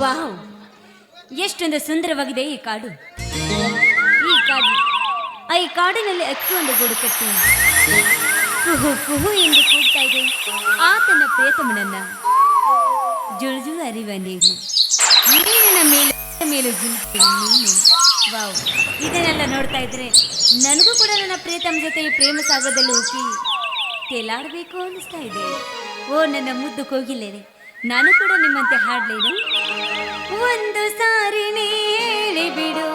Wow, ಎಷ್ಟೊಂದು ಸುಂದರವಾಗಿದೆ ಈ ಕಾಡು. ಈ ಕಾಡಿನಲ್ಲಿ ಅಕ್ಕಿ ಒಂದು ಗೂಡು ಕಟ್ಟಿ ಕುಹು ಕುಹು ಎಂದು ಕೂಗ್ತಾ ಇದೆ ಆತನ ಪ್ರೇತಮನನ್ನ. ಜುಳುಜುಳು ಅರಿವ ನೀರು, ನೀರಿನ ಮೇಲೂ ನೀನು. ವಾವ್, ಇದನ್ನೆಲ್ಲ ನೋಡ್ತಾ ಇದ್ರೆ ನನಗೂ ಕೂಡ ನನ್ನ ಪ್ರೇತಮ ಜೊತೆ ಈ ಪ್ರೇಮ ಸಾಗರದಲ್ಲಿ ಹೋಗಿ ತೇಲಾಡಬೇಕು ಅನ್ನಿಸ್ತಾ ಇದೆ. ಓ ನನ್ನ ಮುದ್ದು ಕೋಗಿಲೇನೆ, ನಾನು ಕೂಡ ನಿಮ್ಮಂತೆ ಹಾಡ್ಲೇನು? ಒಂದು ಸಾರಿ ಹೇಳಿ ಬಿಡು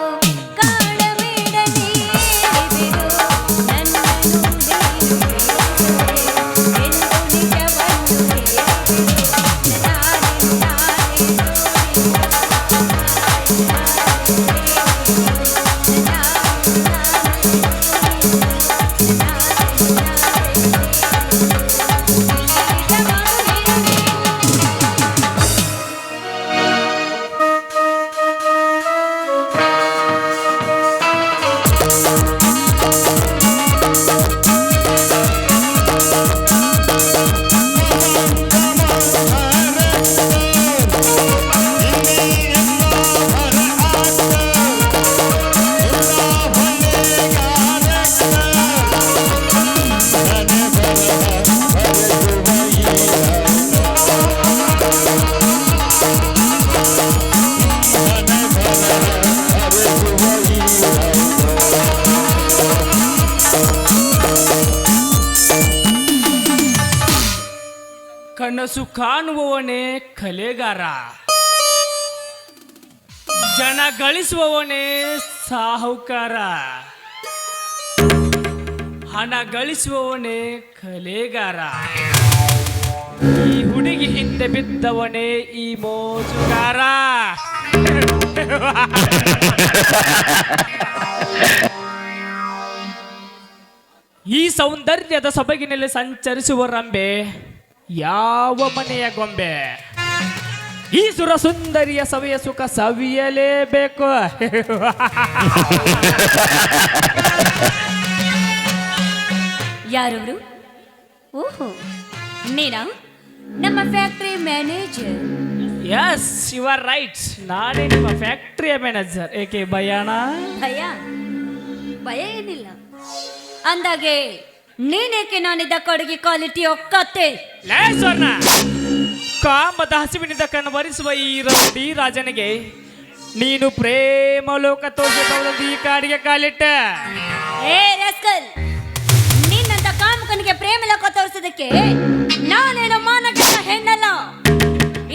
ಕನಸು ಕಾಣುವವನೇ ಕಲೆಗಾರ, ಜನ ಗಳಿಸುವವನೇ ಸಾಹುಕಾರ, ಹಣ ಗಳಿಸುವವನೇ ಕಲೆಗಾರ. ಈ ಹುಡುಗಿ ಹಿಂದೆ ಬಿದ್ದವನೇ ಈ ಮೋಜುಗಾರ. ಈ ಸೌಂದರ್ಯದ ಸೊಬಗಿನಲ್ಲಿ ಸಂಚರಿಸುವ ರಂಬೆ ಯಾವ ಮನೆಯ ಗೊಂಬೆ? ಈ ಸುರ ಸುಂದರಿಯ ಸವಿಯ ಸುಖ ಸವಿಯಲೇಬೇಕು. ಯಾರವರು? ಓಹೋ, ನೀನಾ ನಮ್ಮ factory manager? Yes, you are right. ನಾನೇ ನಿಮ್ಮ ಫ್ಯಾಕ್ಟರಿಯ ಮ್ಯಾನೇಜರ್. ಏಕೆ ಭಯಣ? ಭಯ ಭಯ ಏನಿಲ್ಲ. ಅಂದಾಗೆ ನೀನೇಕೆ ನಾನಿದ್ದ ಕಡೆಗೆ ಕ್ವಾಲಿಟಿ ಒಕ್ಕತ್ತೆ? ಕಾಮದ ಹಸಿವಿನಿಂದ ಕಣ್ಣು ಬರಿಸುವ ಈ ರೌಡಿ ರಾಜನಿಗೆ ನೀನು ಪ್ರೇಮ ಲೋಕ ತೋರಿಸಬಹುದು. ಈ ಕಾಡಿಗೆ ಕಾಲಿಟ್ಟ ಏ ರಸ್ಕಲ್, ನಿನ್ನಂತ ಕಾಮಕನಿಗೆ ಪ್ರೇಮ ಲೋಕ ತೋರಿಸೋದಕ್ಕೆ ನಾನೇನು ಮಾನಗೆಟ್ಟ ಹೆಣ್ಣಲ್ಲ.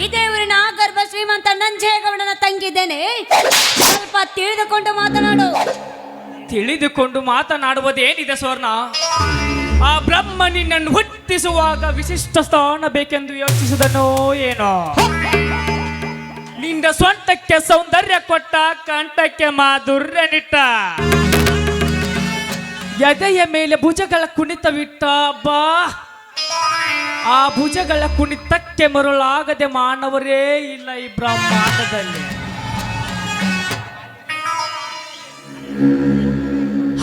ಇದೇ ಊರಿನ ಆಗರ್ಭ ಶ್ರೀಮಂತ ನಂಜೇಗೌಡನ ತಂಗಿದ್ದೇನೆ. ಸ್ವಲ್ಪ ತಿಳಿದುಕೊಂಡು ಮಾತನಾಡು. ತಿಳಿದುಕೊಂಡು ಮಾತನಾಡುವುದೇನಿದೆ ಸ್ವರ್ಣ? ಆ ಬ್ರಹ್ಮ ನಿನ್ನನ್ನು ಹುಟ್ಟಿಸುವಾಗ ವಿಶಿಷ್ಟ ಸ್ಥಾನ ಬೇಕೆಂದು ಯೋಚಿಸಿದನೋ ಏನೋ? ನಿನ್ನ ಸ್ವಂತಕ್ಕೆ ಸೌಂದರ್ಯ ಕೊಟ್ಟ, ಕಂಠಕ್ಕೆ ಮಾಧುರ್ಯ ನಿಟ್ಟ, ಎದೆಯ ಮೇಲೆ ಭುಜಗಳ ಕುಣಿತವಿಟ್ಟ. ಬಾ, ಆ ಭುಜಗಳ ಕುಣಿತಕ್ಕೆ ಮರುಳಾಗದೆ ಮಾನವರೇ ಇಲ್ಲ ಈ ಬ್ರಹ್ಮಾಂಡದಲ್ಲಿ.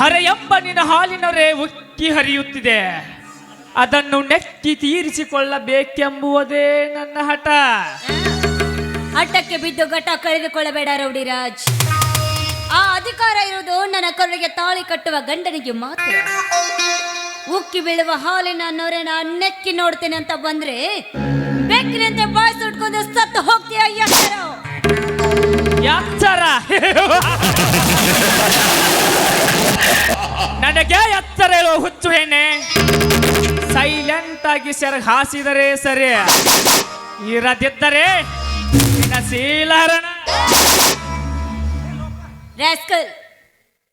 ಹರೆ ಎಂಬ ನಿನ್ನ ಹಾಲಿನವರೇ ಉಕ್ಕಿ ಹರಿಯುತ್ತಿದೆ. ಅದನ್ನು ನೆಕ್ಕಿ ತೀರಿಸಿಕೊಳ್ಳಬೇಕೆಂಬುವುದೇ ನನ್ನ ಹಠ. ಹಠಕ್ಕೆ ಬಿದ್ದು ಘಟ ಕಳೆದುಕೊಳ್ಳಬೇಡ ರೌಡಿರಾಜ್. ಆ ಅಧಿಕಾರ ಇರುವುದು ನನ್ನ ಕರುಳಿಗೆ ತಾಳಿ ಕಟ್ಟುವ ಗಂಡನಿಗೆ ಮಾತ್ರ. ಉಕ್ಕಿ ಬೀಳುವ ಹಾಲಿನ ನೊರೆನ ನೆಕ್ಕಿ ನೋಡ್ತೇನೆ ಅಂತ ಬಂದ್ರೆ ಬೆಕ್ಕಿನಂತೆ ಬಾಯಿ ಸುಟ್ಕೊಂಡು ಸತ್ತು ಹೋಗ್ತೀಯ. ಎಚ್ಚರ, ನನಗೆ ಎಚ್ಚರ ಹೇಳುವ ಹುಚ್ಚು ಹೆಣ್ಣೆ. ಸೈಲೆಂಟ್ ಆಗಿ ಸೆರಗ್ ಹಾಸಿದರೆ ಸರಿ, ಇರದಿದ್ದರೆ ಶೀಲಹರಣ. ರಾಸ್ಕಲ್,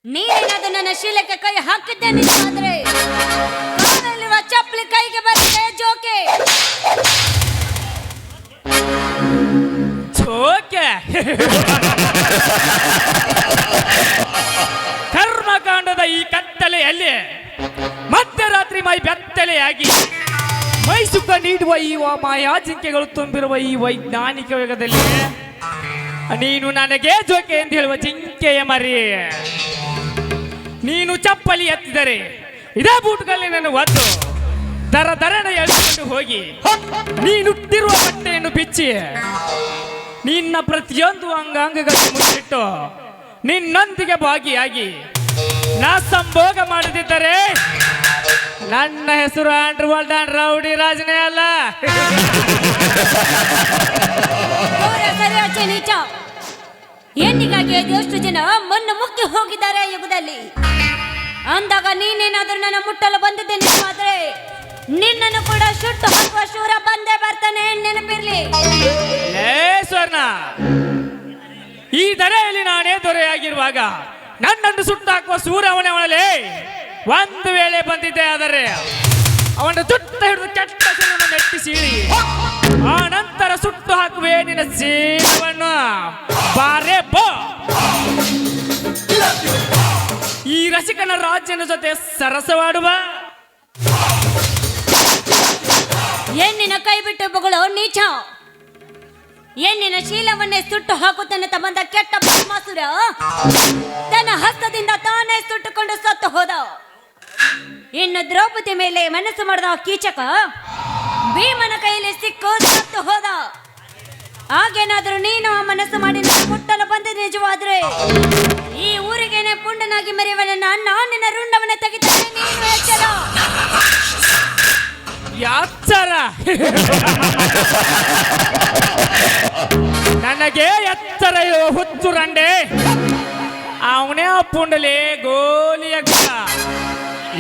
ನೀನೇನಾದ್ರೂ ನನ್ನ ಶೀಲಕ್ಕೆ ಕೈ ಹಾಕಿದ್ದೇನೆ ಆದ್ರೆ ಕಾಲಲ್ಲಿರುವ ಚಪ್ಪಲಿ ಕೈಗೆ ಬರುತ್ತೆ. ಜೋಕೆ ಜೋಕೆ ಕರ್ಮಕಾಂಡದ ಈ ಕತ್ತಲೆಯಲ್ಲಿ ಮಧ್ಯರಾತ್ರಿ ಮೈ ಬೆತ್ತಲೆಯಾಗಿ ಮೈ ಸುಖ ನೀಡುವ ಈ ಮಾಯಾಜಿಂಕೆಗಳು ತುಂಬಿರುವ ಈ ವೈಜ್ಞಾನಿಕ ಯುಗದಲ್ಲಿ ನೀನು ನನಗೆ ಜೋಕೆ ಎಂದು ಹೇಳುವ ಜಿಂಕೆಯ ಮರಿ. ನೀನು ಚಪ್ಪಲಿ ಎತ್ತಿದರೆ ಇದೇ ಬೂಟುಗಳಲ್ಲಿ ನಾನು ಒದ್ದು ದರ ದರನ ಎಳೆದುಕೊಂಡು ಹೋಗಿ ನೀನುಟ್ಟಿರುವ ಬಟ್ಟೆಯನ್ನು ಬಿಚ್ಚಿ ನಿನ್ನ ಪ್ರತಿಯೊಂದು ಅಂಗಾಂಗಗಳನ್ನು ಮುಚ್ಚಿಟ್ಟು ನಿನ್ನೊಂದಿಗೆ ಭಾಗಿಯಾಗಿ ನಾ ಸಂಭೋಗ ಮಾಡದಿದ್ದರೆ ನನ್ನ ಹೆಸರು ಅಂಡರ್ ವರ್ಲ್ಡ್ ಅಂಡ್ ರೌಡಿ ರಾಜನೇ ಅಲ್ಲ. ನೀಚ ಹೆಣ್ಣಿಗಾಗಿ ಎಷ್ಟು ಜನ ಮಣ್ಣು ಮುಕ್ಕಿ ಹೋಗಿದ್ದಾರೆ ಆ ಯುಗದಲ್ಲಿ. ಅಂದಾಗ ನೀನೇನಾದ್ರೂ ನನ್ನ ಮುಟ್ಟಲು ಬಂದಿದ್ದೆ ನಿಜವಾದ್ರೆ ನಿನ್ನನ್ನು ಕೂಡ ಸುಟ್ಟು ಹಾಕುವ ಶೂರ ಬಂದೇ ಬರ್ತಾನೆ, ನೆನಪಿರ್ಲಿ. ಸ್ವರ್ಣ, ಈ ದರೆಯಲ್ಲಿ ನಾನೇ ದೊರೆಯಾಗಿರುವಾಗ ನನ್ನನ್ನು ಸುಟ್ಟು ಹಾಕುವ ಸೂರ ಅವನೇ ಅವಳಲೆ. ಒಂದು ವೇಳೆ ಬಂದಿದ್ದೆ ಆದರೆ ಅವನ ಜುಟ್ಟ ಹಿಡಿದು ಕೆಟ್ಟ ಹೆಸರನ್ನು ನೆಟ್ಟಿಸಿ ಆ ನಂತರ ಸುಟ್ಟು ಹಾಕುವೆ ನಿನ್ನ ಸೇನವನ್ನು. ಬಾರೆ ಬೋ, ಈ ರಸಿಕನ ರಾಜ್ಯನ ಜೊತೆ ಸರಸವಾಡುವ. ಹೆಣ್ಣಿನ ಕೈ ಬಿಟ್ಟು ಬಗಳು ನೀಚ. ಹೆಣ್ಣಿನ ಶೀಲವನ್ನೇ ಸುಟ್ಟು ಹಾಕುತ್ತಾನೆ ಬಂದ ಕೆಟ್ಟ ಭಸ್ಮಾಸುರ ತನ್ನ ಹಸ್ತದಿಂದ ತಾನೇ ಸುಟ್ಟುಕೊಂಡು ಸತ್ತು ಹೋದ. ಇನ್ನು ದ್ರೌಪದಿ ಮೇಲೆ ಮನಸ್ಸು ಮಾಡಿದ ಕೀಚಕ ಭೀಮನ ಕೈಯಲ್ಲಿ ಸಿಕ್ಕು ಸತ್ತು ಹೋದ. ಹಾಗೇನಾದ್ರೂ ನೀನು ಮನಸ್ಸು ಮಾಡಿ ಮುಟ್ಟಲು ಬಂದಿದ್ದು ನಿಜವಾದ್ರೆ ಈ ಊರಿಗೇನೆ ಪುಂಡನಾಗಿ ಮೆರೆಯುವನನ್ನ ನಾನು ನಿನ್ನ ರುಂಡವನ್ನ ತೆಗಿತೇನೆ. ನೀನು ಎಚ್ಚರ. ಯಾಚರ ನನಗೆ ಎತ್ತರ ಇರುವ ಹುಚ್ಚು ರಂಡೆ ಅವನೇ ಪುಂಡಲಿ ಗೋಲಿಯ ಗುಂಡ.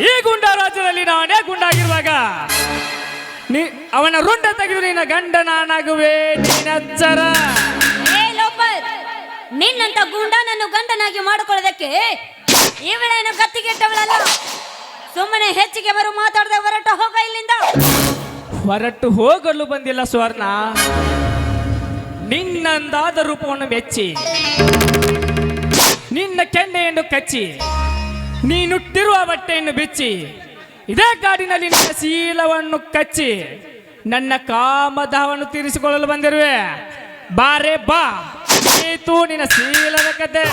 ಈ ಗುಂಡ ರಾಜ್ಯದಲ್ಲಿ ನಾನೇ ಗುಂಡಾಗಿರುವಾಗ ಅವನ ರುಂಡ ತೆಗೆದು ನಿನ್ನ ಗಂಡ ನಾನಾಗುವೆ. ನೀನಚ್ಚರ. ನಿನ್ನಂತ ಗುಂಡನನ್ನು ಗಂಡನಾಗಿ ಮಾಡಿಕೊಳ್ಳೋದಕ್ಕೆ ಇವಳೇನು ಗತ್ತಿಗೆಟ್ಟವಳಲ್ಲ. ಸುಮ್ಮನೆ ಹೆಚ್ಚಿಗೆ ಬರು ಮಾತಾಡದೆ ಹೊರಟು ಹೋಗ ಇಲ್ಲಿಂದ. ಹೊರಟು ಹೋಗಲು ಬಂದಿಲ್ಲ ಸ್ವರ್ಣ, ನಿನ್ನಂದಾದ ರೂಪವನ್ನು ಮೆಚ್ಚಿ ನಿನ್ನ ಕೆನ್ನೆಯನ್ನು ಕಚ್ಚಿ ನೀನುಟ್ಟಿರುವ ಬಟ್ಟೆಯನ್ನು ಬಿಚ್ಚಿ ಇದೇ ಕಾಡಿನಲ್ಲಿ ನಿನ್ನ ಶೀಲವನ್ನು ಕಚ್ಚಿ ನನ್ನ ಕಾಮದಾಹವನ್ನು ತೀರಿಸಿಕೊಳ್ಳಲು ಬಂದಿರುವೆ. ಬಾರೆ ಬಾ, ಈತು ನಿನ್ನ ಶೀಲದ ಕತೆ.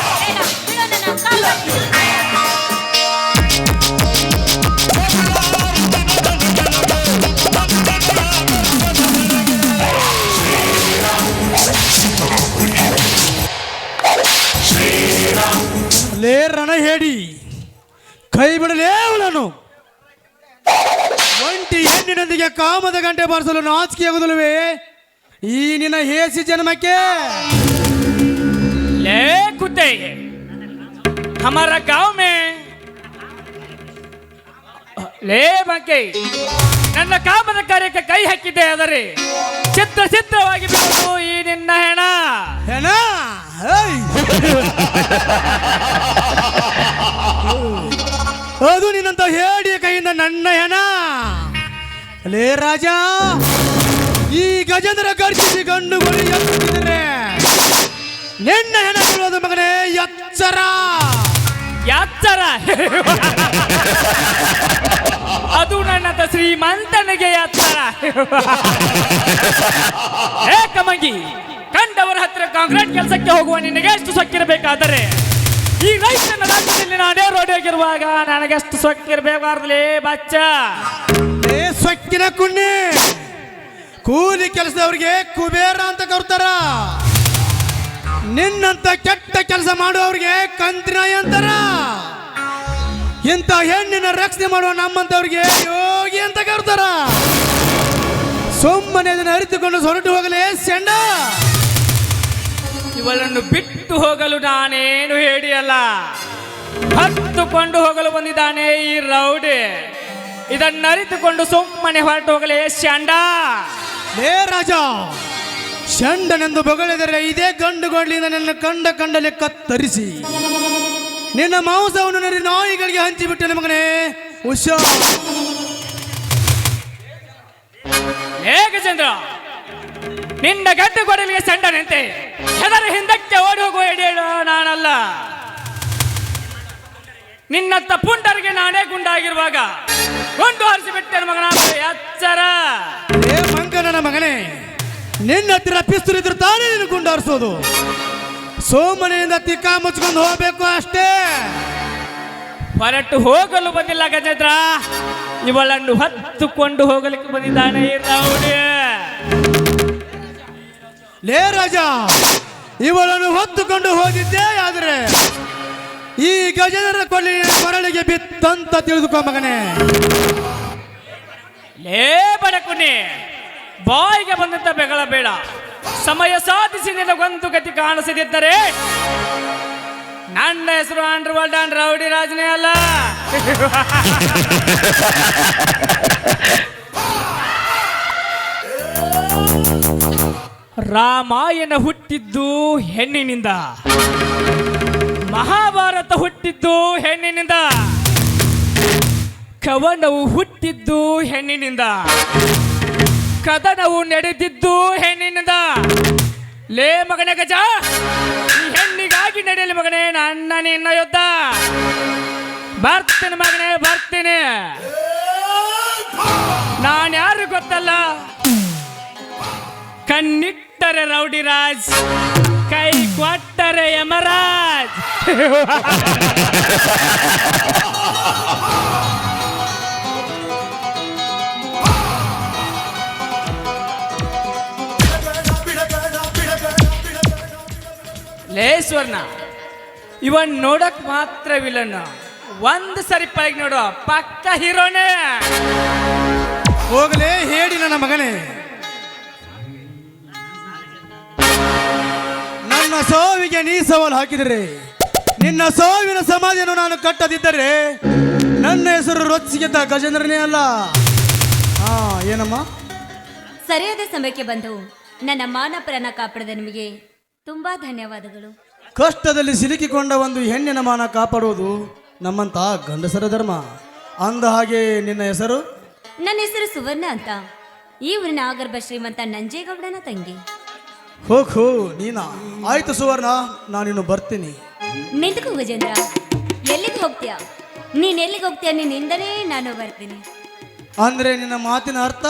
ಲೇ ರಣ ಹೇಳಿ ಕೈ ಬಿಡಲೇ ಅವಳನ್ನು. ಒಂಟಿ ಹೆಣ್ಣಿನೊಂದಿಗೆ ಕಾಮದ ಗಂಟೆ ಬಾರಿಸಲು ನಾಚಿಕೆಯಾಗುವುದಿಲ್ಲವೇ ಈ ನಿನ್ನ ಹೇಸಿ ಜನ್ಮಕ್ಕೆ? ले कुत्ते, हमारा गांव में ಲೇ ಬಂಕೆ ನನ್ನ ಕಾಮದ ಕಾರ್ಯಕ್ಕೆ ಕೈ ಹಾಕಿದ್ದೆ ಆದರೆ ಚಿತ್ರವಾಗಿ ಬಿಡುವುದು ಈ ನಿನ್ನ ಹೆಣ. ಹೆಣ ಅದು ನಿನ್ನಂತ ಹೇಡಿಯ ಕೈಯಿಂದ ನನ್ನ ಹೆಣ. ಲೇ ರಾಜ, ಈ ಗಜೇಂದ್ರ ಗರ್ಜಿಸಿ ಗಂಡುಗಳು ಎತ್ತಿದರೆ ನಿನ್ನ ಹೆಣ ಬೀಳೋದು ಮಗನೇ. ಎಚ್ಚರ ಯಾತ್ತರ ಅದು ನನ್ನಂತ ಶ್ರೀಮಂತನಿಗೆ ಯಾತ್ತರ. ಏ ಕಮಂಗಿ, ಕಂಡವರ ಹತ್ರ ಕಾಂಕ್ರೀಟ್ ಕೆಲಸಕ್ಕೆ ಹೋಗುವ ನಿನಗೆ ಎಷ್ಟು ಸೊಕ್ಕಿರಬೇಕಾದರೆ ಈ ರೈತನ ರಾಜ್ಯದಲ್ಲಿ ನಾನೇ ರೋಡಿಯಾಗಿರುವಾಗ ನನಗೆಷ್ಟು ಸೊಕ್ಕಿರಬೇಕಾರ್ದಲೇ ಬಚ್ಚ. ಏ ಸೊಕ್ಕಿನ ಕುಣ್ಣಿ, ಕೂಲಿ ಕೆಲಸದವ್ರಿಗೆ ಕುಬೇರ ಅಂತ ಕರ್ತಾರ. ನಿನ್ನಂತ ಕೆಟ್ಟ ಕೆಲಸ ಮಾಡುವವ್ರಿಗೆ ಕಂತ್ರಿನಾಯಿ ಅಂತಾರ. ಇಂಥ ಹೆಣ್ಣಿನ ರಕ್ಷಣೆ ಮಾಡುವ ನಮ್ಮಂತವ್ರಿಗೆ ಯೋಗಿ ಅಂತ ಕರ್ತಾರ. ಸುಮ್ಮನೆ ಅದನ್ನು ಅರಿತುಕೊಂಡು ಹೊರಟು ಹೋಗಲೇ ಸೆಂಡ. ಇವಳನ್ನು ಬಿಟ್ಟು ಹೋಗಲು ನಾನೇನು ಹೇಳಿಯಲ್ಲ, ಹತ್ತುಕೊಂಡು ಹೋಗಲು ಬಂದಿದ್ದಾನೆ ಈ ರೌಡಿ. ಇದನ್ನು ಅರಿತುಕೊಂಡು ಸುಮ್ಮನೆ ಹೊರಟು ಹೋಗಲೇ ಶಂಡ. ಲೇ ರಾಜ, ಷಂಡನೆಂದು ಬೊಗಳೆದರೆ ಇದೇ ಗಂಡುಗಳಿಂದ ನನ್ನ ಕಂಡಲೆ ಕತ್ತರಿಸಿ ನಿನ್ನ ಮಾಂಸವನ್ನು ನರಿ ನಾಯಿಗಳಿಗೆ ಹಂಚಿಬಿಟ್ಟೆ ಮಗನೇ. ಉಷಾ ಹೇ ಗಜೇಂದ್ರ, ನಿನ್ನ ಗಂಡು ಕೊಡಲಿಗೆ ಸೆಂಡನಂತೆ ಹೆದರ ಹಿಂದಕ್ಕೆ ಓಡಿ ಹೋಗುವ ಎಡೆಯಳು ನಾನಲ್ಲ. ನಿನ್ನತ್ತ ಪುಂಡರಿಗೆ ನಾನೇ ಗುಂಡಾಗಿರುವಾಗ ಗುಂಡು ಹಾರಿಸಿಬಿಟ್ಟೆ ಮಗನ. ಎಚ್ಚರ. ಏ ಮಂಗನ ಮಗನೇ, ನಿನ್ನ ಹತ್ತಿರ ಪಿಸ್ತೂಲ್ ಇದ್ರು ತಾನೇ ನೀನು ಗುಂಡಾರಿಸೋದು. ಸೋಮನೆಯಿಂದ ತಿಕ್ಕ ಮುಚ್ಕೊಂಡು ಹೋಗ್ಬೇಕು ಅಷ್ಟೇ. ಹೊರಟು ಹೋಗಲು ಬಂದಿಲ್ಲ ಗಜೇಂದ್ರ, ಇವಳನ್ನು ಹತ್ತುಕೊಂಡು ಹೋಗಲಿಕ್ಕೆ ಬಂದಿದ್ದಾನೆ ಈ ರೌಡಿ. ಲೇ ರಾಜ, ಇವಳನ್ನು ಹೊತ್ತುಕೊಂಡು ಹೋಗಿದ್ದೆ ಆದರೆ ಈ ಗಜೇಂದ್ರ ಕೊಲ್ಲಿ ಮರಳಿಗೆ ಬಿತ್ತಂತ ತಿಳಿದುಕೋ ಮಗನೇ. ಲೇ ಬಡಕುನಿ, ಬಾಯಿಗೆ ಬಂದಂತ ಬೆಗಳ ಬೇಡ. ಸಮಯ ಸಾಧಿಸಿ ನಿನಗೊಂದು ಗತಿ ಕಾಣಿಸದಿದ್ದರೆ ನನ್ನ ಹೆಸರು ಅಂಡರ್ವರ್ಲ್ಡ್ ಅಂಡ್ ರೌಡಿ ರಾಜನೇ ಅಲ್ಲ. ರಾಮಾಯಣ ಹುಟ್ಟಿದ್ದು ಹೆಣ್ಣಿನಿಂದ, ಮಹಾಭಾರತ ಹುಟ್ಟಿದ್ದು ಹೆಣ್ಣಿನಿಂದ, ಕವನವು ಹುಟ್ಟಿದ್ದು ಹೆಣ್ಣಿನಿಂದ, ಕದನವು ನಡೆದಿದ್ದು ಹೆಣ್ಣಿನಿಂದ. ಲೇ ಮಗನೇ ಗಜ, ಈ ಹೆಣ್ಣಿಗಾಗಿ ನಡೆಯಲಿ ಮಗನೇ ನನ್ನ ನಿನ್ನ ಯುದ್ಧ. ಬರ್ತೀನಿ ಮಗನೇ, ಬರ್ತೀನಿ. ನಾನು ಯಾರು ಗೊತ್ತಲ್ಲ, ಕಣ್ಣಿಟ್ಟರೆ ರೌಡಿ ರಾಜ್, ಕೈ ಕೊಟ್ಟರೆ ಯಮರಾಜ್. ಲೇ ಸ್ವರ್ಣ, ಇವನ್ ನೋಡಕ್ ಮಾತ್ರ ವಿಲನ್, ಒಂದು ಸರಿ ಪೈಗ್ ನೋಡು ಪಕ್ಕ ಹೀರೋನೇ. ಹೋಗಲೇ ಹೇಳಿ ನನ್ನ ಮಗನೇ, ನನ್ನ ಸಾವಿಗೆ ನೀ ಸವಾಲು ಹಾಕಿದರೆ, ನಿನ್ನ ಸಾವಿನ ಸಮಾಧಿಯನ್ನು ನಾನು ಕಟ್ಟದಿದ್ದರೆ ನನ್ನ ಹೆಸರು ರೊಚ್ಚಿಗೆದ್ದ ಗಜೇಂದ್ರನೇ ಅಲ್ಲ. ಏನಮ್ಮ? ಸರಿಯಾದ ಸಮಯಕ್ಕೆ ಬಂದು ನನ್ನ ಮಾನಪರನ ಕಾಪಾಡಿದ ನಿಮಗೆ ತುಂಬಾ ಧನ್ಯವಾದಗಳು. ಕಷ್ಟದಲ್ಲಿ ಸಿಲುಕಿಕೊಂಡ ಒಂದು ಹೆಣ್ಣಿನ ಮಾನ ಕಾಪಾಡುವುದು ನಮ್ಮಂತ ಗಂಡಸರ ಧರ್ಮ. ಅಂದ ಹಾಗೆ ನಿನ್ನ ಹೆಸರು? ನನ್ನ ಹೆಸರು ಸುವರ್ಣ ಅಂತ, ಈ ಊರಿನ ಆಗರ್ಭ ಶ್ರೀಮಂತ ನಂಜೇಗೌಡನ ತಂಗಿ. ಹೋಗು ನೀನಾ? ಆಯ್ತು ಸುವರ್ಣ, ನಾನಿನ್ನು ಬರ್ತೀನಿ. ನಿಂತಕು ಗಜೇಂದ್ರ, ಎಲ್ಲಿಗೆ ಹೋಗ್ತೀಯಾ? ನೀನ್ ಎಲ್ಲಿಗೆ ಹೋಗ್ತೀಯ? ನಿನ್ನಿಂದಲೇ ನಾನು ಬರ್ತೀನಿ. ಅಂದ್ರೆ ನಿನ್ನ ಮಾತಿನ ಅರ್ಥ?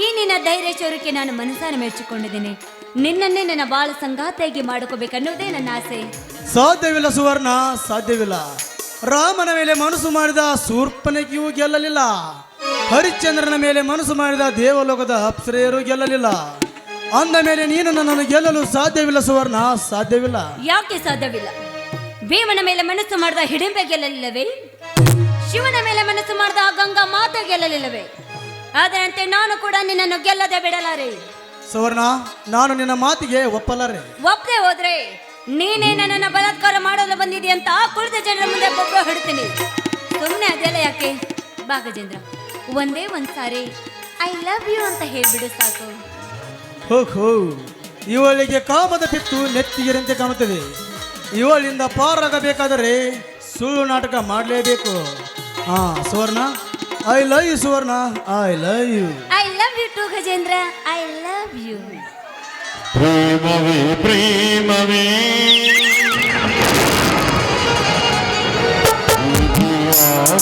ಈ ನಿನ್ನ ಧೈರ್ಯ ಚೋರಕ್ಕೆ ನಾನು ಮನಸ್ಸಾನ ಮೆಚ್ಚಿಕೊಂಡಿದ್ದೇನೆ. ನಿನ್ನನ್ನೇ ನನ್ನ ಬಾಳ ಸಂಗಾತಿಯಾಗಿ ಮಾಡಿಕೋಬೇಕನ್ನೋದೇ ನನ್ನ ಆಸೆ. ಸಾಧ್ಯವಿಲ್ಲ ಸುವರ್ಣ, ಸಾಧ್ಯವಿಲ್ಲ. ರಾಮನ ಮೇಲೆ ಮನಸ್ಸು ಮಾಡಿದ ಶೂರ್ಪನಖಿಯೂ ಗೆಲ್ಲಲಿಲ್ಲ. ಹರಿಶ್ಚಂದ್ರನ ಮೇಲೆ ಮನಸ್ಸು ಮಾಡಿದ ದೇವಲೋಕದ ಅಪ್ಸರೆಯರು ಗೆಲ್ಲಲಿಲ್ಲ. ಅಂದ ಮೇಲೆ ನೀನು ನನ್ನನ್ನು ಗೆಲ್ಲಲು ಸಾಧ್ಯವಿಲ್ಲ ಸುವರ್ಣ, ಸಾಧ್ಯವಿಲ್ಲ. ಯಾಕೆ ಸಾಧ್ಯವಿಲ್ಲ? ಭೀಮನ ಮೇಲೆ ಮನಸ್ಸು ಮಾಡಿದ ಹಿಡಿಂಬೆ ಗೆಲ್ಲಲಿಲ್ಲವೇ? ಶಿವನ ಮೇಲೆ ಮನಸ್ಸು ಮಾಡಿದ ಗಂಗಾ ಮಾತೆ ಗೆಲ್ಲಲಿಲ್ಲವೇ? ಅದರಂತೆ ನಾನು ಕೂಡ ನಿನ್ನನ್ನು ಗೆಲ್ಲದೆ ಬಿಡಲಾರೆ. ಸುವರ್ಣ, ನಾನು ನಿನ್ನ ಮಾತಿಗೆ ಒಪ್ಪಲಾರೆ. ಒಪ್ಪದೆ ಹೋದ್ರೆ ನೀನೇ ನನ್ನನ್ನು ಬಲಾತ್ಕಾರ ಮಾಡಲು ಬಂದಿದೆ ಅಂತ ಕುಳಿತ ಜನರ ಮುಂದೆ ಬೊಬ್ಬ ಹಿಡ್ತೀನಿ. ಸುಮ್ಮನೆ ಅದೆಲ್ಲ ಯಾಕೆ? ಬಾ ಗಜೇಂದ್ರ, ಒಂದೇ ಒಂದ್ಸಾರಿ ಐ ಲವ್ ಯು ಅಂತ ಹೇಳ್ಬಿಡು ಸಾಕು. ಹೋಗು, ಇವಳಿಗೆ ಕಾಮದ ಪಿತ್ತು ನೆತ್ತಿಗೆರಂತೆ ಕಾಣುತ್ತದೆ. ಇವಳಿಂದ ಪಾರಾಗಬೇಕಾದರೆ ಸುಳ್ಳು ನಾಟಕ ಮಾಡಲೇಬೇಕು. Suvarna, I love you Suvarna, I love you. I love you too Gajendra, I love you. ಪ್ರೇಮವೇ ಪ್ರೇಮವೇ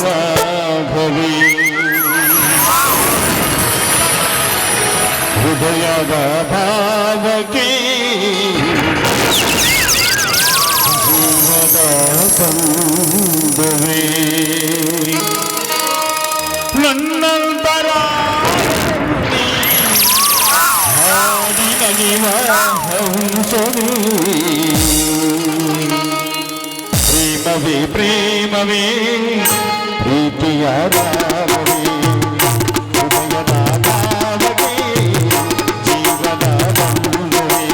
ರಾಘವೇ, ಹೃದಯದ ಭಾವಕ್ಕೆ ಜೀವದ ಬಂಧುವೇ, ನನ್ನಂತರ ಪ್ರೇಮವೇ ಪ್ರೇಮವೇ ಪ್ರೀತಿಯ ರಾಮವೇ, ಹೃದಯದ ಭಾವವೇ ಜೀವದ ಬಂಧುವೇ,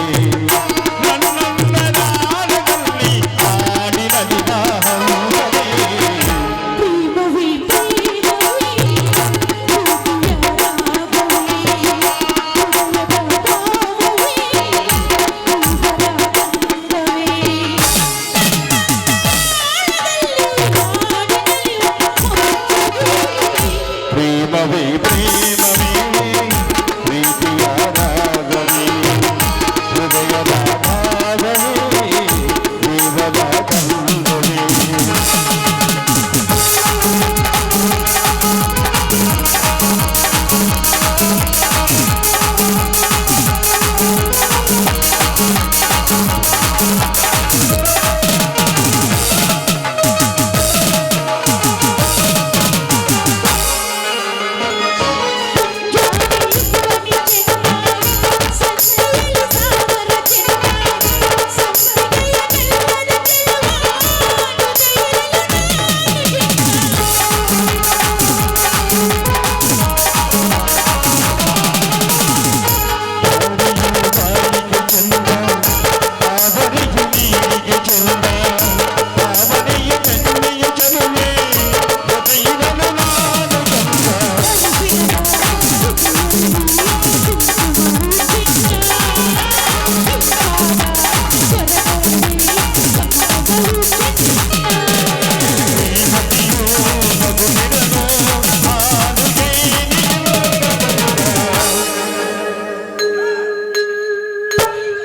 ನನ್ನಂದರಾಳದಲ್ಲಿ ಹಾಡಿನಲ್ಲಿ ಹಂಸವೇ.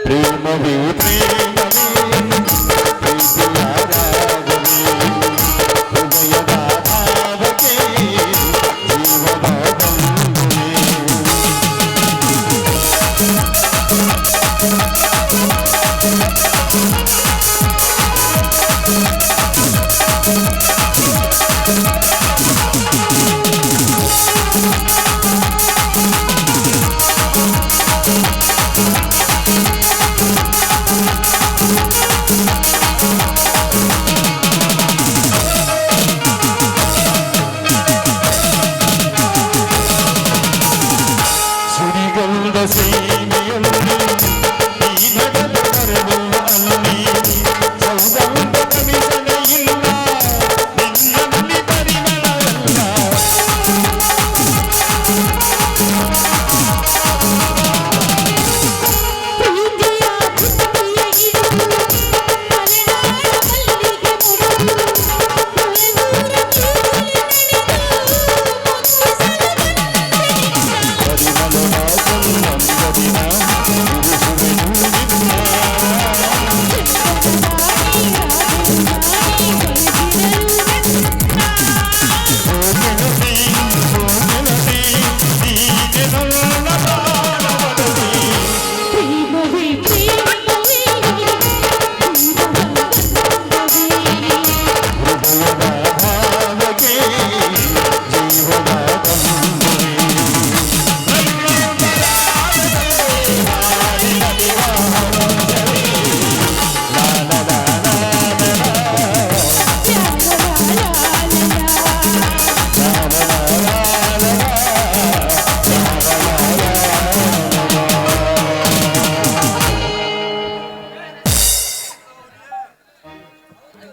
ಪ್ರೇಮವೇ ಪ್ರೇಮವೇ ಪ್ರೀತಿಯ ರಾಗವೇ ಹೃದಯದ ಭಾವಕ್ಕೆ ಜೀವದ ಬಂಧುವೇ ಸುರಿಗಂಧ ಸೇನೆಯಲ್ಲಿ ಈ ನಡೆದ ಕರೆದುವ ಅಲ್ಲಿ ಸೌಗಂಧ ಕವಿಸನೆ ಇಲ್ಲ ನಿನ್ನಲ್ಲಿ ಪರಿಮಳವಲ್ಲ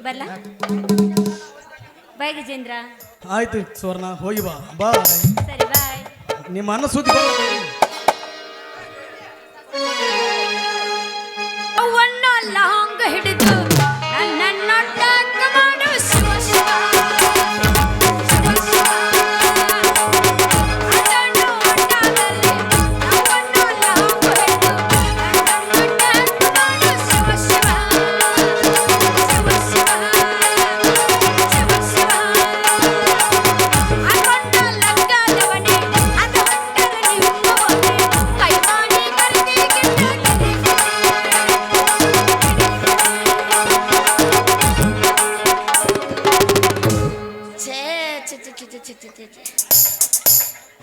ಬರ್ಲಾ ಬಾಯ್ ಗಜೇಂದ್ರ. ಆಯ್ತು ಸುವರ್ಣ, ಹೋಗಿ ಬಾ. ಬಾಯ್. ಸರಿ ಬಾಯ್. ನಿಮ್ಮ ಅನ್ನ ಸುದ್ದಿ ಬರೋದು. ಅವನ್ನ ಲಾಂಗ ಹಿಡಿದು ನನ್ನ ಅಟ್ಟಾಕ ಮಾಡು ಶಿವ ಶಿವ. ಶಿವ ಶಿವ. ಅದನ್ನು ಅಡ್ಡಾದಲ್ಲಿ ಅವನ್ನ ಲಾಂಗ ಹಿಡಿದು ನನ್ನ ಅಟ್ಟಾಕ ಮಾಡು ಶಿವ ಶಿವ. ಶಿವ ಶಿವ. ಶಿವ ಶಿವ. ಅದನ್ನ ಲಂಗಾದವನೇ ಅದು ಹೊಂಟರ ನಿಮ್ಮವನೇ ಕೈ ಮಾಡಿ ಕರೆದಿಗೆ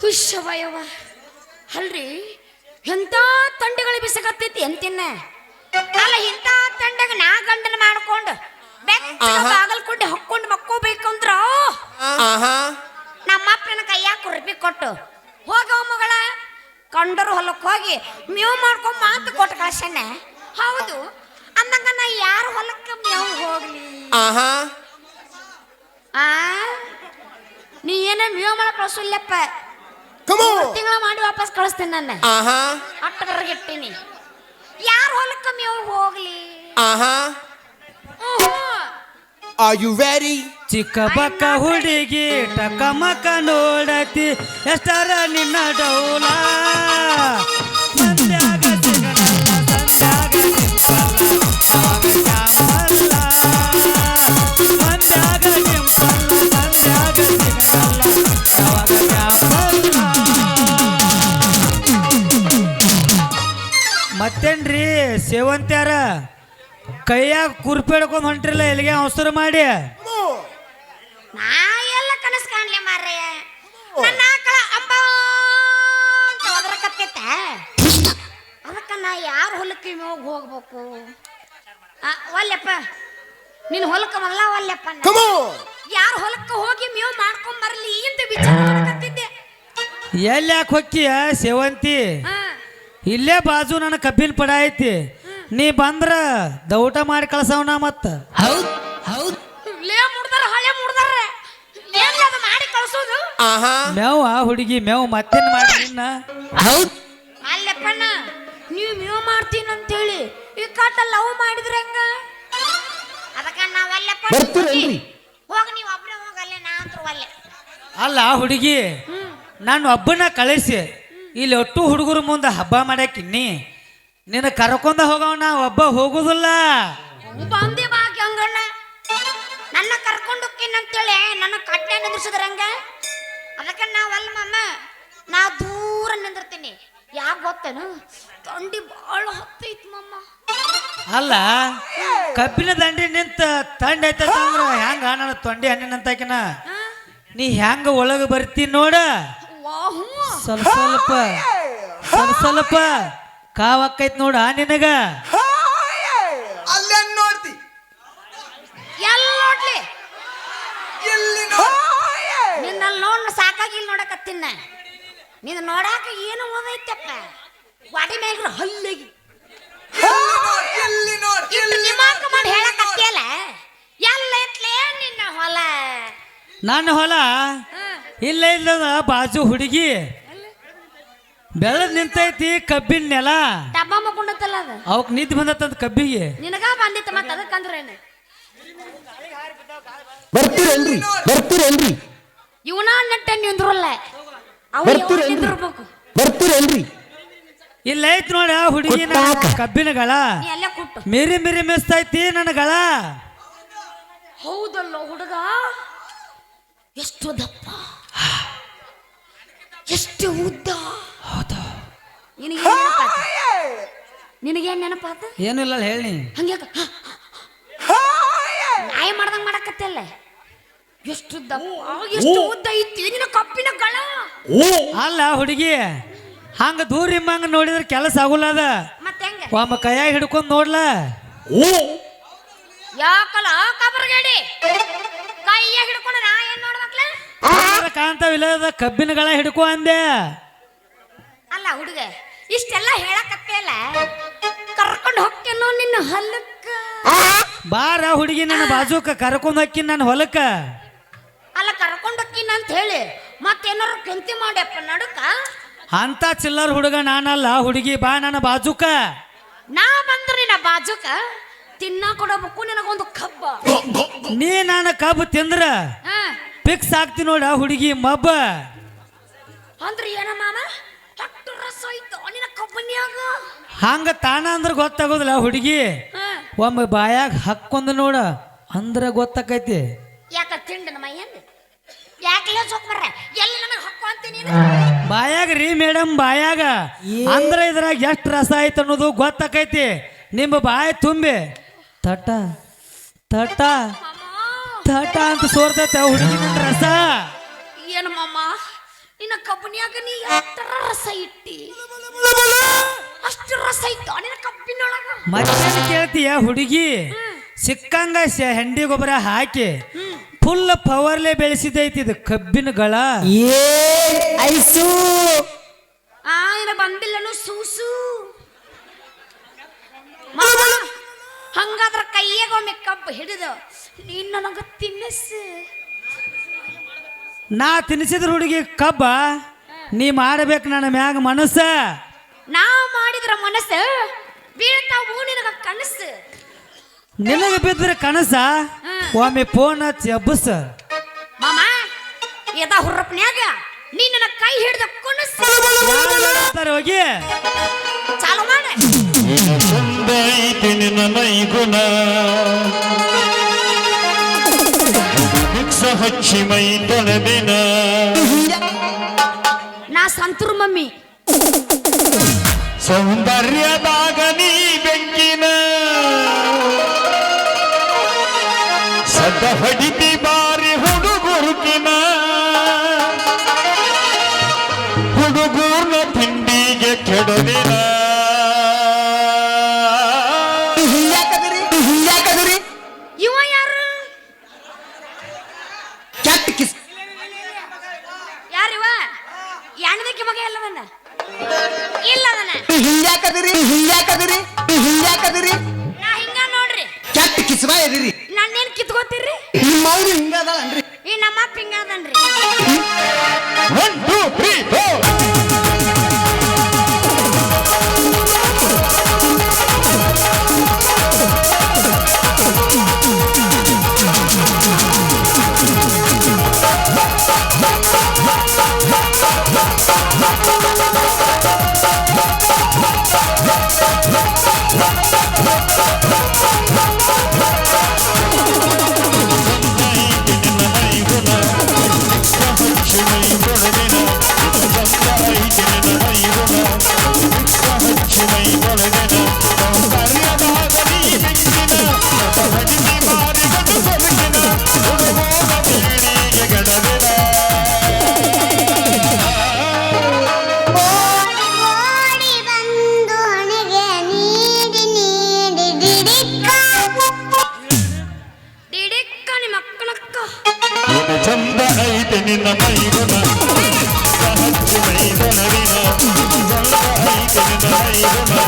ಹುಷವಯವ ಅಲ್ರಿ ಎಂತ ತಂಡಗಳು ಬಿಸಕತ್ತೈತಿ ಎಂತಿನ್ನ ಅಲ್ಲ ಇಂಥ ತಂಡಗ ನಾ ಗಂಡನ ಮಾಡ್ಕೊಂಡು ಬಾಗಲ್ಕೊಂಡು ಹೊಕ್ಕೊಂಡು ಮಕ್ಕೋಬೇಕಂದ್ರ ನಮ್ಮಪ್ಪನ ಕೈಯಾಗ ಕುರ್ಬಿ ಕೊಟ್ಟು ಹೋಗವ ಮಗಳ ಕಂಡರು ಹೊಲಕ್ಕೆ ಹೋಗಿ ಮೇವು ಮಾಡ್ಕೊಂಡ್ ಮಾತು ಕೊಟ್ಟು ಕಳ್ಸಣ್ಣ. ಹೌದು ಅಂದಂಗ ನಾ ಯಾರು ಹೊಲಕ್ಕೆ ಮೇವು ಹೋಗ್ಲಿ ಆ ನೀ ಏನ ಮೇವು ಮಾಡಕ್ ಕಳ್ಸಲ್ಲಪ್ಪ. ತಿಂಗಳ ಮಾಡಿ ವಾಪಸ್ ಕಳಿಸ್ತೇನೆ ನನ್ನ ಅಟ್ಟಗರ್ಗಿಟ್ಟಿನಿ. ಯಾರು ಹೊಲಕ್ಕ ಮೇವು ಹೋಗ್ಲಿ. Are you ready? ಚಿಕ್ಕ ಬಕ್ಕ ಹುಡುಗಿ ಟಕಮಕ ನೋಡತಿ ಎಷ್ಟರ ನಿನ್ನ ಡೌಲ ಮಂದ್ಯಾಗ ಸಿಗನಲ್ಲ ಸಂದ್ಯಾಗ ನಿಂಪಲ್ಲ ಅವಾಗ ಚಾಂಬಲ್ಲ ಮಂದ್ಯಾಗ ನಿಂಪಲ್ಲ ಸಂದ್ಯಾಗ ಸಿಗನಲ್ಲ ಅವಾಗ ಚಾಂಬಲ್ಲ. ಮತ್ತೇನ್ರಿ ಸೇವಂತ್ಯಾರ ಕೈಯಾಗ ಕುರ್ಪಿ ಹಿಡ್ಕೊಂಡ್ ಹೊಂಟ್ರಿಲ್ಲ ಎಲ್ಲಿಗೆ ಅವಸರ ಮಾಡಿ. ನಾ ಎಲ್ಲ ಕನಸು ಕಾಣ್ಲಿ ಮಾರ್ರೆ. ನನ್ನ ಆಕಳ ಅಪ್ಪ ಅಂತ ಒದರಕತ್ತೈತ. ಅದಕ್ಕ ನಾ ಯಾರ ಹೊಲಕ್ಕೆ ಮೇವು ಹೋಗ್ಬೇಕು. ಒಲ್ಲೆಪ್ಪ ನಿನ್ ಹೊಲಕ್ಕ ಮಲ್ಲ ಒಲ್ಲೆಪ್ಪ. ಯಾರ ಹೊಲಕ್ಕ ಹೋಗಿ ಮೇವು ಮಾಡ್ಕೊಂಡ್ ಬರಲಿ ಅಂತ ವಿಚಾರ ಮಾಡಕತ್ತಿದ್ದೆ. ಎಲ್ಲಿ ಯಾಕೆ ಹೊಕ್ಕಿಯ ಸೇವಂತಿ? ಇಲ್ಲೇ ಬಾಜು ನನ್ನ ಕಬ್ಬಿನ ಪಡ ಐತಿ, ನೀ ಬಂದ್ರ ದೌಟ ಮಾಡಿ ಕಳ್ಸವನ ಮತ್ತ. ಹೌದ್ ಹೌದ್ ಲೇ ಮುಡ್ದಾರ ಹಳೆ ಮುಡ್ದಾರ ಏನ್ ಅದು ಮಾಡಿ ಕಳ್ಸೋದು. ಮೇವ ಹುಡುಗಿ ಮೇವು ಮತ್ತೇನ್ ಮಾಡಿ ನಿನ್ನ. ಹೌದ್ ಅಲ್ಲಪ್ಪಣ್ಣ ನೀವು ಮೇವು ಮಾಡ್ತೀನಿ ಅಂತೇಳಿ ಈ ಕಾಟ ಲವ್ ಮಾಡಿದ್ರೆ ಹೆಂಗ. ಅದಕ್ಕ ನಾವಲ್ಲಪ್ಪ ಹೋಗ ನೀವು ಒಬ್ರೇ ಹೋಗಲ್ಲೇ ನಾ ಅಂತೂ ಅಲ್ಲೇ. ಅಲ್ಲ ಹುಡುಗಿ ನಾನು ಒಬ್ಬನ ಕಳಿಸಿ ಇಲ್ಲಿ ಒಟ್ಟು ಹುಡುಗರ ಮುಂದೆ ಹಬ್ಬ ಮಾಡಾಕಿನ್ನಿ ನಿನ್ನ ಕರ್ಕೊಂಡ ಹೋಗವನ ಒಬ್ಬ ಹೋಗುದಿಲ್ಲ. ಬಂದಿ ಬಾಗಿ ಹಂಗಣ್ಣ ನನ್ನ ಕರ್ಕೊಂಡು ಹೋಗ್ತೀನಂತೇಳಿ ನನ್ನ ಕಟ್ಟೆ ನಿಂದ್ರಿಸಿದ್ರಂಗ ಅದಕ್ಕೆ ನಾವಲ್ಲ ಮಾಮ ನಾ ದೂರ ನಿಂದಿರ್ತೀನಿ. ಯಾಕೆ ಗೊತ್ತೇನು ತೊಂಡಿ ಭಾಳ ಹತ್ತೈತ್ ಮಮ್ಮ. ಅಲ್ಲ ಕಬ್ಬಿನ ದಂಡಿ ನಿಂತ ತಂಡ ಐತಂದ್ರ ಹೆಂಗ ನನ್ನ ತೊಂಡಿ ಹಣ್ಣಿನಂತಾಕಿನ ನೀ ಹೆಂಗ ಒಳಗ ಬರ್ತೀನಿ ನೋಡ. ವಾಹು ಸ್ವಲ್ಪ ಸ್ವಲ್ಪ ಸ್ವಲ್ಪ ಕಾವಕ್ಕೈತ್ ನೋಡ ನಿನಗ. ಅಲ್ಲೇನ್ ನೋಡ್ತಿ ಎಲ್ಲಿ ನೋಡ್ಲಿ ಎಲ್ಲಿ ನೋಡ್ ನಿನ್ನಲ್ಲಿ ನೋಡ್ ಸಾಕಾಗಿಲ್ ನೋಡಕತ್ತಿನ. ನಿನ್ನ ನೋಡಾಕ ಏನು ಓದೈತಪ್ಪ ವಾಡಿ ಮ್ಯಾಗ್ರ ಹಲ್ಲಿಗಿ ಎಲ್ಲಿ ನೋಡ್ ಇಟ್ಟು ದಿಮಾಕ ಮಾಡಿ ಹೇಳಕತ್ತಿಯಲ್ಲ ಎಲ್ಲೈತ್ಲೇ ನಿನ್ನ ಹೊಲ. ನನ್ನ ಹೊಲ ಇಲ್ಲ ಇಲ್ಲದ ಬಾಜು ಹುಡುಗಿ ಬೆಳದ್ ನಿಂತೈತಿ ಕಬ್ಬಿನ ನೆಲ. ಡಬ್ಬ ಮಕ್ಕೊಂಡತ್ತಲ್ಲ ಅದು ಅವಕ್ ನಿದ್ದೆ ಬಂದತ್ತಂತ ಕಬ್ಬಿಗೆ. ನಿನಗ ಬಂದಿತ್ತ ಮತ್ತ ಅದಕ್ಕಂದ್ರೇನು ಬರ್ತೀರೇನ್ರಿ ಬರ್ತೀರೇನ್ರಿ ಇವನ ನೆಟ್ಟ ನಿಂದ್ರಲ್ಲ ಅವ್ರು ನಿಂದಿರ್ಬೇಕು. ಬರ್ತೀರೇನ್ರಿ ಇಲ್ಲ ಐತ್ ನೋಡ ಹುಡುಗಿ ಕಬ್ಬಿನ ಗಳ ನೀ ಅಲ್ಲೇ ಕುಟ್ಟು. ಮಿರಿ ಮಿರಿ ಮಿಸ್ತೈತಿ ನನ್ನ ಗಳ. ಹೌದಲ್ಲ ಹುಡುಗ ಎಷ್ಟು ದಪ್ಪ ಎಷ್ಟು ಉದ್ದ. ನಿನಗೇನ್ ನೆನಪಾತ? ಏನು ಇಲ್ಲ ಹೇಳಿ. ಹಂಗೆ ನಾಯಿ ಮಾಡ್ದಂಗ ಮಾಡಕತ್ತಲ್ಲ. ಎಷ್ಟು ದಪ್ಪ ಎಷ್ಟು ಉದ್ದ ಐತಿ ನಿನ್ನ ಕಪ್ಪಿನ ಗಳ. ಅಲ್ಲ ಹುಡುಗಿ ಹಂಗ ದೂರ ಹಿಂಗ ನೋಡಿದ್ರೆ ಕೆಲಸ ಆಗುಲ್ಲ ಅದ. ಮತ್ತೆ ಹೆಂಗ ಒಮ್ಮ ಕೈಯಾಗ ಹಿಡ್ಕೊಂಡ್ ನೋಡ್ಲ. ಯಾಕಲ್ಲ ಕಬರ್ಗೇಡಿ ಕೈಯ ಹಿಡ್ಕೊಂಡು ನಾ ಏನ್ ನೋಡ್ಬೇಕಲ್ಲ. ಕಾಂತಾವಿಲ್ಲದ ಕಬ್ಬಿನ ಗಳ ಹಿಡ್ಕೊ ಅಂದೆ. ಅಲ್ಲ ಹುಡುಗ ಇಷ್ಟೆಲ್ಲ ಹೇಳಕತ್ತಲ್ಲ ಕರ್ಕೊಂಡು ಹೋಗ್ತೇನೋ ನಿನ್ನ ಹೊಲಕ್ಕ. ಬಾರ ಹುಡುಗಿ ನನ್ನ ಬಾಜುಕ ಕರ್ಕೊಂಡ್ ಹೋಗ್ತೀನಿ ನನ್ನ ಹೊಲಕ್ಕ. ಅಲ್ಲ ಕರ್ಕೊಂಡು ಹೋಗ್ತೀನಿ ಅಂತ ಹೇಳಿ ಮತ್ತೇನಾರು ಕೆಂತಿ ಮಾಡ್ಯಪ್ಪ ನಡುಕ. ಅಂತ ಚಿಲ್ಲರ್ ಹುಡುಗ ನಾನಲ್ಲ ಹುಡುಗಿ ಬಾ ನನ್ನ ಬಾಜುಕ. ನಾ ಬಂದ್ರೆ ನಿನ್ನ ಬಾಜುಕ ತಿನ್ನ ಕೊಡಬೇಕು ನಿನಗೊಂದು ಕಬ್ಬ. ನೀ ನಾನು ಕಬ್ಬು ತಿಂದ್ರ ಹಾ ಫಿಕ್ಸ್ ಆಗ್ತಿ ನೋಡ ಹುಡುಗಿ ಮಬ್ಬ. ಅಂದ್ರೆ ಏನ ಮಾಮ ಅಷ್ಟು ರಸ ಐತು ನಿನ್ನ ಕಬ್ಬನ್ಯಾಗ. ಹಂಗ ತಾನ ಅಂದ್ರ ಗೊತ್ತಾಗೋದಿಲ್ಲ ಹುಡುಗಿ. ಒಮ್ಮೆ ಬಾಯಾಗ ಹಾಕೊಂಡ್ ನೋಡ ಅಂದ್ರ ಗೊತ್ತಾಕೈತಿ. ಯಾಕ ತಿಂಡ ಮೈಯಂದ ಯಾಕಲೇ ಸೋಕ್ ಬರ್ರ ಎಲ್ಲಿ ನನಗೆ ಹಕ್ಕು ಅಂತೀನಿ. ಬಾಯಾಗ ರೀ ಮೇಡಮ್ ಬಾಯಾಗ ಅಂದ್ರ ಇದ್ರಾಗ ಎಷ್ಟು ರಸ ಐತೆ ಅನ್ನೋದು ಗೊತ್ತಾಕೈತಿ. ನಿಮ್ಮ ಬಾಯಿ ತುಂಬಿ ತಟ ತಟ ತಟ ಅಂತ ಸೋರ್ತೈತೆ ಹುಡುಗಿ ರಸ. ಏನು ಮಾಮ ನಿನ್ನ ಕಬ್ಬನ್ಯಾಗ ನೀ ಎಷ್ಟರ ರಸ ಇಟ್ಟಿ ಅಷ್ಟು ರಸ ಇತ್ತು ನಿನ್ನ ಕಬ್ಬಿನೊಳಗ. ಮತ್ತೇನು ಕೇಳ್ತೀಯ ಹುಡುಗಿ ಸಿಕ್ಕಂಗ ಹೆಂಡಿ ಗೊಬ್ಬರ ಹಾಕಿ ಫುಲ್ ಪವರ್ಲೆ ಬೆಳೆಸಿದೈತಿ ಇದು ಕಬ್ಬಿನ ಗಳ. ಐಸು ಏನ ಬಂದಿಲ್ಲನು ಸೂಸು ಮಾಮ. ಹಂಗಾದ್ರ ಕೈಯಾಗ ಒಮ್ಮೆ ಕಬ್ಬು ಹಿಡಿದು ನೀನ್ ನನಗ ತಿನ್ನಿಸು. ನಾ ತಿನ್ಸಿದ್ರ ಹುಡುಗಿ ಕಬ್ಬ ನೀ ಮಾಡಬೇಕು ನನ್ನ ಮ್ಯಾಗ ಮನಸ್ಸ. ನಾ ಮಾಡಿದ್ರ ಮನಸ್ಸು ಬೀಳ್ತಾವು ನಿನಗ ಕನಸು. ನಿನಗೆ ಬಿದ್ದರೆ ಕನಸ ಒಮ್ಮೆ ಫೋನ್ ಹಚ್ಚಿ ಹಬ್ಬಸ. ಮಾಮ ಎದ ಹುರ್ರಪ್ನ್ಯಾಗ ನೀ ನನ್ನ ಕೈ ಹಿಡಿದ ಕುಣಸು. ಹೋಗಿ ಚಾಲು ಮಾಡ. ಚಂದ ಐತಿ ನಿನ್ನ ಮೈಗುಣ ಮಿಕ್ಸ ಹಚ್ಚಿ ಮೈ ತೊಳೆದಿನ ನಾ ಸಂತೂರ್ ಮಮ್ಮಿ ಸೌಂದರ್ಯದಾಗ ನೀ ಬೆಂಕಿನ ಸದ ಹೊಡಿತಿ ಬಾರಿ ಹುಡುಗುರುಕಿನ ಹುಡುಗೂರ್ನ ತಿಂಡಿಗೆ ಕೆಡದಿನ ಯಾಕದ್ರಿ ಇವ ಯಾರು ಕೆಟ್ಟ ಕಿಸ್ ಯಾರಿವ ಎಣ್ಣದಕ್ಕೆ ಮಗ ಎಲ್ಲವನ್ನ ಇಲ್ಲ ಅದನ್ನ ಹಿಂಗ್ಯಾಕದ್ರಿ ನಾ ಹಿಂಗ ನೋಡ್ರಿ ಕೆಟ್ಟ ಕಿಸ್ಬ ಎದಿರಿ ನನ್ನೇನ್ ಕಿತ್ಕೋತೀರ್ರಿ. ನಿಮ್ಮ ಅವ್ರು ಹಿಂಗದಲ್ರಿ ಈ ನಮ್ಮ ಅಪ್ಪ ಹಿಂಗದನ್ರಿ. 1 2 3 4 Hey! ನಿನ್ನ ಮೈಗುಣ ಹಚ್ಚಿ ಮೈದೊಳಗಿನ ಚಂದ ಐತೆ ನಿನ್ನ ಮೈಗುಣ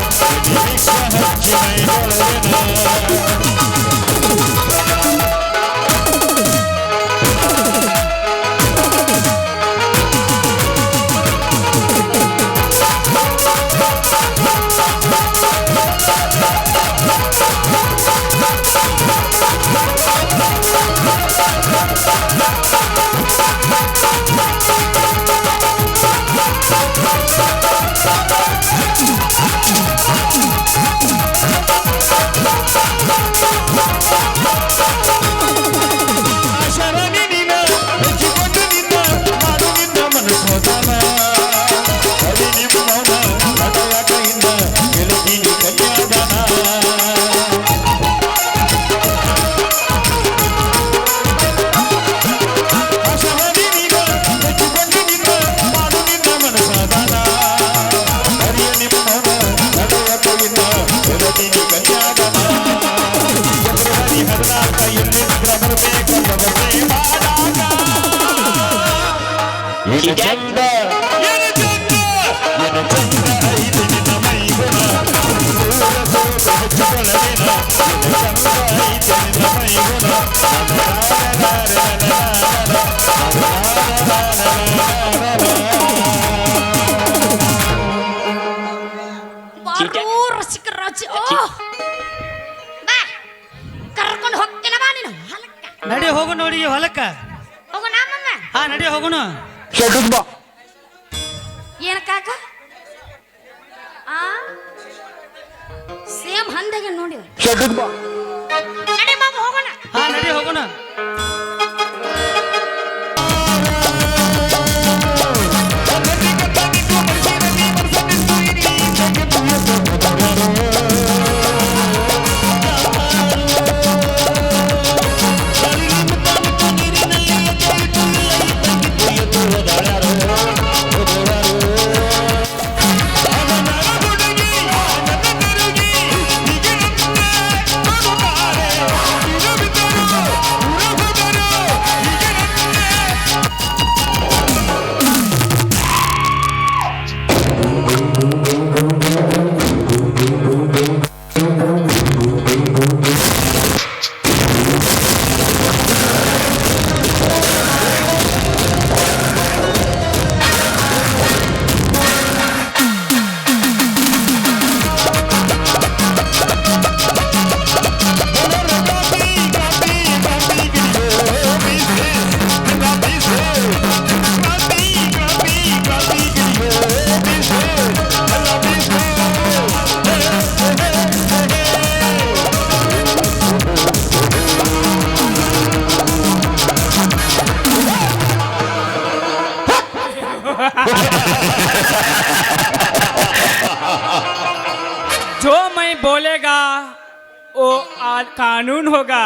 ಹಚ್ಚಿ ಮೈದೊಳಗಿನ ಚಂದ ಚಂದ ಐತೆ ನಿನ್ನ ಮೈಗುಣ ಹಚ್ಚಿಕೊಳ್ಳಲಿನ ಚಂದ ಐತೆ ನಿನ್ನ ಮೈಗುಣ ಬಾರು ರಸಿಕ ರಾಜ ಬಾ ಕರ್ಕೊಂಡು ಹೋಗ್ತೇನೆ ಬಾ ನೀನು ಹೊಲಕ್ಕ ನಡಿ ಹೋಗು ನೋಡಿ ಹೊಲಕ್ಕ. ಹೋಗು ನಮ್ಮಮ್ಮ ಹಾ ನಡಿ ಹೋಗುನು. ಚಟುಕ್ಬಾ ಏನ ಕಾಕ ಆ ಸೇಮ್ ಹಂದಾಗೆ ನೋಡಿ ಚಟುಕ್ಬಾ ನಡಿ ಮಾಮ ಹೋಗೋಣ. ಹಾ ನಡಿ ಹೋಗುನು. जो मैं बोलेगा वो कानून होगा,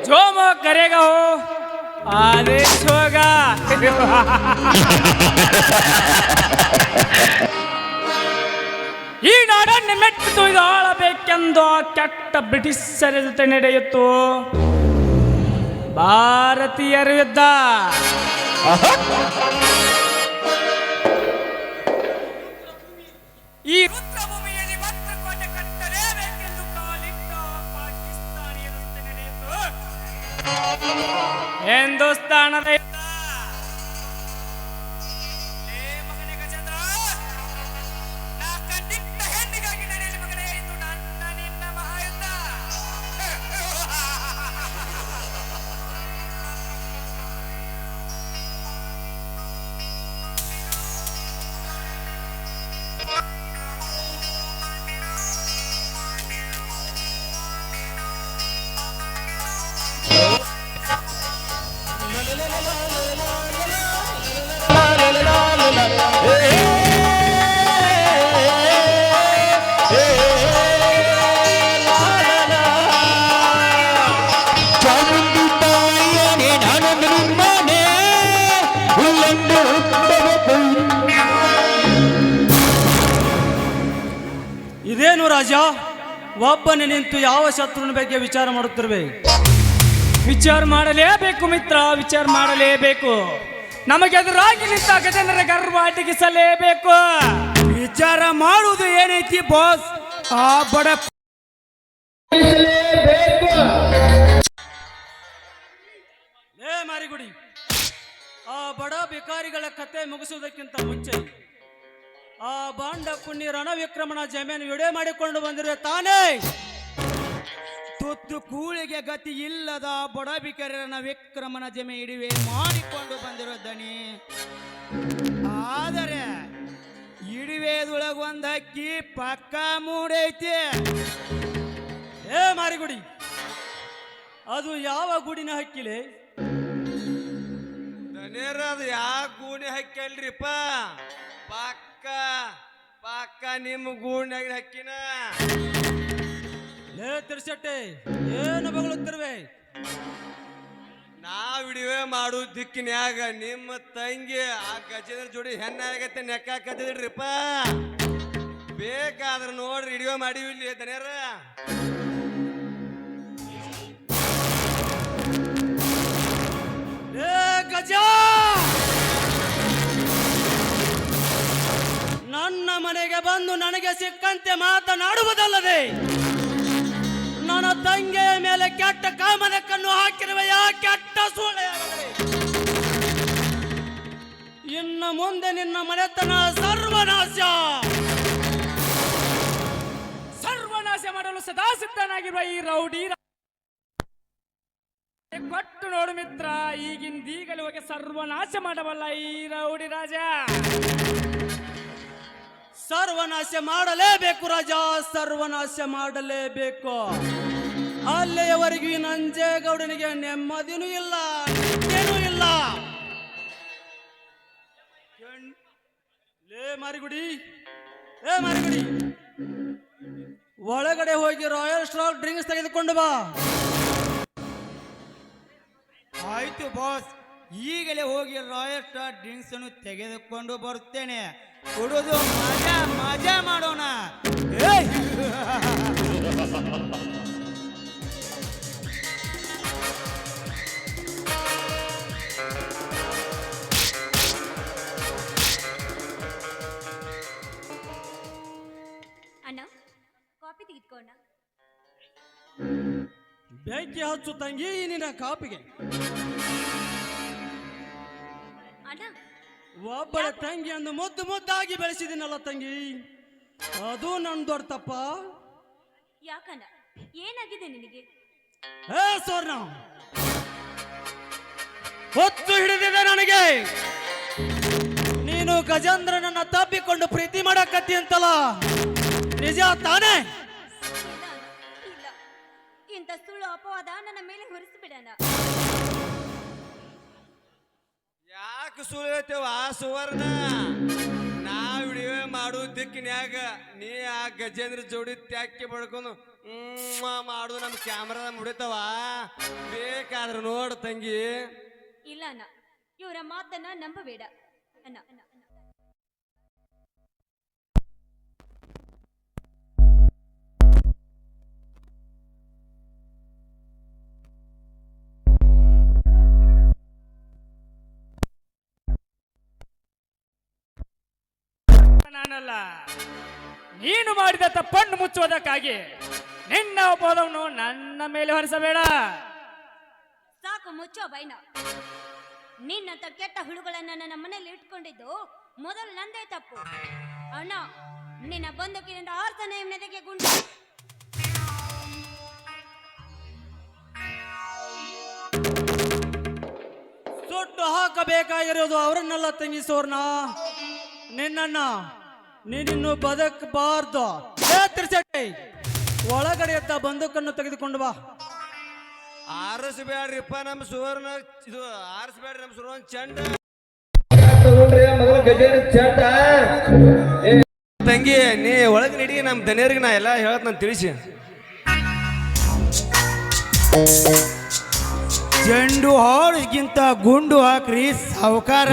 जो मैं करेगा वो आदेश होगा. ಈ ನಾಡನ್ನು ಮೆಟ್ಟು ತೊಯ್ದು ಆಳಬೇಕೆಂದು ಆ ಕೆಟ್ಟ ಬ್ರಿಟಿಷರ ಜೊತೆ ನಡೆಯಿತು ಭಾರತೀಯರ ಯುದ್ಧ. ಈ ರುದ್ರಭೂಮಿಯಲ್ಲಿ ಭದ್ರಕೋಟೆ ಕಟ್ಟಲೇಬೇಕೆಂದು ಕಾಲಿಟ್ಟ ಪಾಕಿಸ್ತಾನಿಯರ ಜೊತೆ ನಡೆಯಿತು ಹಿಂದೂಸ್ತಾನದ ಯುದ್ಧ. ಲೇ ಮಗನೇ ಗಜೇಂದ್ರ, ನಾ ಕಂಡಿದ್ದ ಹೆಣ್ಣಿಗಾಗಿ ನಡೆಯಲಿ ಮಗನೇ, ಇದು ನನ್ನ ನಿನ್ನ ಮಹಾಯುದ್ಧ. ಇದೇನು ರಾಜ, ಒಬ್ಬನೇ ನಿಂತು ಯಾವ ಶತ್ರುವಿನ ಬಗ್ಗೆ ವಿಚಾರ ಮಾಡುತ್ತಿರುವೆ? ವಿಚಾರ ಮಾಡಲೇಬೇಕು ಮಿತ್ರ, ವಿಚಾರ ಮಾಡಲೇಬೇಕು. ನಮಗೆ ಎದುರಾಗಿ ನಿಂತ ಗಜೇಂದ್ರ ಗರ್ವ ಅಡಗಿಸಲೇಬೇಕು. ವಿಚಾರ ಮಾಡುವುದು ಏನೈತಿ ಬಾಸ್? ಆ ಬಡ ಮಾರಿಗುಡಿ, ಆ ಬಡ ಭಿಕಾರಿಗಳ ಕತೆ ಮುಗಿಸುವುದಕ್ಕಿಂತ ಮುಂಚೆ ಆ ಬಾಂಡ ಪುಣ್ಯ ರಣವಿಕ್ರಮಣ ಜಮೀನು ವಿಡೆ ಮಾಡಿಕೊಂಡು ಬಂದಿರುವ ತಾನೇ ತುತ್ತು ಕೂಳಿಗೆ ಗತಿ ಇಲ್ಲದ ಬಡ ಭಿಕಾರಿರನ ವಿಕ್ರಮಣ ಜಮೆ ಇಡಿವೆ ಮಾಡಿಕೊಂಡು ಬಂದಿರೋ ದಣಿ. ಆದರೆ ಇಡಿವೆದೊಳಗೆ ಒಂದು ಅಕ್ಕಿ ಪಕ್ಕ ಮೂಡೈತಿ. ಏ ಮಾರಿಗುಡಿ, ಅದು ಯಾವ ಗುಡಿನ ಹಕ್ಕಿಲೆ? ಅದು ಯಾವ ಗೂಣಿ ಹಕ್ಕಲ್ರಿಪ್ಪ? ಪಕ್ಕ ಪಕ್ಕ ನಿಮ್ಮ ಗೂಣ್ಯಾಗ ಹಕ್ಕಿನ. ಲೇ ತಿರ್ಸಟ್ಟೆ, ಏನು ಬಗಳುತ್ತಿರುವೆ? ನಾವ್ ವಿಡಿಯೋ ಮಾಡು ದಿಕ್ಕಿನ್ಯಾಗ ನಿಮ್ಮ ತಂಗಿ ಆ ಗಜೇಂದ್ರ ಜೋಡಿ ಹೆಣ್ಣಾಗತ್ತೆ ನೆಕ್ಕಾಕತ್ತಿದ್ರಿಪ್ಪ. ಬೇಕಾದ್ರೆ ನೋಡ್ರಿ ವಿಡಿಯೋ ಮಾಡಿವಿ ಇಲ್ಲಿ ದನಿಯರ. ಗಜ, ನನ್ನ ಮನೆಗೆ ಬಂದು ನನಗೆ ಸಿಕ್ಕಂತೆ ಮಾತನಾಡುವುದಲ್ಲದೆ ನನ್ನ ತಂಗಿಯ ಮೇಲೆ ಕೆಟ್ಟ ಕಾಮದ ಕಣ್ಣು ಹಾಕಿರುವ ಯಾ ಕೆಟ್ಟ ಸೂಳೆಯಾಗಲಿ. ಇನ್ನು ಮುಂದೆ ನಿನ್ನ ಮನೆತನ ಸರ್ವನಾಶ ಸರ್ವನಾಶ ಮಾಡಲು ಸದಾ ಸಿದ್ಧನಾಗಿರುವ ಈ ರೌಡಿ ಕೊಟ್ಟು ನೋಡು ಮಿತ್ರ, ಈಗಿಂದೀಗಲೇ ಹೋಗಿ ಸರ್ವನಾಶ ಮಾಡಬಲ್ಲ ಈ ರೌಡಿ ರಾಜ. ಸರ್ವನಾಶ ಮಾಡಲೇಬೇಕು ರಾಜ, ಸರ್ವನಾಶ ಮಾಡಲೇಬೇಕು. ಅಲ್ಲಿಯವರೆಗೂ ಈ ನಂಜೇಗೌಡನಿಗೆ ನೆಮ್ಮದಿನೂ ಇಲ್ಲ, ಏನೂ ಇಲ್ಲ. ಲೇ ಮಾರಿಗುಡಿ, ಏ ಮಾರಿಗುಡಿ, ಒಳಗಡೆ ಹೋಗಿ ರಾಯಲ್ ಸ್ಟಾಕ್ ಡ್ರಿಂಕ್ಸ್ ತೆಗೆದುಕೊಂಡು ಬಾ. ಆಯ್ತು ಬಾಸ್, ಈಗಲೇ ಹೋಗಿ ರಾಯಲ್ ಸ್ಟಾರ್ ಡ್ರಿಂಕ್ಸ್ ಅನ್ನು ತೆಗೆದುಕೊಂಡು ಬರುತ್ತೇನೆ. ಕುಡಿದು ಮಜಾ ಮಜಾ ಮಾಡೋಣ. ಅಣ್ಣ, ಕಾಫಿ ತೆಗೆದುಕೋಣ. ಬೆಂಕಿ ಹಚ್ಚು ತಂಗಿ ನಿನ್ನ ಕಾಪಿಗೆ. ಅಣ್ಣ, ಒಬ್ಬಳ ತಂಗಿಯನ್ನು ಮುದ್ದು ಮುದ್ದಾಗಿ ಬೆಳೆಸಿದಿನಲ್ಲ ತಂಗಿ, ಅದು ನನ್ನ ದೊಡ್ಡ ತಪ್ಪ. ಯಾಕಣ್ಣ, ಏನಾಗಿದೆ ನಿನಗೆ? ಹೇ ಸ್ವರ್ಣ, ಹೊತ್ತು ಹಿಡಿದಿದೆ ನನಗೆ. ನೀನು ಗಜೇಂದ್ರನನ್ನ ತಪ್ಪಿಕೊಂಡು ಪ್ರೀತಿ ಮಾಡಕತ್ತಿ ಅಂತಲ್ಲ, ನಿಜ ತಾನೇ? ಇಲ್ಲ, ಇಂಥ ಸುಳ್ಳು ಅಪವಾದ ನನ್ನ ಮೇಲೆ ಹೊರಿಸಿಬಿಡಣ. ಯಾಕೆ ಸುಳ್ತೇವ ಸುವರ್ಣ? ನಾವ್ ವಿಡಿಯೋ ಮಾಡು ದಿಕ್ಕಿನ್ಯಾಗ ನೀ ಆ ಗಜೇಂದ್ರ ಜೋಡಿ ತ್ಯಾಕಿ ಬಡ್ಕೊಂಡು ಮಾಡುದು ನಮ್ ಕ್ಯಾಮ್ರಾದ ಮುಡಿತಾವ. ಬೇಕಾದ್ರೆ ನೋಡು ತಂಗಿ. ಇಲ್ಲ ಅಣ್ಣ, ಇವರ ಮಾತನ್ನ ನಂಬಬೇಡ ಅಣ್ಣ. ನಾನಲ್ಲ, ನೀನು ಮಾಡಿದ ತಪ್ಪನ್ನು ಮುಚ್ಚುವುದಕ್ಕಾಗಿ ನಿನ್ನ ಅಪವಾದವನ್ನು ನನ್ನ ಮೇಲೆ ಹೊರಿಸಬೇಡ. ಸಾಕು, ಮುಚ್ಚೋ ಬೈನ. ನಿನ್ನಂತ ಕೆಟ್ಟ ಹುಳುಗಳನ್ನ ನನ್ನ ಮನೆಯಲ್ಲಿ ಇಟ್ಕೊಂಡಿದ್ದು ಮೊದಲು ನಂದೇ ತಪ್ಪು. ಅಣ್ಣ, ನಿನ್ನ ಬಂದೂಕಿನಿಂದ ಆರ್ತನೆ ನೆದೆಗೆ ಗುಂಡು. ಸುಟ್ಟು ಹಾಕಬೇಕಾಗಿರೋದು ಅವರನ್ನೆಲ್ಲ ತಂಗಿ ಸೋರ್ನ, ನಿನ್ನನ್ನ. ನೀನಿನ್ನು ಬದುಕಬಾರ್ದು. ಒಳಗಡೆ ಎತ್ತ ಬಂದೂಕನ್ನು ತೆಗೆದುಕೊಂಡು ಬಾ. ಆರಿಸ್ಬೇಡ್ರಿಪ್ಪ ನಮ್ಮ ಸುವರ್ಣ, ಇದು ಆರಿಸ್ಬೇಡ್ರಿ ನಮ್ಮ ಸುವರ್ಣ ಚಂಡ. ತಂಗಿ ನೀ ಒಳಗೆ ನಡಿ, ನಮ್ಮ ದನಿಯರಿಗೆ ನಾ ಎಲ್ಲ ಹೇಳತ್ ನಾನು ತಿಳಿಸಿ. ಚೆಂಡು ಹಾಡಿಗಿಂತ ಗುಂಡು ಹಾಕ್ರಿ ಸಾವುಕಾರ.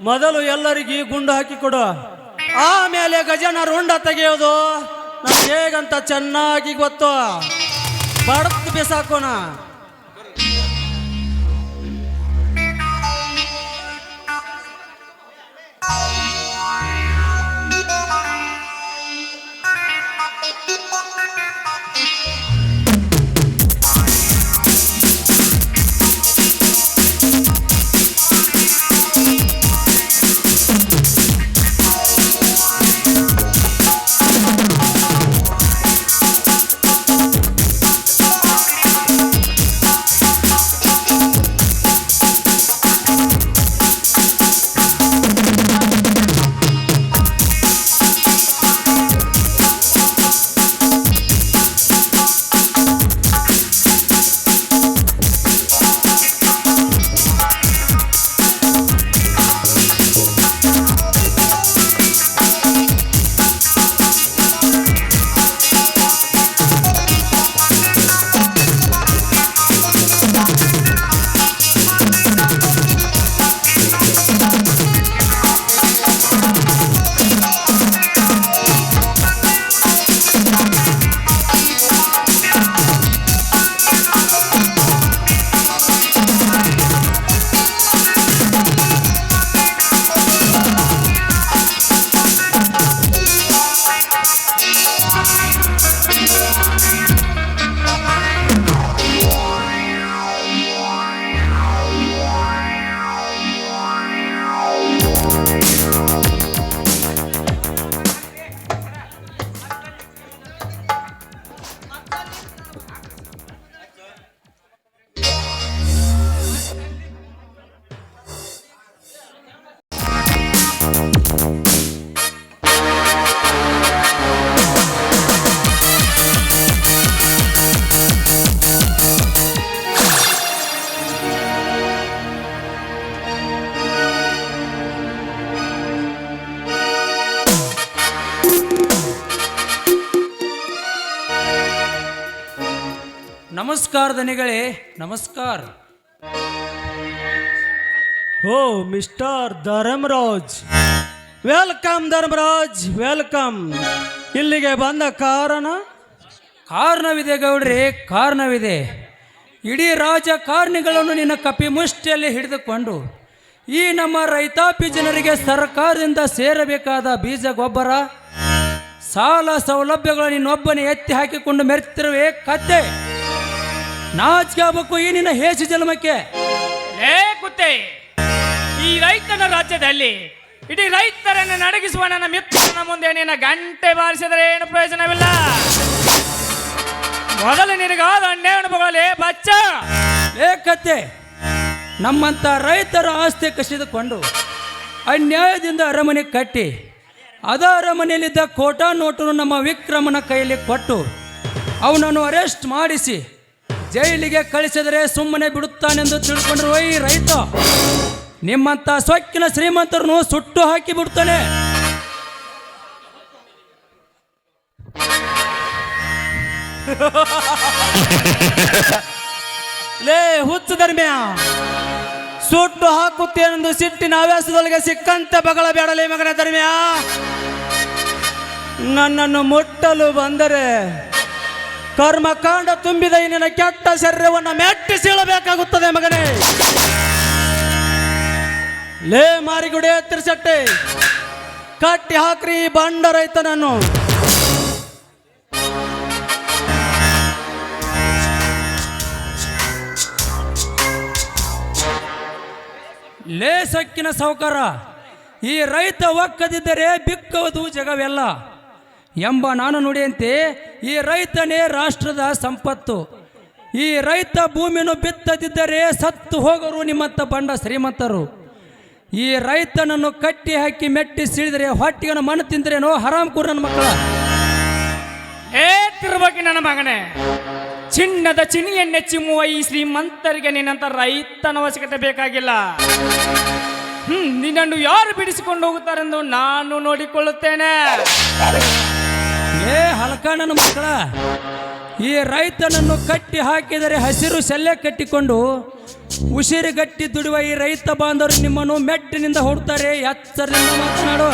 ಮೊದಲು ಎಲ್ಲರಿಗೆ ಗುಂಡು ಹಾಕಿ ಕೊಡು, ಆಮೇಲೆ ಗಜನ ರುಂಡ ತೆಗೆಯೋದು ನಮ್ಗೆ ಹೇಗಂತ ಚೆನ್ನಾಗಿ ಗೊತ್ತು. ಬಡತ್ ಬೇಸಾಕೋಣ. ನಮಸ್ಕಾರ ದನಿಗಳೇ, ನಮಸ್ಕಾರ. ಓ mister Dharmaraj, welcome Dharmaraj, welcome. ಇಲ್ಲಿಗೆ ಬಂದ ಕಾರಣವಿದೆ ಗೌಡ್ರಿ, ಕಾರಣವಿದೆ. ಇಡೀ ರಾಜಕಾರಣಿಗಳನ್ನು ನಿನ್ನ ಕಪಿ ಮುಷ್ಟಿಯಲ್ಲಿ ಹಿಡಿದುಕೊಂಡು ಈ ನಮ್ಮ ರೈತಾಪಿ ಜನರಿಗೆ ಸರ್ಕಾರದಿಂದ ಸೇರಬೇಕಾದ ಬೀಜ ಗೊಬ್ಬರ, ಸಾಲ ಸೌಲಭ್ಯಗಳು ನಿನ್ನೊಬ್ಬನೇ ಎತ್ತಿ ಹಾಕಿಕೊಂಡು ಮೆರೆತಿರುವೆ ಕತ್ತೆ. ನಾಚಿಕೆ ಆಗ್ಬೇಕು ಈ ನಿನ್ನ ಹೇಸು ಜನ್ಮಕ್ಕೆ. ಲೇ ಕುತ್ತೆ, ಈ ರೈತನ ರಾಜ್ಯದಲ್ಲಿ ಇಡೀ ರೈತರನ್ನು ನಡಗಿಸುವ ನನ್ನ ಮಿತ್ರನ ಮುಂದೆ ನಿನ್ನ ಗಂಟೆ ಬಾರಿಸಿದರೆ ಏನು ಪ್ರಯೋಜನವಿಲ್ಲ. ಮೊದಲು ನಿನಗಾದ ಅನ್ಯಾಯ ಅನುಭವಗಳೇ ಬಚ್ಚ. ಏಕತ್ತೆ, ನಮ್ಮಂಥ ರೈತರ ಆಸ್ತಿ ಕಸಿದುಕೊಂಡು ಅನ್ಯಾಯದಿಂದ ಅರಮನೆ ಕಟ್ಟಿ ಅದ ಅರಮನೆಯಲ್ಲಿದ್ದ ಕೋಟಾ ನೋಟನ್ನು ನಮ್ಮ ವಿಕ್ರಮನ ಕೈಯಲ್ಲಿ ಕೊಟ್ಟು ಅವನನ್ನು ಅರೆಸ್ಟ್ ಮಾಡಿಸಿ ಜೈಲಿಗೆ ಕಳಿಸಿದರೆ ಸುಮ್ಮನೆ ಬಿಡುತ್ತಾನೆಂದು ತಿಳ್ಕೊಂಡಿರುವ ಈ ರೈತ ನಿಮ್ಮಂಥ ಸೊಕ್ಕಿನ ಶ್ರೀಮಂತರನ್ನು ಸುಟ್ಟು ಹಾಕಿ ಬಿಡ್ತಾನೆ. ಲೇ ಹುಚ್ಚು ಧರ್ಮ್ಯ, ಸುಟ್ಟು ಹಾಕುತ್ತೇನೆಂದು ಸಿಟ್ಟಿನ ಹವ್ಯಾಸದೊಳಗೆ ಸಿಕ್ಕಂತೆ ಬಗಳ ಬೇಡಲೇ ಮಗನ ಧರ್ಮ್ಯ. ನನ್ನನ್ನು ಮುಟ್ಟಲು ಬಂದರೆ ಕರ್ಮಕಾಂಡ ತುಂಬಿದ ಈ ನಿನ್ನ ಕೆಟ್ಟ ಶರೀರವನ್ನು ಮೆಟ್ಟಿಸಿಳಬೇಕಾಗುತ್ತದೆ ಮಗನೇ. ಲೇ ಮಾರಿಗುಡೆ ತಿರ್ಸಟ್ಟೆ, ಕಟ್ಟಿ ಹಾಕ್ರಿ ಈ ಬಂಡ ರೈತನನ್ನು. ಲೇ ಸೊಕ್ಕಿನ ಸಾಹುಕಾರ, ಈ ರೈತ ಒಕ್ಕದಿದ್ದರೆ ಬಿಕ್ಕುವುದು ಜಗವೆಲ್ಲ ಎಂಬ ನಾನು ನುಡಿಯಂತೆ ಈ ರೈತನೇ ರಾಷ್ಟ್ರದ ಸಂಪತ್ತು. ಈ ರೈತ ಭೂಮಿಯನ್ನು ಬಿತ್ತದಿದ್ದರೆ ಸತ್ತು ಹೋಗರು ನಿಮ್ಮಂಥ ಬಂಡ ಶ್ರೀಮಂತರು. ಈ ರೈತನನ್ನು ಕಟ್ಟಿ ಹಾಕಿ ಮೆಟ್ಟಿ ಸಿಳಿದರೆ ಹೊಟ್ಟಿಗನ ಮಣ್ಣು ತಿಂದ್ರೇನೋ ಹರಾಮ್ ಕೂರ್ ನನ್ನ ಮಕ್ಕಳ. ತಿರುವಾಗಿ ನನ್ನ ಮಗನೇ, ಚಿನ್ನದ ಚಿನಿಯನ್ನೇ ಚಿಮ್ಮುವ ಈ ಶ್ರೀಮಂತರಿಗೆ ನಿನ್ನಂತ ರೈತನ ಅವಶ್ಯಕತೆ ಬೇಕಾಗಿಲ್ಲ. ನಿನ್ನನ್ನು ಯಾರು ಬಿಡಿಸಿಕೊಂಡು ಹೋಗುತ್ತಾರೆಂದು ನಾನು ನೋಡಿಕೊಳ್ಳುತ್ತೇನೆ. ಏ ಹಲಕಣ್ಣನ ಮಕ್ಕಳ, ಈ ರೈತನನ್ನು ಕಟ್ಟಿ ಹಾಕಿದರೆ ಹಸಿರು ಸೆಲ್ಲೆ ಕಟ್ಟಿಕೊಂಡು ಉಸಿರುಗಟ್ಟಿ ದುಡಿಯುವ ಈ ರೈತ ಬಾಂಧವರು ನಿಮ್ಮನ್ನು ಮೆಟ್ಟಿನಿಂದ ಹೊಡ್ತಾರೆ. ಎಚ್ಚರದಿಂದ ಮಾತನಾಡುವ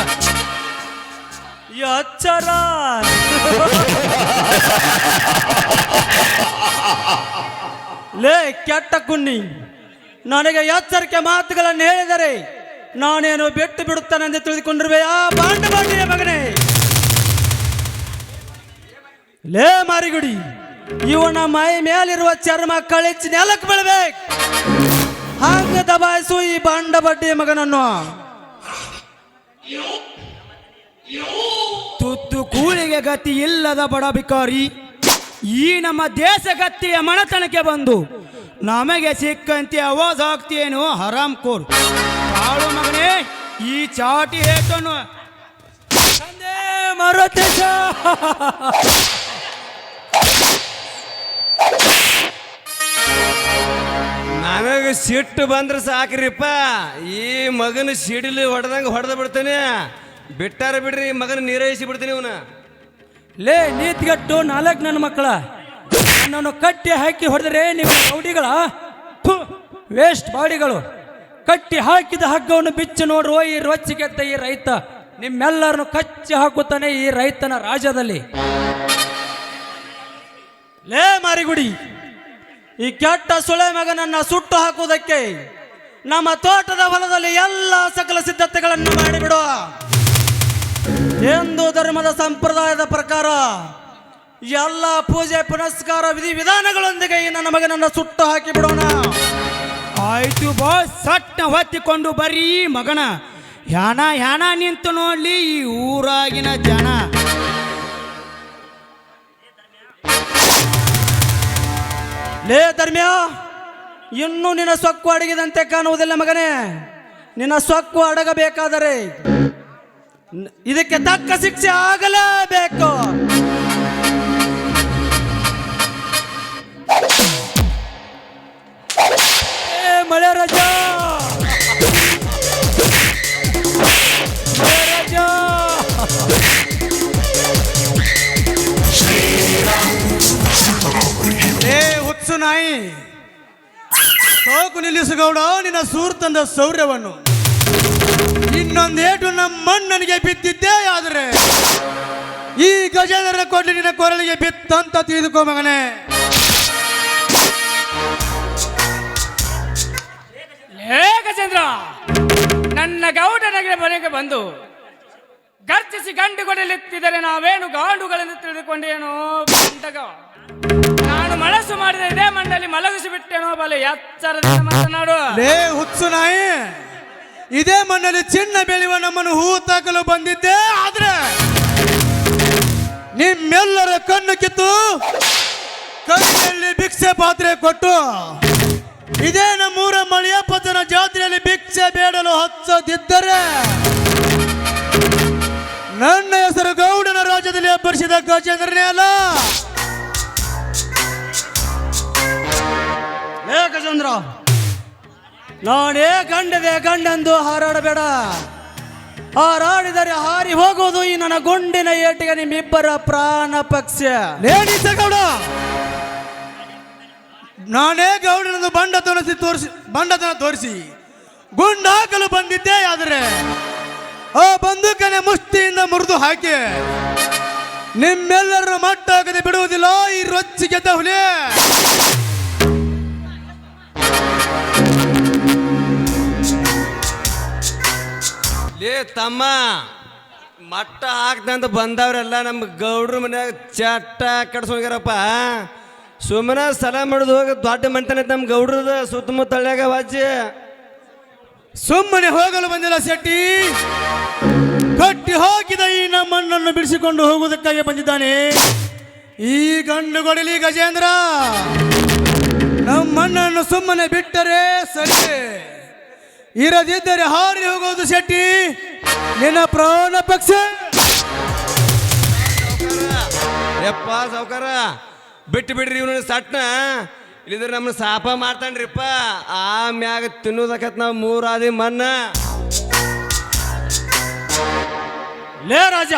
ಎಚ್ಚರ ಲೇ ಕೆಟ್ಟ ಕುನ್ನಿ, ನನಗೆ ಎಚ್ಚರಿಕೆ ಮಾತುಗಳನ್ನು ಹೇಳಿದರೆ ನಾನೇನು ಬಿಟ್ಟು ಬಿಡುತ್ತಾನೆಂದು ತಿಳಿದುಕೊಂಡಿರುವೆಯಾ ಬಾಂಡವಾಡಿಯ ಮಗನೇ? ಲೇ ಮಾರಿಗುಡಿ, ಇವನ ಮೈ ಮೇಲಿರುವ ಚರ್ಮ ಕಳಿಸಿ ನೆಲಕ್ಕೆ ಬೀಳಬೇಕು. ಹಾಗೆ ದಬಾಯಿಸು ಈ ಬಾಂಡವಾಡಿಯ ಮಗನನ್ನು. ತುತ್ತು ಕೂಳಿಗೆ ಗತಿ ಇಲ್ಲದ ಬಡ ಬಿಕಾರಿ ಈ ನಮ್ಮ ದೇಶ ಗತ್ತಿಯ ಮಣತನಕ್ಕೆ ಬಂದು ನಮಗೆ ಸಿಕ್ಕಂತೆ ಅವಾಜ್ ಆಗ್ತೀಯೇನು ಹರಾಮ್ ಕೋರ್ ಕಾಳು ಮಗನೇ. ಈ ಚಾಟಿ ಹೇಟನ್ನು ಮರತೇಶ ನನಗೆ ಸಿಟ್ಟು ಬಂದ್ರೆ ಸಾಕ್ರಿಪ್ಪ, ಈ ಮಗನ ಸಿಡಿಲು ಹೊಡೆದಂಗೆ ಹೊಡೆದ ಬಿಡ್ತಾನೆ. ಬಿಟ್ಟಾರ ಬಿಡ್ರಿ, ಈ ಮಗನ ನೀರೈಸಿ ಬಿಡ್ತೀನಿ ಇವನ. ಲೇ ನೀತಿಗಟ್ಟು ನಾಲ್ಕು ನನ್ನ ಮಕ್ಕಳ, ನನ್ನನ್ನು ಕಟ್ಟಿ ಹಾಕಿ ಹೊಡೆದ್ರೆ ನೀವು ರೌಡಿಗಳ ವೇಸ್ಟ್ ಬಾಡಿಗಳು. ಕಟ್ಟಿ ಹಾಕಿದ ಹಗ್ಗವನ್ನು ಬಿಚ್ಚಿ ನೋಡುವ ಈ ರೊಚ್ಚಿಗೆದ್ದ ಈ ರೈತ ನಿಮ್ಮೆಲ್ಲರನ್ನು ಕಚ್ಚಿ ಹಾಕುತ್ತಾನೆ ಈ ರೈತನ ರಾಜ್ಯದಲ್ಲಿ. ಲೇ ಮಾರಿಗುಡಿ, ಈ ಕೆಟ್ಟ ಸುಳೆ ಮಗನನ್ನ ಸುಟ್ಟು ಹಾಕುವುದಕ್ಕೆ ನಮ್ಮ ತೋಟದ ಹೊಲದಲ್ಲಿ ಎಲ್ಲ ಸಕಲ ಸಿದ್ಧತೆಗಳನ್ನು ಮಾಡಿಬಿಡುವ. ಹಿಂದೂ ಧರ್ಮದ ಸಂಪ್ರದಾಯದ ಪ್ರಕಾರ ಎಲ್ಲ ಪೂಜೆ ಪುನಸ್ಕಾರ ವಿಧಿ ವಿಧಾನಗಳೊಂದಿಗೆ ಈ ನನ್ನ ಮಗನನ್ನ ಸುಟ್ಟು ಹಾಕಿ ಬಿಡೋಣ. ಆಯ್ತು ಬಾಸ್, ಸಟ್ಟ ಹೊತ್ತಿಕೊಂಡು ಬರೀ ಮಗನ ಹ್ಯಾನ ಹ್ಯಾನ ನಿಂತು ನೋಡ್ಲಿ ಈ ಊರಾಗಿನ ಜನ. ಲೇ ಧರ್ಮ್ಯ, ಇನ್ನೂ ನಿನ್ನ ಸೊಕ್ಕು ಅಡಗಿದಂತೆ ಕಾಣುವುದಿಲ್ಲ ಮಗನೇ. ನಿನ್ನ ಸೊಕ್ಕು ಅಡಗಬೇಕಾದರೆ ಇದಕ್ಕೆ ತಕ್ಕ ಶಿಕ್ಷೆ ಆಗಲೇಬೇಕು. ಮಳೆ ರಾಜ, ಮಳೆ ರಾಜ. ಏ ಹುಚ್ಚು ನಾಯಿ, ತೋಕು ನಿಲ್ಲಿಸುಗೌಡ ನಿನ್ನ ಸೂರ್ತಂದ ಶೌರ್ಯವನ್ನು. ಇನ್ನೊಂದೇಟು ನಮ್ಮ ಮಣ್ಣನಿಗೆ ಬಿದ್ದಿದ್ದೇ ಆದರೆ ಈ ಗಜೇಂದ್ರನ ಕೊಟ್ಟು ನಿನ್ನ ಕೊರಳಿಗೆ ಬಿತ್ತಂತ ತಿಳಿದುಕೋ ಮಗನೇ. ಲೇ ಗಜೇಂದ್ರ, ನನ್ನ ಗೌಡನಿಗೆ ಮನೆಗೆ ಬಂದು ಗರ್ಜಿಸಿ ಗಂಡು ಕೊಡಲೆತ್ತಿದರೆ ನಾವೇನು ಗಾಂಡುಗಳೆಂದು ತಿಳಿದುಕೊಂಡೇನೋ ಬಂಡಗ. ನಾನು ಮನಸ್ಸು ಮಾಡಿದ ಇದೇ ಮಂಡಲಿ ಮಲಗಿಸಿ ಬಿಟ್ಟೇನೋ ಬಲೆ ಎಚ್ಚರದಿಂದ ಮಾತನಾಡು. ಲೇ ಹುಚ್ಚು ನಾಯಿ, ಇದೇ ಮಣ್ಣಲ್ಲಿ ಚಿನ್ನ ಬೆಳೆಯುವ ನಮ್ಮನ್ನು ಹೂ ತಾಕಲು ಬಂದಿದ್ದೆ ಆದ್ರೆ ನಿಮ್ಮೆಲ್ಲರ ಕಣ್ಣು ಕಿತ್ತು ಕೈಯಲ್ಲಿ ಭಿಕ್ಷೆ ಪಾತ್ರೆ ಕೊಟ್ಟು ಇದೇ ನಮ್ಮೂರ ಮಳಿಯಪ್ಪನ ಜಾತ್ರೆಯಲ್ಲಿ ಭಿಕ್ಷೆ ಬೇಡಲು ಹಚ್ಚದಿದ್ದರೆ ನನ್ನ ಹೆಸರು ಗೌಡನ ರಾಜ್ಯದಲ್ಲಿ ಅಬ್ಬರಿಸಿದ ಗಜೇಂದ್ರನೇ ಅಲ್ಲ. ಲೇ ಗಜೇಂದ್ರ, ನಾನೇ ಗಂಡದೆ ಗಂಡೆಂದು ಹಾರಾಡಬೇಡ. ಹಾರಾಡಿದರೆ ಹಾರಿ ಹೋಗುವುದು ಈ ನನ್ನ ಗುಂಡಿನ ಏಟಿಗೆ ನಿಮ್ಮಿಬ್ಬರ ಪ್ರಾಣ ಪಕ್ಷ. ಗೌಡ, ನಾನೇ ಗೌಡನದು ಬಂಡತನ ತೋರಿಸಿ ಗುಂಡು ಹಾಕಲು ಬಂದಿದ್ದೆ ಆದರೆ ಆ ಬಂದೂಕನೆ ಮುಷ್ಟಿಯಿಂದ ಮುರಿದು ಹಾಕಿ ನಿಮ್ಮೆಲ್ಲರನ್ನು ಮಟ್ಟಾಗದೆ ಬಿಡುವುದಿಲ್ಲ ಈ ರೊಚ್ಚಿಗೆದ್ದ ಹುಲಿ. ಲೇ ತಮ್ಮ, ಮಟ್ಟ ಹಾಕ್ದಂತ ಬಂದವ್ರೆಲ್ಲ ನಮ್ಮ ಗೌಡ್ರ ಮನ್ಯಾಗ ಚಟ್ಟ ಕಟ್ಸೋಗ್ಯಾರಪ್ಪ. ಸುಮ್ಮನೆ ಸಲ ಮಾಡೋದು ಹೋಗಿ ದೊಡ್ಡ ಮಂಟನೆ ನಮ್ಮ ಗೌಡ್ರದ ಸುತ್ತಮುತ್ತ ಹಳ್ಳ್ಯಾಗ ವಾಜಿ. ಸುಮ್ಮನೆ ಹೋಗಲು ಬಂದಿಲ್ಲ ಶೆಟ್ಟಿ, ಕಟ್ಟಿ ಹಾಕಿದ ಈ ನಮ್ಮಣ್ಣನ್ನು ಬಿಡಿಸಿಕೊಂಡು ಹೋಗುವುದಕ್ಕಾಗಿ ಬಂದಿದ್ದಾನೆ ಈ ಗಂಡು ಕೊಡಲಿ ಗಜೇಂದ್ರ. ನಮ್ಮಣ್ಣನ್ನು ಸುಮ್ಮನೆ ಬಿಟ್ಟರೆ ಸರಿ, ಇರದಿದ್ದರೆ ಹಾರಿ ಹೋಗೋದು ಶೆಟ್ಟಿ ನಿನ್ನ ಪ್ರಾಣ ಪಕ್ಷ. ಯಪ್ಪ ಸಾವ್ಕಾರ, ಬಿಟ್ಟು ಬಿಡ್ರಿ ಇವನು ಸಟ್ನ, ಇಲ್ಲಿದ್ರೆ ನಮ್ಮನ್ನ ಸಾಪ ಮಾಡ್ತಾನ್ರಿಪ್ಪ. ಆಮ್ಯಾಗ ತಿನ್ನೋದಕ್ಕತ್ ನಾವು ಮೂರಾದಿ ಮನ್ನ. ಲೇ ರಾಜ,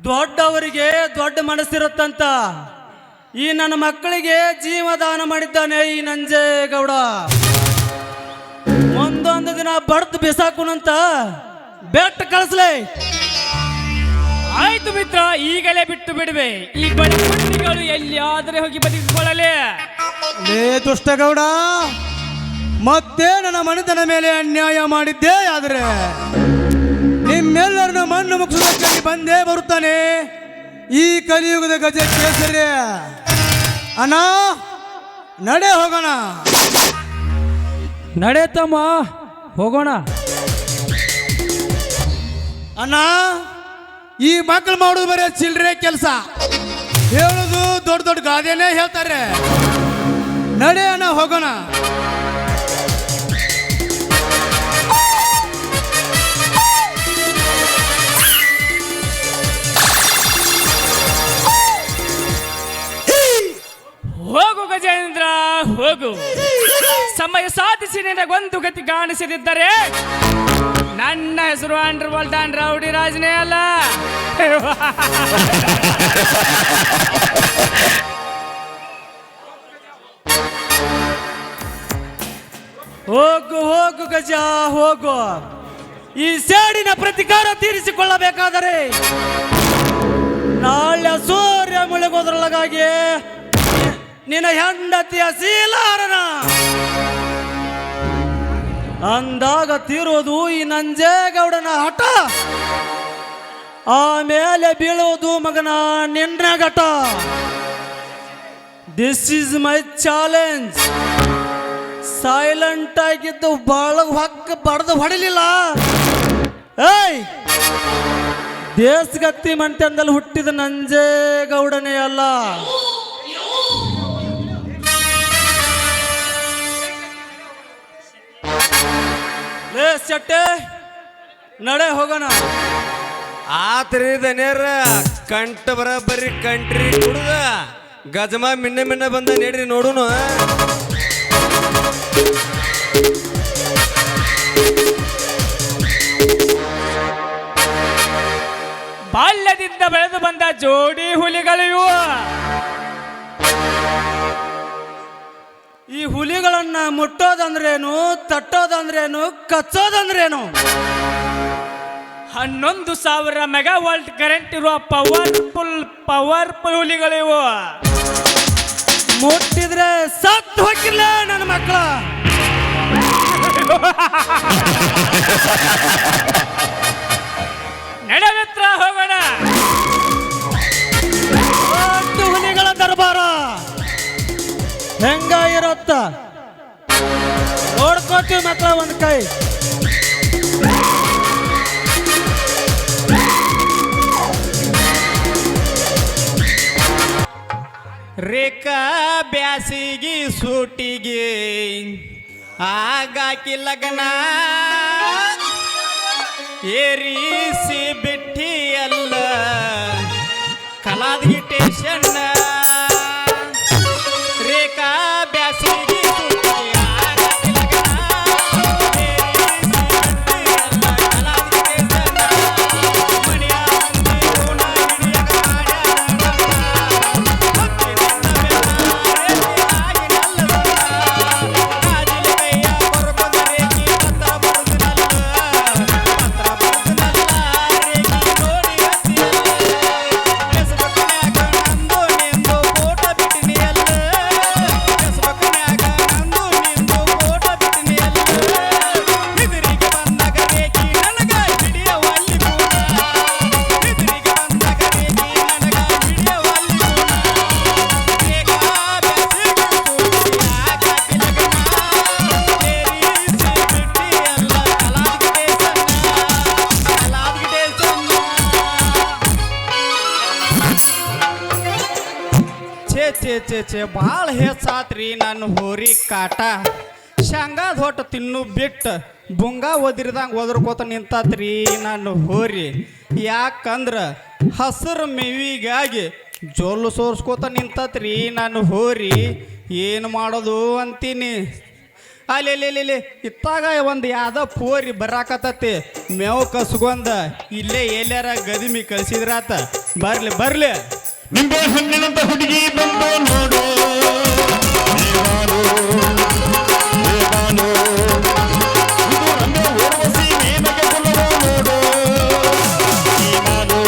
ದೊಡ್ಡವರಿಗೆ ದೊಡ್ಡ ಮನಸ್ಸಿರುತ್ತಂತ ಈ ನನ್ನ ಮಕ್ಕಳಿಗೆ ಜೀವದಾನ ಮಾಡಿದ್ದಾನೆ ಈ ನಂಜೇಗೌಡ. ಒಂದೊಂದು ದಿನ ಬಡ್ದು ಬಿಸಾಕುನಂತ ಬೆಟ್ಟ ಕಳಿಸ್ಲೇ. ಆಯ್ತು ಮಿತ್ರ, ಈಗಲೇ ಬಿಟ್ಟು ಬಿಡುವೆ. ಈ ಬಡಪಟ್ಟಿಗಳು ಎಲ್ಲಿಯಾದರೆ ಹೋಗಿ ಬದುಕಿಕೊಳ್ಳಲೇ. ಲೇ ದುಷ್ಟಗೌಡ, ಮತ್ತೆ ನನ್ನ ಮನೆತನ ಮೇಲೆ ಅನ್ಯಾಯ ಮಾಡಿದ್ದೇ ಆದ್ರೆ ನಿಮ್ಮೆಲ್ಲರನ್ನು ಮಣ್ಣು ಮುಗಿಸುವುದಕ್ಕೆ ಬಂದೇ ಬರುತ್ತಾನೆ ಈ ಕಲಿಯುಗದ ಗಜ ಕೇಸರಿ. ಅಣ್ಣ, ನಡೆ ಹೋಗೋಣ. ನಡೆತಮ್ಮ, ಹೋಗೋಣ. ಅಣ್ಣ, ಈ ಮಕ್ಕಳು ಮಾಡೋದು ಬರೀ ಚಿಲ್ಲರೆ ಕೆಲಸ, ಹೇಳುದು ದೊಡ್ಡ ದೊಡ್ಡ ಗಾದೆನೇ ಹೇಳ್ತಾರೆ. ನಡೆ ಅಣ್ಣ, ಹೋಗೋಣ. ಹೋಗು ಗಜೇಂದ್ರ, ಹೋಗು. ಸಮಯ ಸಾಧಿಸಿ ನಿನಗೊಂದು ಗತಿ ಕಾಣಿಸದಿದ್ದರೆ ನನ್ನ ಹೆಸರು ಅಂಡರ್ ವರ್ಲ್ಡ್ ಅಂಡ್ ರೌಡಿ ರಾಜನೇ ಅಲ್ಲ. ಹೋಗು ಹೋಗು ಗಜ, ಹೋಗು. ಈ ಸೇಡಿನ ಪ್ರತಿಕಾರ ತೀರಿಸಿಕೊಳ್ಳಬೇಕಾದರೆ ನಾಳೆ ಸೂರ್ಯ ಮುಳುಗೋದ್ರೊಳಗಾಗಿ ನಿನ್ನ ಹೆಂಡತಿಯ ಶೀಲಾರನ ಅಂದಾಗ ತೀರೋದು ಈ ನಂಜೇಗೌಡನ ಹಠ, ಆಮೇಲೆ ಬೀಳುವುದು ಮಗನ ನಿನ್ನ ಘಟ. This is my challenge. Silent ಆಗಿದ್ದು ಬಾಳ ಹಕ್ಕ ಬಡ್ದು ಹೊಡಿಲಿಲ್ಲ. ಏಯ್, ದೇಶಗತ್ತಿ ಮಂಟೆಂದಲ್ಲಿ ಹುಟ್ಟಿದ ನಂಜೇಗೌಡನೇ ಅಲ್ಲ. ಲೇ ಶೆಟ್ಟೆ, ನಡೆ ಹೋಗೋಣ. ಆತ್ರಿ ದನೇರ ಕಂಠ ಬರೀ ಕಂಟ್ರಿ ಕುಡ್ದ ಗಜಮ ಮಿನ್ನ ಮಿನ್ನ ಬಂದ ನೀಡ್ರಿ ನೋಡುನು. ಬಾಲ್ಯದಿಂದ ಬೆಳೆದು ಬಂದ ಜೋಡಿ ಹುಲಿಗಳು ಇವು. ಈ ಹುಲಿಗಳನ್ನ ಮುಟ್ಟೋದಂದ್ರೇನು, ತಟ್ಟೋದಂದ್ರೇನು, ಕಚ್ಚೋದಂದ್ರೇನು? 11,000 ಮೆಗಾವಾಲ್ಟ್ ಕರೆಂಟ್ ಇರುವ ಪವರ್ಫುಲ್ ಹುಲಿಗಳಿವು. ಮುಟ್ಟಿದ್ರೆ ಸತ್ತು ಹೋಗಿಲ್ಲ ನನ್ನ ಮಕ್ಕಳ. ನಡೆಮಿತ್ರ, ಹೋಗೋಣ. ದೊಡ್ಡ ಹುಲಿಗಳ ದರ್ಬಾರ ಹೆಂಗ ಇರತ್ತ ನೋಡ್ಕೋತೀವಿ ಮಕ್ಕಳ. ಒಂದು ಕೈ ರೇಖಾ ಬ್ಯಾಸಿಗಿ ಸೂಟಿಗೆ ಆಗಾಕಿ ಲಗ್ನ ಏರಿಸಿ ಬಿಟ್ಟಿ ಅಲ್ಲ ಕಲಾದಗಿ ಟೇಷನ್. ರೇಖಾ ಬ್ಯಾಸಿಗಿ ಸೂಟಿಗೆ ಆಗಾಕಿ ಲಗ್ನ ಏರಿಸಿ ಬಿಟ್ಟಿ ಅಲ್ಲ ಕಲಾದಗಿ ಟೇಷನ್. ಮನೆಯ ಮಂದಿ ಋಣ ಹಿಡಿಯಕ ಛೇ ಭಾಳ ಹೆಚ್ಚಾತ್ರಿ ನನ್ನ ಹೋರಿ ಕಾಟ. ಶೇಂಗಾದ ಹೊಟ್ಟು ತಿನ್ನು ಬಿಟ್ಟು ಬುಂಗ ಒದಿರಿದಂಗೆ ಒದರ್ಕೋತ ನಿಂತಾತ್ರಿ ನನ್ನ ಹೋರಿ. ಯಾಕಂದ್ರ ಹಸಿರು ಮೇವಿಗಾಗಿ ಜೊಲ್ಲು ಸೋರ್ಸ್ಕೋತ ನಿಂತತ್ರಿ ನನ್ನ ಹೋರಿ. ಏನು ಮಾಡೋದು ಅಂತೀನಿ. ಅಲ್ಲಿ ಇತ್ತಾಗ ಒಂದು ಯಾವ್ದೋ ಪೋರಿ ಬರಾಕತ್ತತಿ ಮೇವು ಕಸ್ಕೊಂಡ ಇಲ್ಲೇ ಎಲ್ಲಾರ ಗದಿಮಿ ಕಳ್ಸಿದ್ರಾತ. ಬರ್ಲಿ ನಿಂಬೆ ಹಣ್ಣಿನಂತ ಹುಡುಗಿ ಬಂದು ನೋಡು ದೇವಾನು, ದೇವಾನು. ಇದು ರಮ್ಯ ಊರ್ವಶಿ ನೇಮಕ ಕುಲವೋ ನೋಡು. ಈ ನಾನು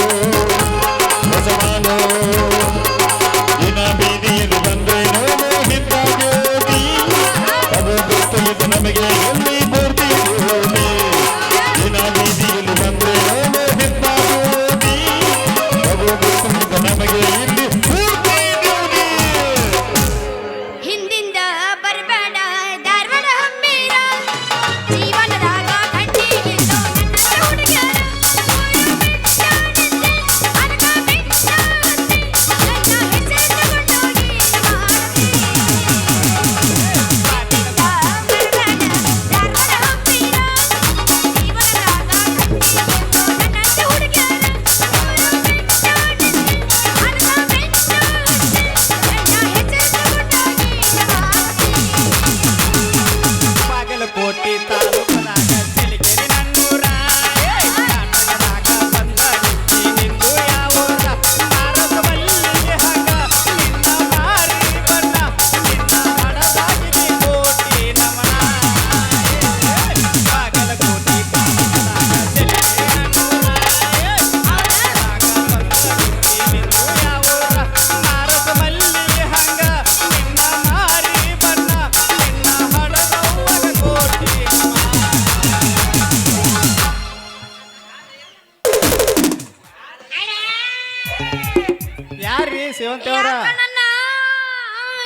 ಯಾರ್ರಿ ಸೇವಂತಿ ಅವ್ರ? ನನ್ನ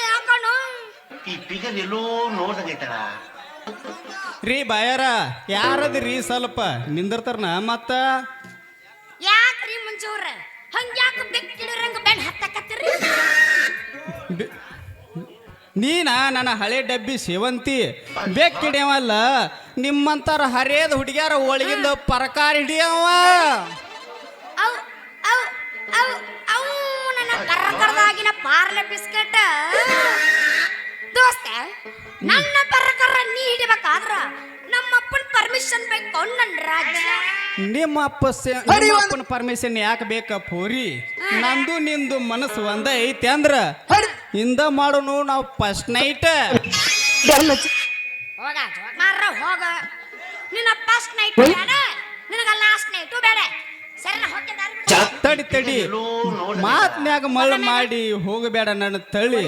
ಯಾಕನು ಈ ಪಿಗರ್ ಎಲ್ಲೋ ನೋಡ್ದಂಗೈತಲ್ಲ. ರೀ ಬಾಯಾರ ಯಾರದ್ರಿ ಸ್ವಲ್ಪ ನಿಂದಿರ್ತಾರನ ಮತ್ತ ಯಾಕ್ರಿ ಮುಂಚೂರ ಹಂಗ್ಯಾಕ ಬೆಕ್ಕಿಡಿರಂಗ ಬೆನ್ ಹತ್ತಕತ್ತೀರಿ? ನೀನ ನನ್ನ ಹಳೆ ಡಬ್ಬಿ ಸೇವಂತಿ ಬೆಕ್ಕಿಡಿಯವಲ್ಲ ನಿಮ್ಮಂತಾರ ಹರಿಯದ ಹುಡುಗ್ಯಾರ ಒಳಗಿಂದ ಪರಕಾರ ಹಿಡಿಯವ. ಅವ್ ಅವ್ ಅವ್ ಅವ್ ನನ್ನ ಕರ್ಕರ್ದಾಗಿನ ಪಾರ್ಲೆ ಬಿಸ್ಕೆಟ್ ದೋಸ್ತ. ನನ್ನ ಪರಕರ ನೀ ಹಿಡಿಬೇಕಾದ್ರ ನಮ್ಮಪ್ಪನ ಪರ್ಮಿಷನ್ ಬೇಕು ನನ್ನ ರಾಜ್ಯ. ನಿಮ್ಮ ಅಪ್ಪನ ಪರ್ಮಿಷನ್ ಯಾಕೆ ಬೇಕ ಪೋರಿ? ನಂದು ನಿಂದು ಮನಸ್ಸು ಒಂದ ಐತಿ ಅಂದ್ರ ಹಿಂದ ಮಾಡೋನು ನಾವು ಫಸ್ಟ್ ನೈಟ್. ಹೋಗ ಮಾರ ಹೋಗ. ನಿನ್ನ ಫಸ್ಟ್ ನೈಟ್ ಬೇಡ, ನಿನಗ ಲಾಸ್ಟ್ ನೈಟು ಬೇಡ. ಸರಿ ನಾ ಹೋಗ್ತೀನಿ, ದಾರಿ ಬಿಡು. ತಡಿ ಮಾತ್ನ್ಯಾಗ ಮಳ್ಳ ಮಾಡಿ ಹೋಗಬೇಡ ನನ್ನ ತಳಿ.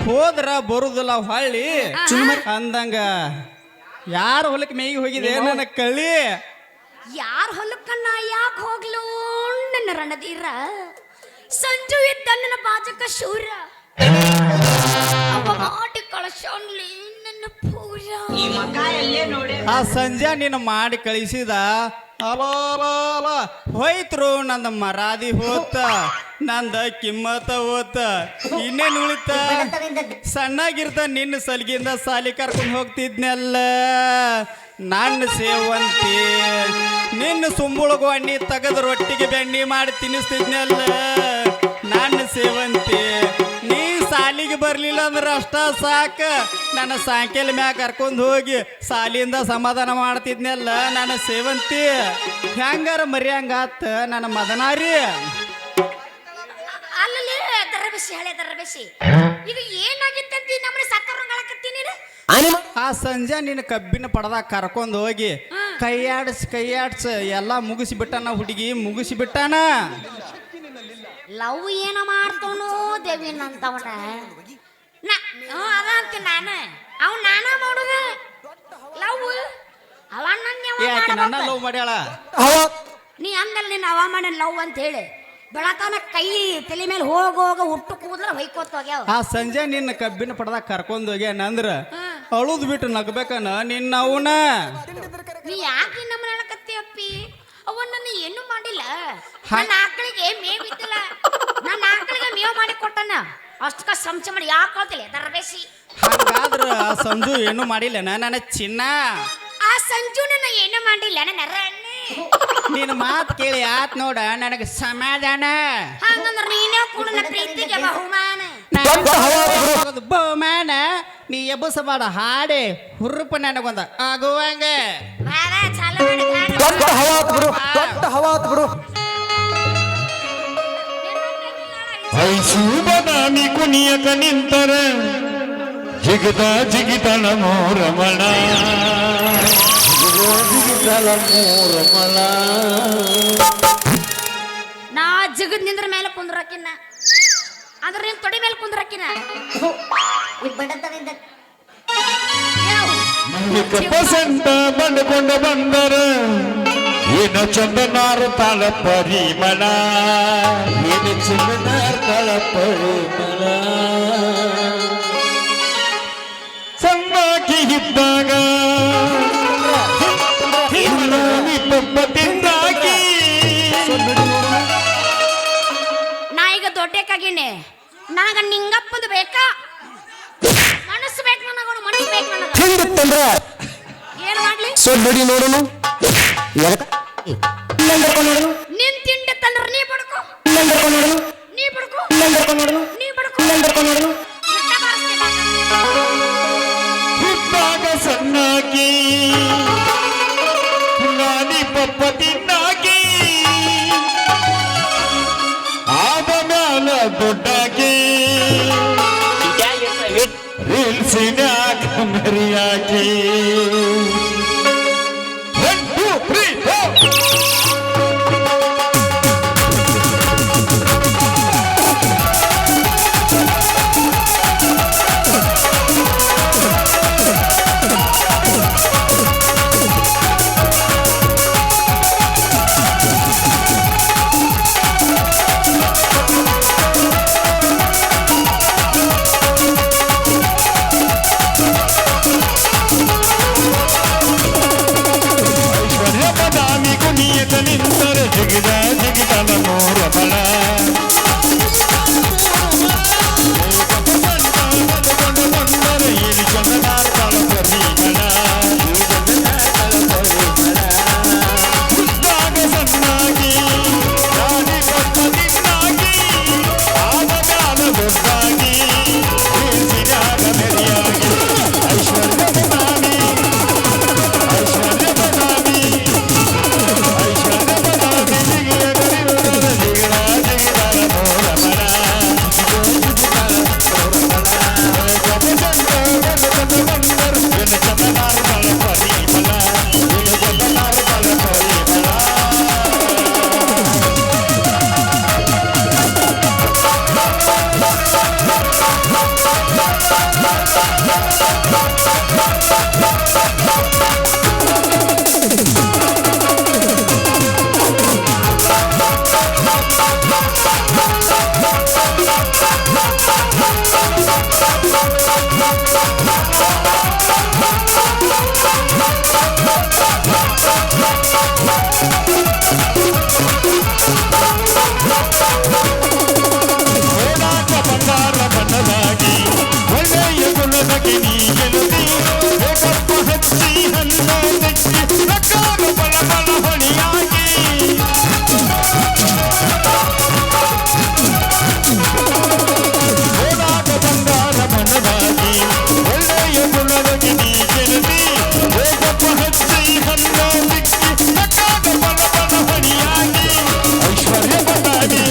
ಹೋದ್ರ ಬರುದಿಲ್ಲ ಹೊಳ್ಳಿ ಅಂದಂಗ ಯಾರ ಹೊಲಕ್ಕೆ ಮೇಗಿ ಹೋಗಿದೆ ನನ್ನ ಕಳಿ. ಯಾರ ಹೊಲಕ್ಕನ್ನ ಯಾಕೆ ಹೋಗ್ಲು ನನ್ನ ರಣದೀರ? ಸಂಜು ಇದ್ದ ನನ್ನ ಬಾಜಕ ಶೂರ ಅವ ಮಾಡಿ ಕಳಶೋನ್ಲಿ ನನ್ನ ಪೂರ. ಆ ಸಂಜೆ ನೀನು ಮಾಡಿ ಕಳಿಸಿದ ಅಲ ಹೋಯ್ತ್ರು ನಂದ ಮರಾದಿ ಹೋತ, ನಂದ ಕಿಮ್ಮತ್ತ ಹೋತ. ಇನ್ನೇನು ಉಳಿತ? ಸಣ್ಣಾಗಿರ್ತ ನಿನ್ನ ಸಲಿಗಿಂದ ಸಾಲಿ ಕರ್ಕೊಂಡು ಹೋಗ್ತಿದ್ನಲ್ಲ ನನ್ನ ಸೇವಂತಿ. ನಿನ್ನ ಸುಂಬುಳಗು ಅಣ್ಣಿ ತೆಗೆದು ರೊಟ್ಟಿಗೆ ಬೆಣ್ಣಿ ಮಾಡಿ ತಿನ್ನಿಸ್ತಿದ್ನಲ್ಲ ನನ್ನ ಸೇವಂತಿ. ನೀ ಸಾಲಿಗೆ ಬರ್ಲಿಲ್ಲ ಅಂದ್ರೆ ಅಷ್ಟ ಸಾಕ, ನನ್ನ ಸಾಯಂಕಾಲ ಮ್ಯಾಗ ಕರ್ಕೊಂಡು ಹೋಗಿ ಸಾಲಿಯಿಂದ ಸಮಾಧಾನ ಮಾಡ್ತಿದ್ನಲ್ಲ ನನ್ನ ಸೇವಂತಿ. ಹೆಂಗಾರ ಮರ್ಯಾಂಗಾತ ನನ್ನ ಮದನಾರಿ. ಅಲ್ಲೇ ದರಬೇಸಿ ಹಳೆ ದರಬೇಸಿ. ಇದು ಏನಾಗಿತ್ತಂತ ನಮ್ಮನೆ ಸಕ್ಕರಂಗಳಕತ್ತೀನಿ ನೀನು. ಆ ಸಂಜೆ ನಿನ್ನ ಕಬ್ಬಿನ ಪಡದಾಗ ಕರ್ಕೊಂಡು ಹೋಗಿ ಕೈಯಾಡ್ಸ್ ಎಲ್ಲ ಮುಗಿಸಿಬಿಟ್ಟಾನ ಹುಡುಗಿ, ಮುಗಿಸಿಬಿಟ್ಟಾನ. ಲವ್ ಏನ ಮಾಡ್ತವನು ದೇವಿನ ಅಂತವನ ಅದಂತ ನಾನು ಅವ್ ನಾನ ಮಾಡುದ ಲವ್. ಅವ ಯಾಕೆ ನನ್ನ ಲವ್ ಮಾಡ್ಯಾಳ? ನೀ ಅಂದಲ್ಲ ನಿನ್ನ ಅವ ಮಾಡ ಲವ್ ಅಂತ ಹೇಳಿ ಬೆಳತನ ಕೈ ತಲೆ ಮೇಲೆ ಹೋಗ ಹುಟ್ಟು ಕೂದಲ ಹೊಯ್ಕೋತ ಹೋಗ್ಯಾವ. ಆ ಸಂಜೆ ನಿನ್ನ ಕಬ್ಬಿನ ಪಡದಾಗ ಕರ್ಕೊಂಡು ಹೋಗ್ಯಾನ ಅಂದ್ರ ಅಳುದ್ ಬಿಟ್ಟು ನಗ್ಬೇಕನ ನಿನ್ನ ಅವನ. ನೀ ಯಾಕೆ ನಮ್ಮನ್ನ ಹೇಳಕತ್ತಿ ಅಪ್ಪಿ? ಅವನ್ನ ಏನು ಮಾಡಿಲ್ಲ. ನನ್ನ ಆಕಳಿಗೆ ಮೇವಿದ್ದಿಲ್ಲ, ನನ್ನ ಆಕಳಿಗೆ ಮೇವ್ ಮಾಡಿ ಕೊಟ್ಟನ. ಅಷ್ಟಕ್ಕ ಸಂಚ ಮಾಡಿ ಯಾಕೆ ಹೇಳ್ತಿಲ್ಲ ದರಬೇಸಿ? ಹಂಗಾದ್ರ ಆ ಸಂಜು ಏನು ಮಾಡಿಲ್ಲ ನನ್ನ ಚಿನ್ನ. ಆ ಸಂಜು ನನ್ನ ಏನು ಮಾಡಿಲ್ಲ ನನ್ನ ರಣ್ಣೆ. ನಿನ್ನ ಮಾತು ಕೇಳಿ ಆತ್ ನೋಡ ನನಗೆ ಸಮಾಧಾನ. ಹಂಗಂದ್ರ ನೀನೇ ಕೂಡ ನನ್ನ ಪ್ರೀತಿಗೆ ಬಹುಮಾನ. ಬಹುಮಾನ ನೀ ಎಬ್ಬಸಬೇಡ, ಹಾಡೆ ಹುರುಪ ನನಗೊಂದ ಆಗುವಂಗ. ಬಾರ ಚಾಲು ಮಾಡಿ ಗಾನ. ಐಸೂಬದಾನಿ ಕುಣಿಯಕ ನಿಂತರ ಜಿಗಿತನ ಮೋರಮಣ. ನಾ ಜಿಗದ್ ನಿಂದ್ರ ಮೇಲೆ ಕುಂದ್ರಕಿನ, ಅದ್ರ ನಿನ್ ತೊಡಿ ಮೇಲೆ ಕುಂದ್ರಕಿನ. ಪಸಂತ ಬಂದುಕೊಂಡು ಬಂದರ ಏನು ಚಂದನಾರು ತಾಳ ಪರಿಮಳ, ಏನು ಚಂದನಾರು ತಾಳ ಪರಿಮಳ. ಸಣ್ಣಾಕಿ ಇದ್ದಾಗ ತಿಂದಾಕಿ. ನಾ ಈಗ ದೊಡ್ಡಕ್ಕಾಗಿನಿ, ನನಗ ನಿಂಗಪ್ಪದು ಬೇಕಾ? ಮನಸ್ಸು ಬೇಕು ನನಗ, ಮನಸ್ಸು ಬೇಕು ನನಗ. ಏನ್ ಮಾಡ್ಲಿ? ಸೊಡ್ಡಿ ನೋಡೋನು ನಿನ್ ತಿಂಡಿ ತಂದ್ರ ನೀ ಬಡ್ಕೋ, ನೀ ಬಡ್ಕೋ, ನೀ ಬಡ್ಕೋ. ಇಟ್ಟ ಬಾರಿಸ್ತೀನಿ. ಇದ್ದಾಗ ಸಣ್ಣಾಕಿ ನಾನಿ ಪಪ್ಪ ತಿನ್ನಾಕಿ, ಆದ ಮ್ಯಾಲ ದೊಡ್ಡಾಕಿ ರೀಲ್ಸಿನ್ಯಾಗ ಮರಿಯಾಕಿ. ಓಡಾಟ ಬಂಗಾರ ಬಣ್ಣದಾಗಿ ಒಳ್ಳೆಯ ಗುಣದಗೆ ನೀ ಗೆಲುದಿ ಬೇಕಪ್ಪ ಹಚ್ಚಿ ಹಣ್ಣು ನೆಚ್ಚಿ ನಕ್ಕಾಗ ಬಲ ಬಲ ಹೊಣೆಯಾಗಿ ಓಡಾಟ ಬಂಗಾರ ಬಣ್ಣದಾಗಿ ಒಳ್ಳೆಯ ಗುಣದಗೆ ನೀ ಗೆಲುದಿ ಬೇಕಪ್ಪ ಹಚ್ಚಿ ಹಣ್ಣು ನೆಚ್ಚಿ ನಕ್ಕಾಗ ಬಲ ಬಲ ಹೊಣೆಯಾಗಿ ಐಶ್ವರ್ಯ ಬದಾಮಿ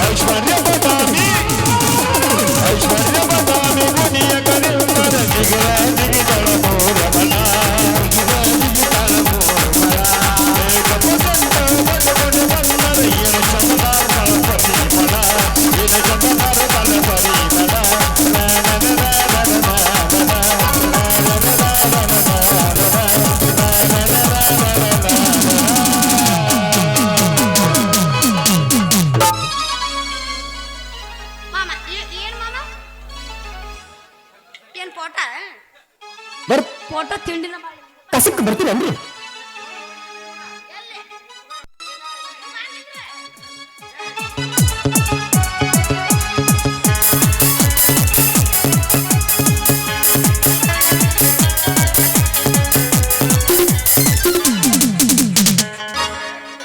ಐಶ್ವರ್ಯ ಬದಾಮಿ ಐಶ್ವರ್ಯ ಬದಾಮಿ ಮುನಿಯ ಕರೆಯುತ್ತರ ದಿಗರ ದಿಗಿದಳ ಮೋರಮನ ದಿಗಿದಳ ಮೋರಮನ ಏಕಪದಂತ ಬಡಬಡ ಬಂದರ ಏನ ಚಂದನಾರ ಬಲ ಪರಿಮಳ ಏನ ಚಂದನಾರ ಬಲ ಪರಿಮಳ ಮಾಮ ಏನ್ ಮಾಮ ಏನ್ ಫೋಟ ಫೋಟೋ ತಿಂಡಿನ ಮಾಡಿ ಕಸಕ್ಕೆ ಬರ್ತೀರನ್ರಿ? ಎಲ್ಲಿ?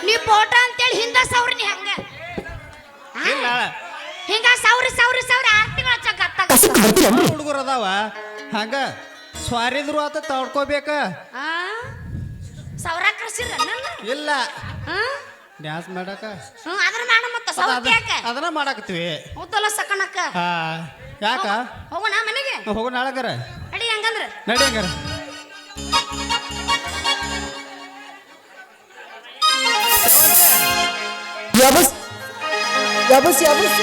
ನೀ ಫೋಟೋ ಅಂತೇಳಿ ಹಿಂದ ಸೌರ್ನಿ ಹಂಗ ಇಲ್ಲ ಹಿಂಗ ಸೌರಿ ಆರ್ತಿಗಳ ಚಕ್ಕ ಕಸಕ್ಕೆ ಬರ್ತೀರನ್ರಿ? ಹುಡುಗರು ಅದಾವ ಹಂಗ ಸ್ವಾರಿದ್ರು ಆತ ತಡ್ಕೋಬೇಕ ಸೌರ ಕರ್ಸಿರ ಇಲ್ಲ ಡ್ಯಾನ್ಸ್ ಮಾಡಕ ಅದ್ರ ಮಾಡ ಮತ್ತ ಸೌತಿ ಯಾಕ ಅದನ್ನ ಮಾಡಾಕತ್ವಿ ಉದ್ದಲ ಸಕಣಕ್ಕ ಹಾ ಯಾಕ ಹೋಗೋಣ ಮನೆಗೆ ಹೋಗೋ ನಾಳಗರ ಅಡಿ ಹಂಗಂದ್ರ ನಡಿ ಹಂಗಾರ ಯಾಬಸ್ ಯಾಬಸ್ ಯಾಬಸ್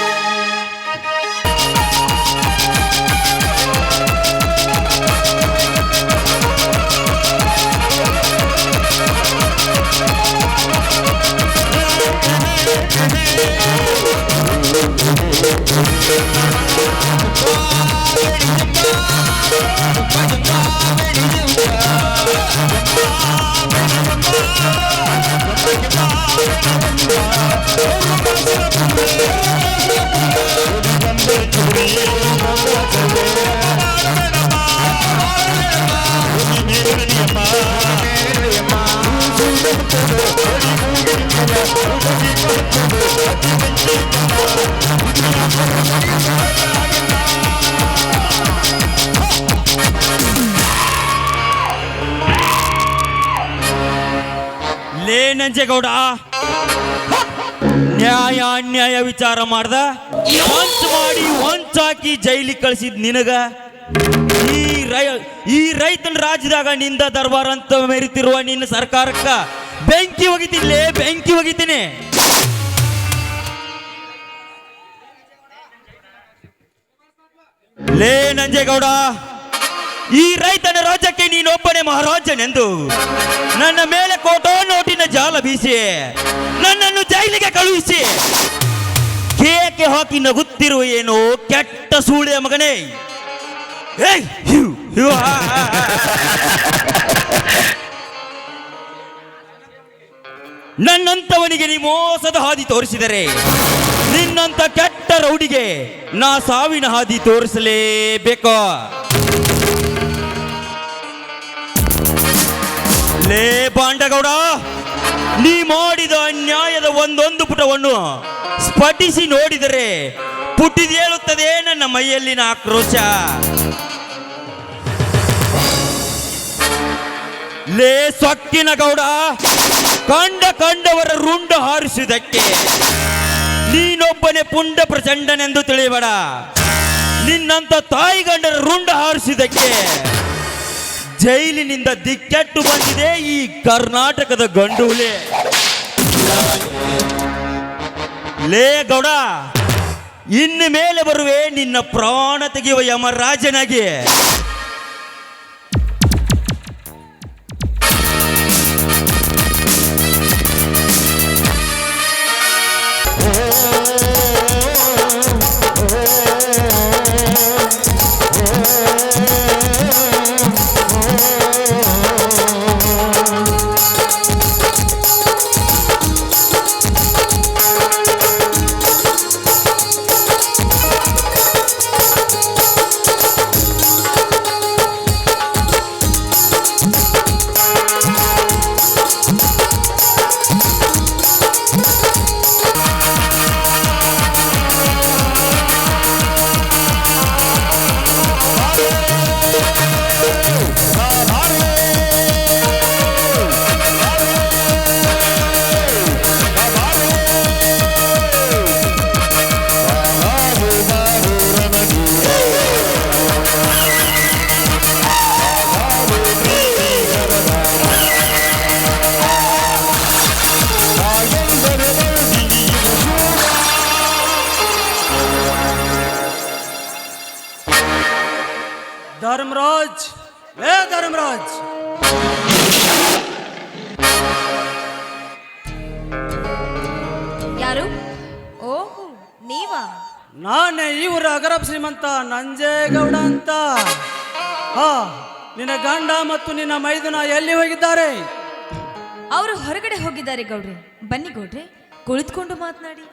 ಲೇ ನಂಜೇಗೌಡ, ನ್ಯಾಯ ಅನ್ಯಾಯ ವಿಚಾರ ಮಾಡ್ದ ವಂಚ ಮಾಡಿ ವಂಚಾಕಿ ಜೈಲಿಗೆ ಕಳಿಸಿದ್ ನಿನಗ ಈ ರೈತನ ರಾಜ್ಯದಾಗ ನಿಂದ ದರ್ಬಾರ್ ಅಂತ ಮೆರಿತಿರುವ ನಿನ್ನ ಸರ್ಕಾರಕ್ಕ ಬೆಂಕಿ ಒಗಿತೀನಿ, ಬೆಂಕಿ ಒಗಿತೀನಿ. ಲೇ ನಂಜೇಗೌಡ, ಈ ರೈತನ ರಾಜ್ಯಕ್ಕೆ ನೀನೊಬ್ಬನೇ ಮಹಾರಾಜನೆಂದು ನನ್ನ ಮೇಲೆ ಕೋಟೋ ನೋಟಿನ ಜಾಲ ಬೀಸಿ ನನ್ನನ್ನು ಜೈಲಿಗೆ ಕಳುಹಿಸಿ ಕೇಕೆ ಹಾಕಿ ನಗುತ್ತಿರುವ ಏನೋ ಕೆಟ್ಟ ಸೂಳೆಯ ಮಗನೇ. ಏಯ್, ಹ್ಯೂ, ಹ್ಯೂ, ಹಾ, ಹಾ, ಹಾ. ನನ್ನಂತವನಿಗೆ ನೀ ಮೋಸದ ಹಾದಿ ತೋರಿಸಿದರೆ ನಿನ್ನಂತ ಕೆಟ್ಟ ರೌಡಿಗೆ ನಾ ಸಾವಿನ ಹಾದಿ ತೋರಿಸಲೇಬೇಕು. ಲೇ ಬಾಂಡಗೌಡ, ನೀ ಮಾಡಿದ ಅನ್ಯಾಯದ ಒಂದೊಂದು ಪುಟವನ್ನು ಸ್ಫಟಿಸಿ ನೋಡಿದರೆ ಪುಟ್ಟಿದೇಳುತ್ತದೆ ನನ್ನ ಮೈಯಲ್ಲಿನ ಆಕ್ರೋಶ. ಲೇ ಸೊಕ್ಕಿನ ಗೌಡ, ಕಂಡವರ ರುಂಡ ಹಾರಿಸುವುದಕ್ಕೆ ನೀನೊಬ್ಬನೇ ಪುಂಡ ಪ್ರಚಂಡನೆಂದು ತಿಳಿಯಬೇಡ. ನಿನ್ನಂತ ತಾಯಿ ಗಂಡರ ರುಂಡ ಹಾರಿಸುವುದಕ್ಕೆ ಜೈಲಿನಿಂದ ದಿಕ್ಕೆಟ್ಟು ಬಂದಿದೆ ಈ ಕರ್ನಾಟಕದ ಗಂಡುಲೆ. ಲೇ ಗೌಡ, ಇನ್ನು ಮೇಲೆ ಬರುವೆ ನಿನ್ನ ಪ್ರಾಣ ತೆಗೆಯುವ ಯಮರಾಜನಾಗಿ. ಓ ಧರ್ಮರಾಜ್, ಲೇ ಧರ್ಮರಾಜ್, ಯಾರು? ಓಹೋ, ನೀವಾ? ನಾನೇ ಇವರ ಅಗರಬ್ ಶ್ರೀಮಂತ ನಂಜೇಗೌಡ ಅಂತ. ಹಾ, ನಿನ್ನ ಗಂಡ ಮತ್ತು ನಿನ್ನ ಮೈದುನ ಎಲ್ಲಿ ಹೋಗಿದ್ದಾರೆ? ಅವರು ಹೊರಗಡೆ ಹೋಗಿದ್ದಾರೆ ಗೌಡ್ರೆ. ಬನ್ನಿ ಗೌಡ್ರೆ, ಕುಳಿತುಕೊಂಡು ಮಾತನಾಡಿ.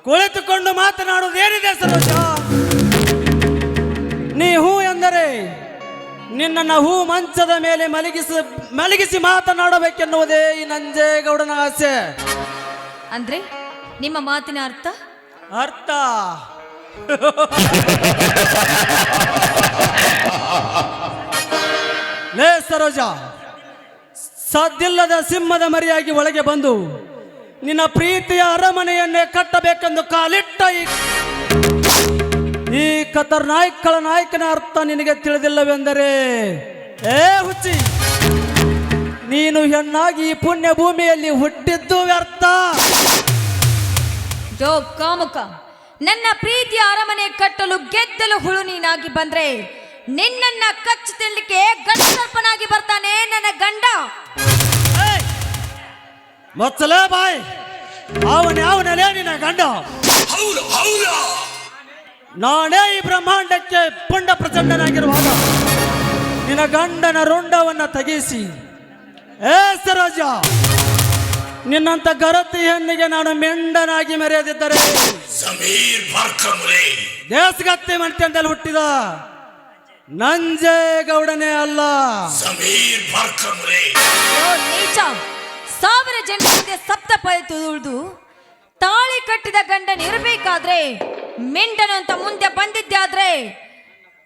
ಕುಳಿತುಕೊಂಡು ಮಾತನಾಡುವುದೇನಿದೆ ಸರೋಜ? ನೀ ಹೂ ಎಂದರೆ ನಿನ್ನನ್ನು ಹೂ ಮಂಚದ ಮೇಲೆ ಮಲಗಿಸಿ ಮಾತನಾಡಬೇಕೆನ್ನುವುದೇ ಈ ನಂಜೇಗೌಡನ ಆಸೆ. ಅಂದ್ರೆ ನಿಮ್ಮ ಮಾತಿನ ಅರ್ಥ? ಅರ್ಥ ಲೇ ಸರೋಜ, ಸದ್ದಿಲ್ಲದ ಸಿಂಹದ ಮರಿಯಾಗಿ ಒಳಗೆ ಬಂದು ನಿನ್ನ ಪ್ರೀತಿಯ ಅರಮನೆಯನ್ನೇ ಕಟ್ಟಬೇಕೆಂದು ಕಾಲಿಟ್ಟ ಈ ಖತರ್ನಾಯಕಳ ನಾಯಕನ ಅರ್ಥ ನಿನಗೆ ತಿಳಿದಿಲ್ಲವೆಂದರೆ, ಏ ಹುಚ್ಚಿ, ನೀನು ಹೆಣ್ಣಾಗಿ ಈ ಪುಣ್ಯ ಭೂಮಿಯಲ್ಲಿ ಹುಟ್ಟಿದ್ದು ವ್ಯರ್ಥ. ಜೋ ಕಾಮುಕ, ನನ್ನ ಪ್ರೀತಿಯ ಅರಮನೆ ಕಟ್ಟಲು ಗೆದ್ದಲು ಹುಳು ನೀನಾಗಿ ಬಂದ್ರೆ ನಿನ್ನನ್ನ ಕಚ್ಚಿ ತಿನ್ಲಿಕ್ಕೆ ಗಂಡಸರ್ಪನಾಗಿ ಬರ್ತಾನೆ ನನ್ನ ಗಂಡ. ಮೊಚ್ಚಲೇ ಬಾಯ್, ಅವನೇ ನಿನ್ನ ಗಂಡ. ನಾನೇ ಈ ಬ್ರಹ್ಮಾಂಡಕ್ಕೆ ಪುಂಡ ಪ್ರಚಂಡನಾಗಿರುವಾಗ ನಿನ್ನ ಗಂಡನ ರುಂಡವನ್ನ ತೆಗೆಸಿ, ಏ ಸರೋಜ, ನಿನ್ನಂತ ಗರತಿ ಹೆಣ್ಣಿಗೆ ನಾನು ಮೆಂಡನಾಗಿ ಮೆರೆಯದಿದ್ದರೆ ದೇಶಗತ್ತಿ ಮಂತ್ಯಂದಲ್ಲಿ ಹುಟ್ಟಿದ ನಂಜೇಗೌಡನೇ ಅಲ್ಲ. ಓ ನೀಚ, 1000 ಜನರ ಮುಂದೆ ಸಪ್ತ ಪೈ ತುಳಿದು ತಾಳಿ ಕಟ್ಟಿದ ಗಂಡನ ಇರಬೇಕಾದ್ರೆ ಮೆಂಡನು ಅಂತ ಮುಂದೆ ಬಂದಿದ್ದಾದ್ರೆ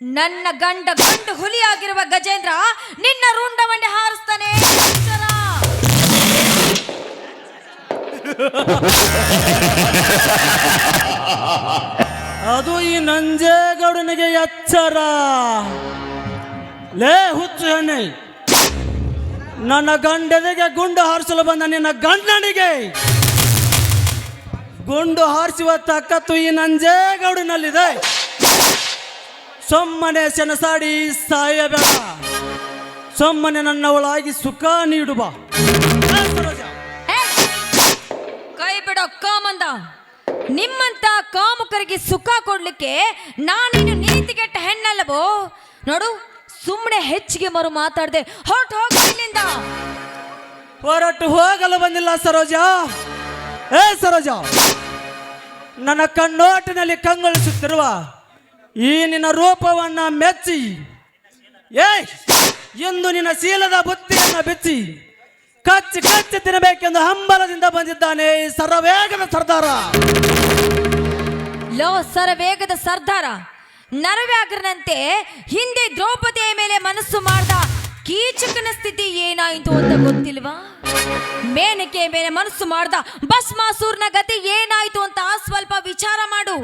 ನನ್ನ ಗಂಡು ಹುಲಿಯಾಗಿರುವ ಗಜೇಂದ್ರ ನಿನ್ನ ರುಂಡವನ್ನೇ ಹಾರಿಸ್ತಾನೆ. ಎಚ್ಚರ. ಅದು ಈ ನಂಜೇಗೌಡನಿಗೆ ಎಚ್ಚರ. ಲೇ ಹುಚ್ಚು ಹೆಣ್ಣೆ, ನನ್ನ ಗಂಡನಿಗೆ ಗುಂಡು ಹಾರಿಸಲು ಬಂದ ನಿನ್ನ ಗಂಡನಿಗೆ ಗುಂಡು ಹಾರಿಸುವ ತಾಕತ್ತು ಈ ನಂಜೇಗೌಡನಲ್ಲಿದೆ. ಸುಮ್ಮನೆ ಸೆಣಸಾಡಿ ಸಾಯಬೇಡ, ಸುಮ್ಮನೆ ನನ್ನವಳಾಗಿ ಸುಖ ನೀಡುವ. ಕೈ ಬಿಡೋ ಕಾಮಂದ, ನಿಮ್ಮಂತ ಕಾಮುಕರಿಗೆ ಸುಖ ಕೊಡ್ಲಿಕ್ಕೆ ನಾನೇನು ನೀತಿಗೆಟ್ಟ ಹೆಣ್ಣಲ್ಲವೋ? ನೋಡು, ಸುಮ್ಮನೆ ಹೆಚ್ಚಿಗೆ ಮರು ಮಾತಾಡದೆ ಹೊರಟು ಹೋಗಿ ಇಲ್ಲಿಂದ. ಹೊರಟು ಹೋಗಲು ಬಂದಿಲ್ಲ ಸರೋಜ. ಏ ಸರೋಜ, ನನ್ನ ಕಣ್ಣೋಟಿನಲ್ಲಿ ಕಂಗೊಳಿಸುತ್ತಿರುವ ಈ ನಿನ್ನ ರೂಪವನ್ನ ಮೆಚ್ಚಿ, ಎಂದು ನಿನ್ನ ಶೀಲದ ಬುತ್ತಿಯನ್ನು ಬೆಚ್ಚಿ ಕಚ್ಚಿ ಕಚ್ಚಿ ತಿನ್ನಬೇಕೆಂದು ಹಂಬಲದಿಂದ ಬಂದಿದ್ದಾನೆ ಈ ಸರವೇಗದ ಸರ್ದಾರ. ಲೋ ಸರವೇಗದ ಸರ್ದಾರ, ನರವ್ಯಾಘ್ರನಂತೆ ಹಿಂದೆ ದ್ರೌಪದಿಯ ಮೇಲೆ ಮನಸ್ಸು ಮಾಡ್ದ ಕೀಚಕನ ಸ್ಥಿತಿ ಏನಾಯಿತು ಅಂತ ಗೊತ್ತಿಲ್ವಾ? ಮೇನಕೆಯ ಮೇಲೆ ಮನಸ್ಸು ಮಾಡ್ದ ಭಸ್ಮಾಸೂರ್ನ ಗತಿ ಏನಾಯ್ತು ಅಂತ ಸ್ವಲ್ಪ ವಿಚಾರ ಮಾಡು.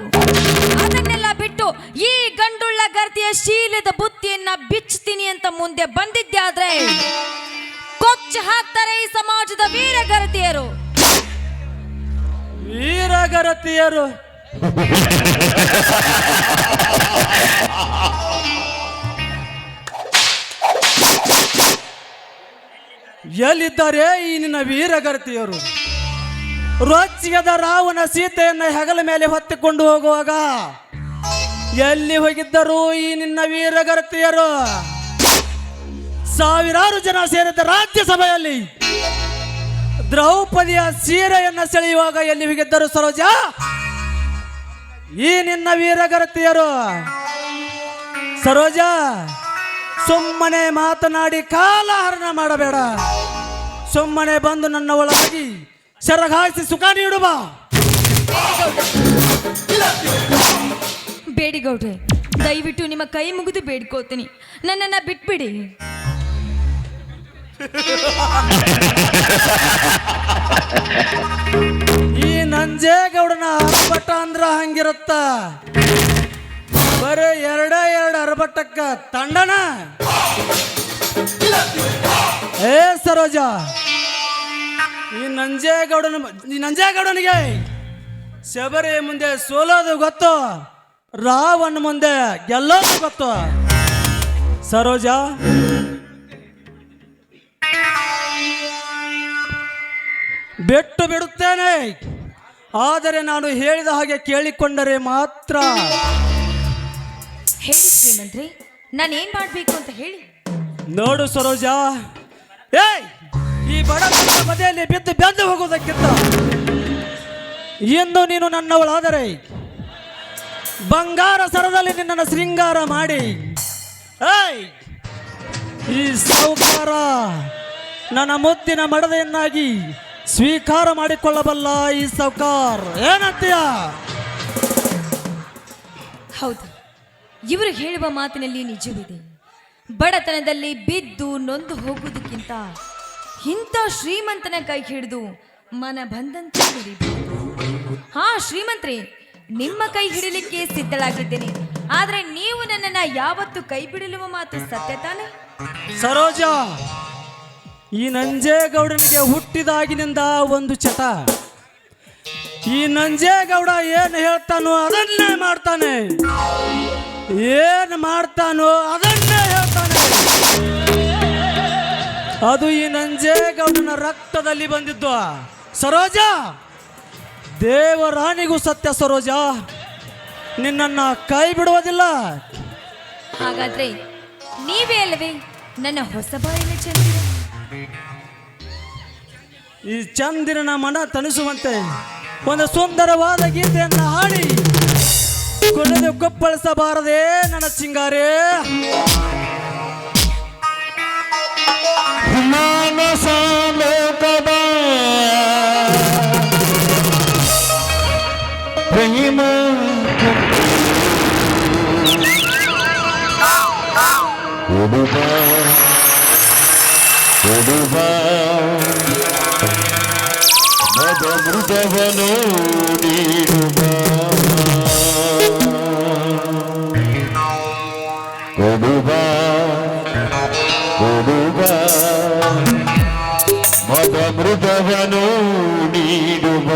ಅದನ್ನೆಲ್ಲ ಬಿಟ್ಟು ಈ ಗಂಡುಳ್ಳ ಗರ್ತಿಯ ಶೀಲದ ಬುತ್ತಿಯನ್ನ ಬಿಚ್ಚುತ್ತೀನಿ ಅಂತ ಮುಂದೆ ಬಂದಿದ್ದಾದ್ರೆ ಕೊಚ್ಚ ಹಾಕ್ತಾರೆ ಈ ಸಮಾಜದ ವೀರಗರತಿಯರು. ವೀರಗರತಿಯರು ಎಲ್ಲಿದ್ದಾರೆ ಈ ನಿನ್ನ ವೀರಗರತಿಯರು? ರೊಚ್ಚಿಗೆದ ರಾವಣ ಸೀತೆಯನ್ನ ಹೆಗಲ ಮೇಲೆ ಹೊತ್ತಿಕೊಂಡು ಹೋಗುವಾಗ ಎಲ್ಲಿ ಹೋಗಿದ್ದರು ಈ ನಿನ್ನ ವೀರಗರತಿಯರು? ಸಾವಿರಾರು ಜನ ಸೇರಿದ ರಾಜ್ಯಸಭೆಯಲ್ಲಿ ದ್ರೌಪದಿಯ ಸೀರೆಯನ್ನ ಸೆಳೆಯುವಾಗ ಎಲ್ಲಿ ಹೋಗಿದ್ದರು ಸರೋಜ ಈ ನಿನ್ನ ವೀರಗರತಿಯರು? ಸರೋಜ, ಸುಮ್ಮನೆ ಮಾತನಾಡಿ ಕಾಲಹರಣ ಮಾಡಬೇಡ. ಸುಮ್ಮನೆ ಬಂದು ನನ್ನ ಒಳಗಾಗಿ ಸೆರಗಾಯಿಸಿ ಸುಖ ನೀಡುವ. ಬೇಡಿಗೌಡ್ರೆ, ದಯವಿಟ್ಟು ನಿಮ್ಮ ಕೈ ಮುಗಿದು ಬೇಡ್ಕೋತೀನಿ, ನನ್ನನ್ನ ಬಿಟ್ಬಿಡಿ. ಈ ನಂಜೇಗೌಡನ ಅರಬಟ್ಟ ಅಂದ್ರ ಹಂಗಿರುತ್ತ. ಬರೀ ಎರಡು ಅರಬಟ್ಟಕ್ಕ ತಂಡನ. ಏ ಸರೋಜ, ಈ ನಂಜೇಗೌಡನಿಗೆ ಶಬರಿ ಮುಂದೆ ಸೋಲೋದು ಗೊತ್ತು, ರಾವಣ ಮುಂದೆ ಗೆಲ್ಲೋದು ಗೊತ್ತು. ಸರೋಜಾ, ಬಿಟ್ಟು ಬಿಡುತ್ತೇನೆ, ಆದರೆ ನಾನು ಹೇಳಿದ ಹಾಗೆ ಕೇಳಿಕೊಂಡರೆ ಮಾತ್ರ. ಹೇಳಿ ಶ್ರೀಮಂತ್ರಿ, ನಾನು ಏನ್ ಮಾಡ್ಬೇಕು ಅಂತ ಹೇಳಿ. ನೋಡು ಸರೋಜಾ, ಏಯ್ ಈ ಬಡತನದ ಬದಿಯಲ್ಲಿ ಬಿದ್ದು ಬೆಂದು ಹೋಗುವುದಕ್ಕಿಂತ ಇಂದು ನೀನು ನನ್ನವಳಾದರೆ ಬಂಗಾರ ಸರದಲ್ಲಿ ನಿನ್ನನ್ನು ಶೃಂಗಾರ ಮಾಡಿ, ಏಯ್ ಈ ಸಾಹುಕಾರ ನನ್ನ ಮುದ್ದಿನ ಮಡದೆಯನ್ನಾಗಿ ಸ್ವೀಕಾರ ಮಾಡಿಕೊಳ್ಳಬಲ್ಲ ಈ ಸಾಹುಕಾರ. ಏನಂತೀಯ? ಹೌದು, ಇವರು ಹೇಳುವ ಮಾತಿನಲ್ಲಿ ನಿಜವಿದೆ. ಬಡತನದಲ್ಲಿ ಬಿದ್ದು ನೊಂದು ಹೋಗುವುದಕ್ಕಿಂತ ಇಂಥ ಶ್ರೀಮಂತನ ಕೈ ಹಿಡಿದು ಮನ ಬಂದಂತೆ ನಡೀಬಹುದು. ಹಾ ಶ್ರೀಮಂತ್ರಿ, ನಿಮ್ಮ ಕೈ ಹಿಡಿಲಿಕ್ಕೆ ಸಿದ್ಧಳಾಗಿದ್ದೇನೆ, ಆದ್ರೆ ನೀವು ನನ್ನನ್ನ ಯಾವತ್ತು ಕೈ ಬಿಡಲುವ ಮಾತು ಸತ್ಯ ತಾನೆ? ಸರೋಜಾ, ಈ ನಂಜೇಗೌಡನಿಗೆ ಹುಟ್ಟಿದಾಗಿನಿಂದ ಒಂದು ಚಟ. ಈ ನಂಜೇಗೌಡ ಏನು ಹೇಳ್ತಾನೋ ಅದನ್ನೇ ಮಾಡ್ತಾನೆ, ಏನು ಮಾಡ್ತಾನೋ ಅದನ್ನೇ ಹೇಳ್ತಾನೆ. ಅದು ಈ ನಂಜೇಗೌಡನ ರಕ್ತದಲ್ಲಿ ಬಂದಿದ್ದು. ಸರೋಜಾ, ದೇವರಾಣಿಗೂ ಸತ್ಯ ಸರೋಜಾ, ನಿನ್ನನ್ನು ಕೈ ಬಿಡುವುದಿಲ್ಲ. ಹಾಗಾದ್ರೆ ನೀವೇ ಅಲ್ಲವೇ ನನ್ನ ಹೊಸ ಬಾಯಿನ ಚಂದಿರ? ಈ ಚಂದಿರನ ಮನ ತಣಿಸುವಂತೆ ಒಂದು ಸುಂದರವಾದ ಗೀತೆಯನ್ನು ಹಾಡಿ ಕುಣಿದು ಕುಪ್ಪಳಿಸಬಾರದೆ ನನ್ನ ಚಿಂಗಾರೇ? ಮಾನಸ ಲೋಕದ ಪ್ರೇಮ ಕೊಡುವ ಕೊಡುವ ಮದ ಮೃಗವನು ನೀಡುವ ಕೊಡುವ ಕೊಡುವ ಮದ ಮೃಗವನು ನೀಡುವ.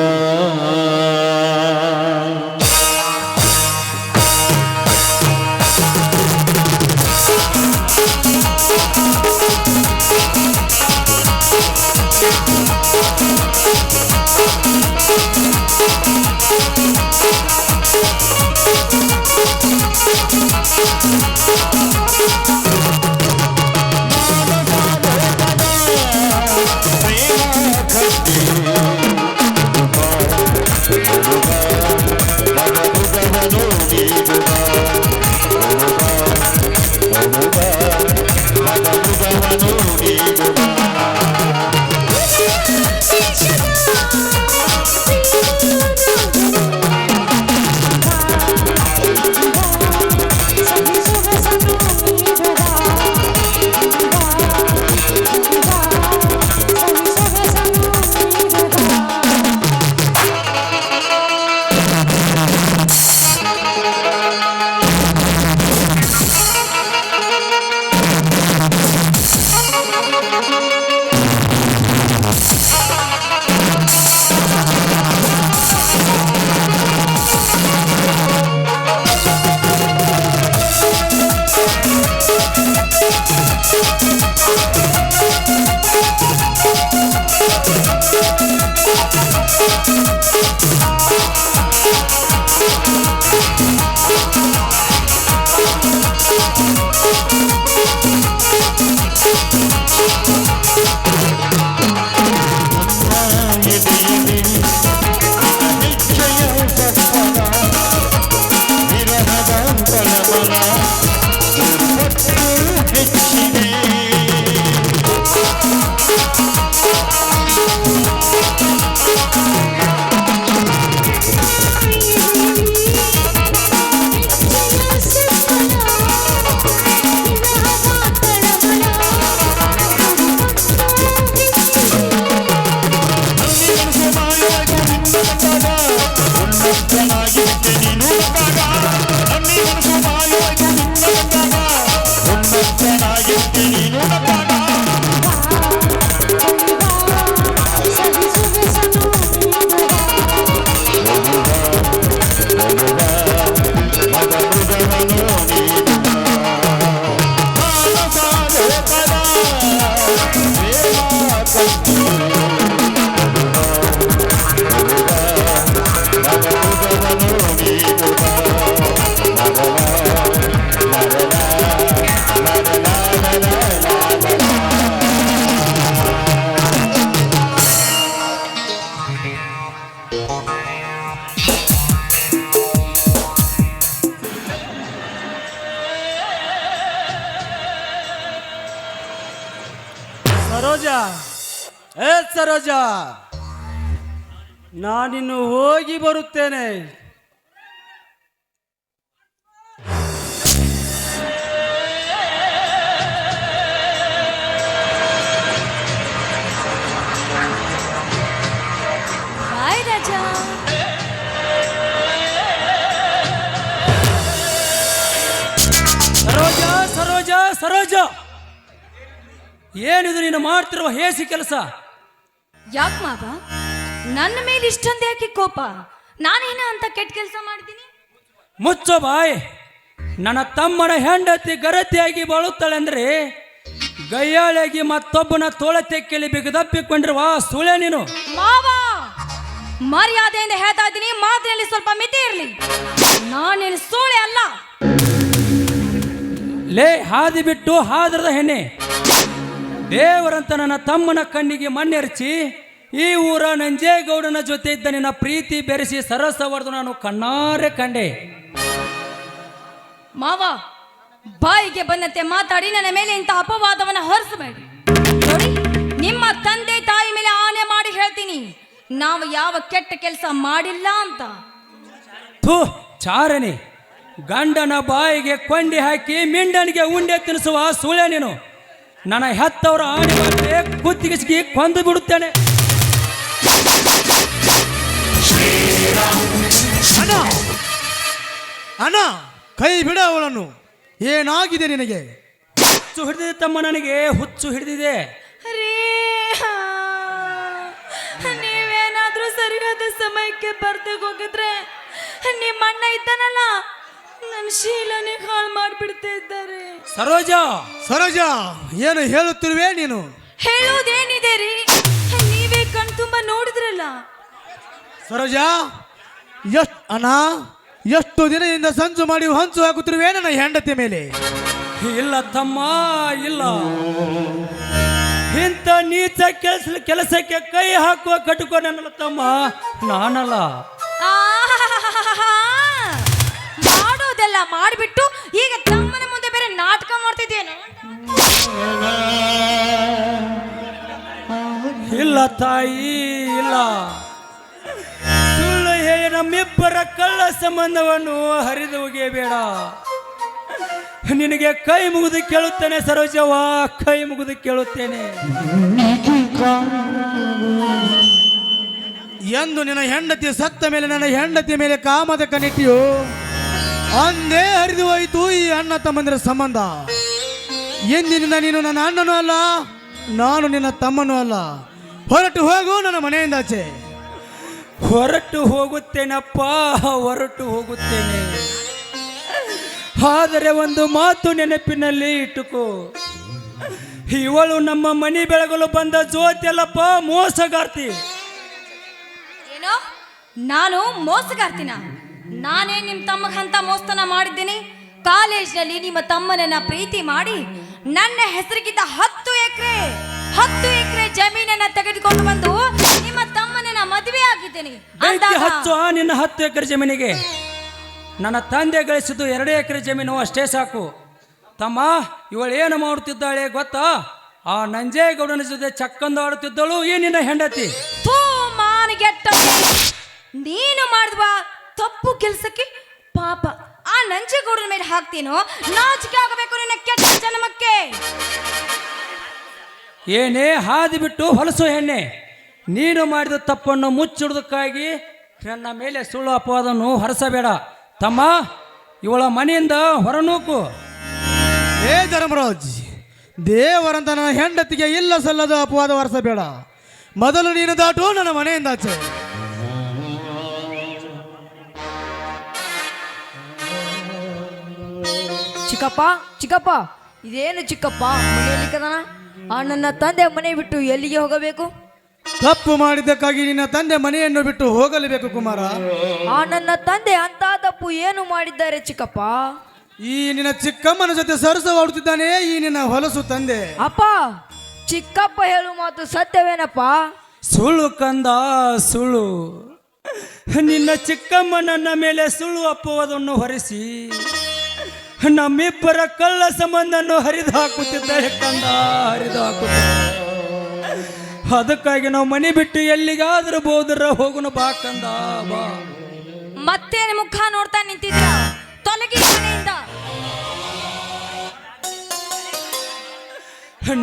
ಸರೋಜ, ಏ ಸರೋಜ, ನಾನಿನ್ನು ಹೋಗಿ ಬರುತ್ತೇನೆ. ಬಾಯ್ ರಾಜ. ಸರೋಜ ಸರೋಜ ಸರೋಜ, ಏನಿದು ನೀನು ಮಾಡ್ತಿರುವ ಹೇಸಿ ಕೆಲಸ? ಯಾಕೆ ಮಾವ, ನನ್ನ ಮೇಲೆ ಇಷ್ಟೊಂದು ಯಾಕೆ ಕೋಪ? ನಾನೇನ ಅಂತ ಕೆಟ್ಟ ಕೆಲಸ ಮಾಡಿದ್ದೀನಿ? ಮುಚ್ಚೋ ಬಾಯ್. ನನ್ನ ತಮ್ಮನ ಹೆಂಡತಿ ಗರತಿಯಾಗಿ ಬಾಳುತ್ತಾಳೆ ಅಂದ್ರೆ ಗಯ್ಯಾಳಿಯಾಗಿ ಮತ್ತೊಬ್ಬನ ತೋಳ ತೆಕ್ಕೆಲಿ ಬಿಗದಪ್ಪಿಕೊಂಡಿರುವ ಸುಳೆ ನೀನು. ಮಾವ, ಮರ್ಯಾದೆಯಿಂದ ಹೇಳ್ತಾ ಇದ್ದೀನಿ, ಮಾತಿನಲ್ಲಿ ಸ್ವಲ್ಪ ಮಿತಿ ಇರಲಿ. ನಾನೇನು ಸೋಳೆ ಅಲ್ಲ. ಲೇ ಹಾದಿ ಬಿಟ್ಟು ಹಾದರದ ಹೆಣ್ಣೆ, ದೇವರಂತ ನನ್ನ ತಮ್ಮನ ಕಣ್ಣಿಗೆ ಮಣ್ಣೆರಚಿ ಈ ಊರ ನಂಜೇಗೌಡನ ಜೊತೆ ಇದ್ದ ನಿನ್ನ ಪ್ರೀತಿ ಬೆರೆಸಿ ಸರಸವರ್ದು ನಾನು ಕಣ್ಣಾರೆ ಕಂಡೆ. ಮಾವ, ಬಾಯಿಗೆ ಬಂದಂತೆ ಮಾತಾಡಿ ನನ್ನ ಮೇಲೆ ಇಂಥ ಅಪವಾದವನ್ನು ಹೊರಿಸಬೇಡಿ. ನೋಡಿ, ನಿಮ್ಮ ತಂದೆ ತಾಯಿ ಮೇಲೆ ಆನೆ ಮಾಡಿ ಹೇಳ್ತೀನಿ, ನಾವು ಯಾವ ಕೆಟ್ಟ ಕೆಲಸ ಮಾಡಿಲ್ಲ ಅಂತ. ಥೂ ಚಾರಣಿ, ಗಂಡನ ಬಾಯಿಗೆ ಕೊಂಡಿ ಹಾಕಿ ಮಿಂಡನಿಗೆ ಉಂಡೆ ತಿನ್ನಿಸುವ ಸುಳೆ ನೀನು. ನನ್ನ ಹೆತ್ತವರ ಆಣೆ ಮಾಡಿದ್ರೆ ಕುತ್ತಿಗಿಸಿಗಿ ಕೊಂದು ಬಿಡುತ್ತೇನೆ. ಅಣ್ಣ, ಕೈ ಬಿಡ ಅವಳನ್ನು. ಏನಾಗಿದೆ ನಿನಗೆ? ಹುಚ್ಚು ಹಿಡಿದಿದೆ ತಮ್ಮ, ನನಗೆ ಹುಚ್ಚು ಹಿಡಿದಿದೆ. ನೀವೇನಾದ್ರೂ ಸರಿಯಾದ ಸಮಯಕ್ಕೆ ಬರ್ದೆ ಹೋಗಿದ್ರೆ ನಿಮ್ಮ ಅಣ್ಣ ಇದ್ದಾನಲ್ಲ, ನನ್ನ ಶೀಲನೆ ಹಾಳು ಮಾಡಿಬಿಡ್ತಾ ಇದ್ದಾರೆ. ಸರೋಜ ಸರೋಜ, ಏನು ಹೇಳುತ್ತಿರುವೆ ನೀನು? ಹೇಳೋದೇನಿದೆ ರೀ, ನೀವೇ ಕಣ್ತುಂಬ ನೋಡಿದ್ರಲ್ಲ. ಸರೋಜ, ಎಷ್ಟು ದಿನದಿಂದ ಸಂಚು ಮಾಡಿ ಹಂಚು ಹಾಕುತ್ತಿರುವೆ ನನ್ನ ಹೆಂಡತಿ ಮೇಲೆ. ಇಲ್ಲ ತಮ್ಮ, ಇಲ್ಲ. ಇಂಥ ನೀಚ ಕೆಲಸಕ್ಕೆ ಕೈ ಹಾಕುವ ಕಟುಕೋ ನನ್ನಲ್ಲ ತಮ್ಮ, ನಾನಲ್ಲ. ಆಹಾಹಾಹಾಹಾ. ಮಾಡೋದೆಲ್ಲ ಮಾಡಿಬಿಟ್ಟು ಈಗ ತಮ್ಮನ ಮುಂದೆ ಬೇರೆ ನಾಟಕ ಮಾಡ್ತಿದ್ದೇನೆ. ಇಲ್ಲ ತಾಯಿ, ಇಲ್ಲ. ಸುಳ್ಳು ಹೇಳಿ ನಮ್ಮಿಬ್ಬರ ಕಳ್ಳ ಸಂಬಂಧವನ್ನು ಹರಿದು ಒಗೆಯಬೇಡ. ನಿನಗೆ ಕೈ ಮುಗಿದು ಕೇಳುತ್ತೇನೆ ಸರೋಜವ್ವ, ಕೈ ಮುಗಿದು ಕೇಳುತ್ತೇನೆ. ಎಂದು ನಿನ್ನ ಹೆಂಡತಿ ಸತ್ತ ಮೇಲೆ ನನ್ನ ಹೆಂಡತಿ ಮೇಲೆ ಕಾಮದ ಕಣ್ಣಿಟ್ಟಿಯೋ ಅಂದೇ ಹರಿದು ಹೋಯಿತು ಈ ಅಣ್ಣ ತಮ್ಮಂದಿರ ಸಂಬಂಧ. ಎಂದಿನಿಂದ ನೀನು ನನ್ನ ಅಣ್ಣನೂ ಅಲ್ಲ, ನಾನು ನಿನ್ನ ತಮ್ಮನೂ ಅಲ್ಲ. ಹೊರಟು ಹೋಗು ನನ್ನ ಮನೆಯಿಂದಾಚೆ. ಹೊರಟು ಹೋಗುತ್ತೇನಪ್ಪ, ಹೊರಟು ಹೋಗುತ್ತೇನೆ. ಆದರೆ ಒಂದು ಮಾತು ನೆನಪಿನಲ್ಲಿ ಇಟ್ಟುಕೋ, ಇವಳು ನಮ್ಮ ಮನೆ ಬೆಳಗಲು ಬಂದ ಜ್ಯೋತಿ ಅಲ್ಲಪ್ಪ, ಮೋಸಗಾರ್ತಿ. ಏನೋ ನಾನು ಮೋಸಗಾರ್ತಿನ? ನಾನೇ ನಿಮ್ಮ ತಮ್ಮಗಂತ ಮೋಸ್ತನ ಮಾಡಿದ್ದೀನಿ? ಕಾಲೇಜ್ನಲ್ಲಿ ನಿಮ್ಮ ತಮ್ಮನನ್ನ ಪ್ರೀತಿ ಮಾಡಿ ನನ್ನ ಹೆಸರಿಗಿದ್ದ 10 ಎಕರೆ ಜಮೀನನ್ನ ತೆಗೆದುಕೊಂಡು ಬಂದು ನಿಮ್ಮ ತಮ್ಮನನ್ನ ಮದುವೆ ಆಗಿದ್ದೇನೆ. ಬೆಂಕಿ ಹಚ್ಚು ಆ ನಿನ್ನ 10 ಎಕರೆ ಜಮೀನಿಗೆ. ನನ್ನ ತಂದೆ ಗಳಿಸಿದ್ದು 2 ಎಕರೆ ಜಮೀನು ಅಷ್ಟೇ ಸಾಕು. ತಮ್ಮ, ಇವಳು ಏನು ಮಾಡುತ್ತಿದ್ದಾಳೆ ಗೊತ್ತಾ? ಆ ನಂಜೇಗೌಡನ ಜೊತೆ ಚಕ್ಕಂದು ಆಡುತ್ತಿದ್ದಳು ಈ ನಿನ್ನ ಹೆಂಡತಿ. ಥೂ ಮಾನಗೆಟ್ಟ, ನೀನು ಮಾಡಿದ್ವಾ ತಪ್ಪು ಕೆಲಸಕ್ಕೆ ಪಾಪ ಆ ನಂಜೇಗೌಡನ ಮೇಲೆ ಹಾಕ್ತೀನೋ? ನಾಚಿಕೆ ಆಗಬೇಕು ನಿನ್ನ ಕೆಟ್ಟ ಜನ್ಮಕ್ಕೆ. ಏನೇ ಹಾದಿ ಬಿಟ್ಟು ಹೊಲಸು ಹೆಣ್ಣೆ, ನೀನು ಮಾಡಿದ ತಪ್ಪನ್ನು ಮುಚ್ಚಿಡುವುದಕ್ಕಾಗಿ ನನ್ನ ಮೇಲೆ ಸುಳ್ಳು ಅಪವಾದವನ್ನು ಹರಸಬೇಡ. ತಮ್ಮ, ಇವಳ ಮನೆಯಿಂದ ಹೊರನೂಕು. ಏ ಧರ್ಮರಾಜ್, ದೇವರಂತ ನನ್ನ ಹೆಂಡತಿಗೆ ಇಲ್ಲ ಸಲ್ಲದ ಅಪವಾದ ಹೊರಿಸಬೇಡ. ಮೊದಲು ನೀನು ದಾಟು ನನ್ನ ಮನೆಯಿಂದಾಚೆ. ಚಿಕ್ಕಪ್ಪ, ಇದೇನು ಚಿಕ್ಕಪ್ಪ ಮನೆಯಲ್ಲಿ ಕದನ? ನನ್ನ ತಂದೆ ಮನೆ ಬಿಟ್ಟು ಎಲ್ಲಿಗೆ ಹೋಗಬೇಕು? ತಪ್ಪು ಮಾಡಿದ್ದಕ್ಕಾಗಿ ನಿನ್ನ ತಂದೆ ಮನೆಯನ್ನು ಬಿಟ್ಟು ಹೋಗಲೇಬೇಕು ಕುಮಾರ. ನನ್ನ ತಂದೆ ಅಂತ ತಪ್ಪು ಏನು ಮಾಡಿದ್ದಾರೆ ಚಿಕ್ಕಪ್ಪ? ಈ ನಿನ್ನ ಚಿಕ್ಕಮ್ಮನ ಜೊತೆ ಸರಸವಾಡುತ್ತಿದ್ದಾನೆ ಈ ನಿನ್ನ ಹೊಲಸು ತಂದೆ. ಅಪ್ಪ, ಚಿಕ್ಕಪ್ಪ ಹೇಳು ಮಾತು ಸತ್ಯವೇನಪ್ಪ? ಸುಳ್ಳು ಕಂದ, ಸುಳ್ಳು. ನಿನ್ನ ಚಿಕ್ಕಮ್ಮ ನನ್ನ ಮೇಲೆ ಸುಳ್ಳು ಅಪವಾದವನ್ನು ಹೊರಿಸಿ ನಮ್ಮಿಬ್ಬರ ಕಳ್ಳ ಸಂಬಂಧವನ್ನು ಹರಿದು ಹಾಕುತ್ತಿದ್ದಾರೆ ಕಂದ, ಹರಿದು ಹಾಕುತ್ತಿದ್ದಾರೆ. ಅದಕ್ಕಾಗಿ ನಾವು ಮನೆ ಬಿಟ್ಟು ಎಲ್ಲಿಗಾದ್ರೂ ಬೋದ್ರ ಹೋಗುನು ಬಾ ಕಂದ, ಬಾ. ಮತ್ತೇನು ಮುಖ ನೋಡ್ತಾ ನಿಂತಿದ್ಯಾ? ತೊಲಗಿ ಮನೆಯಿಂದ.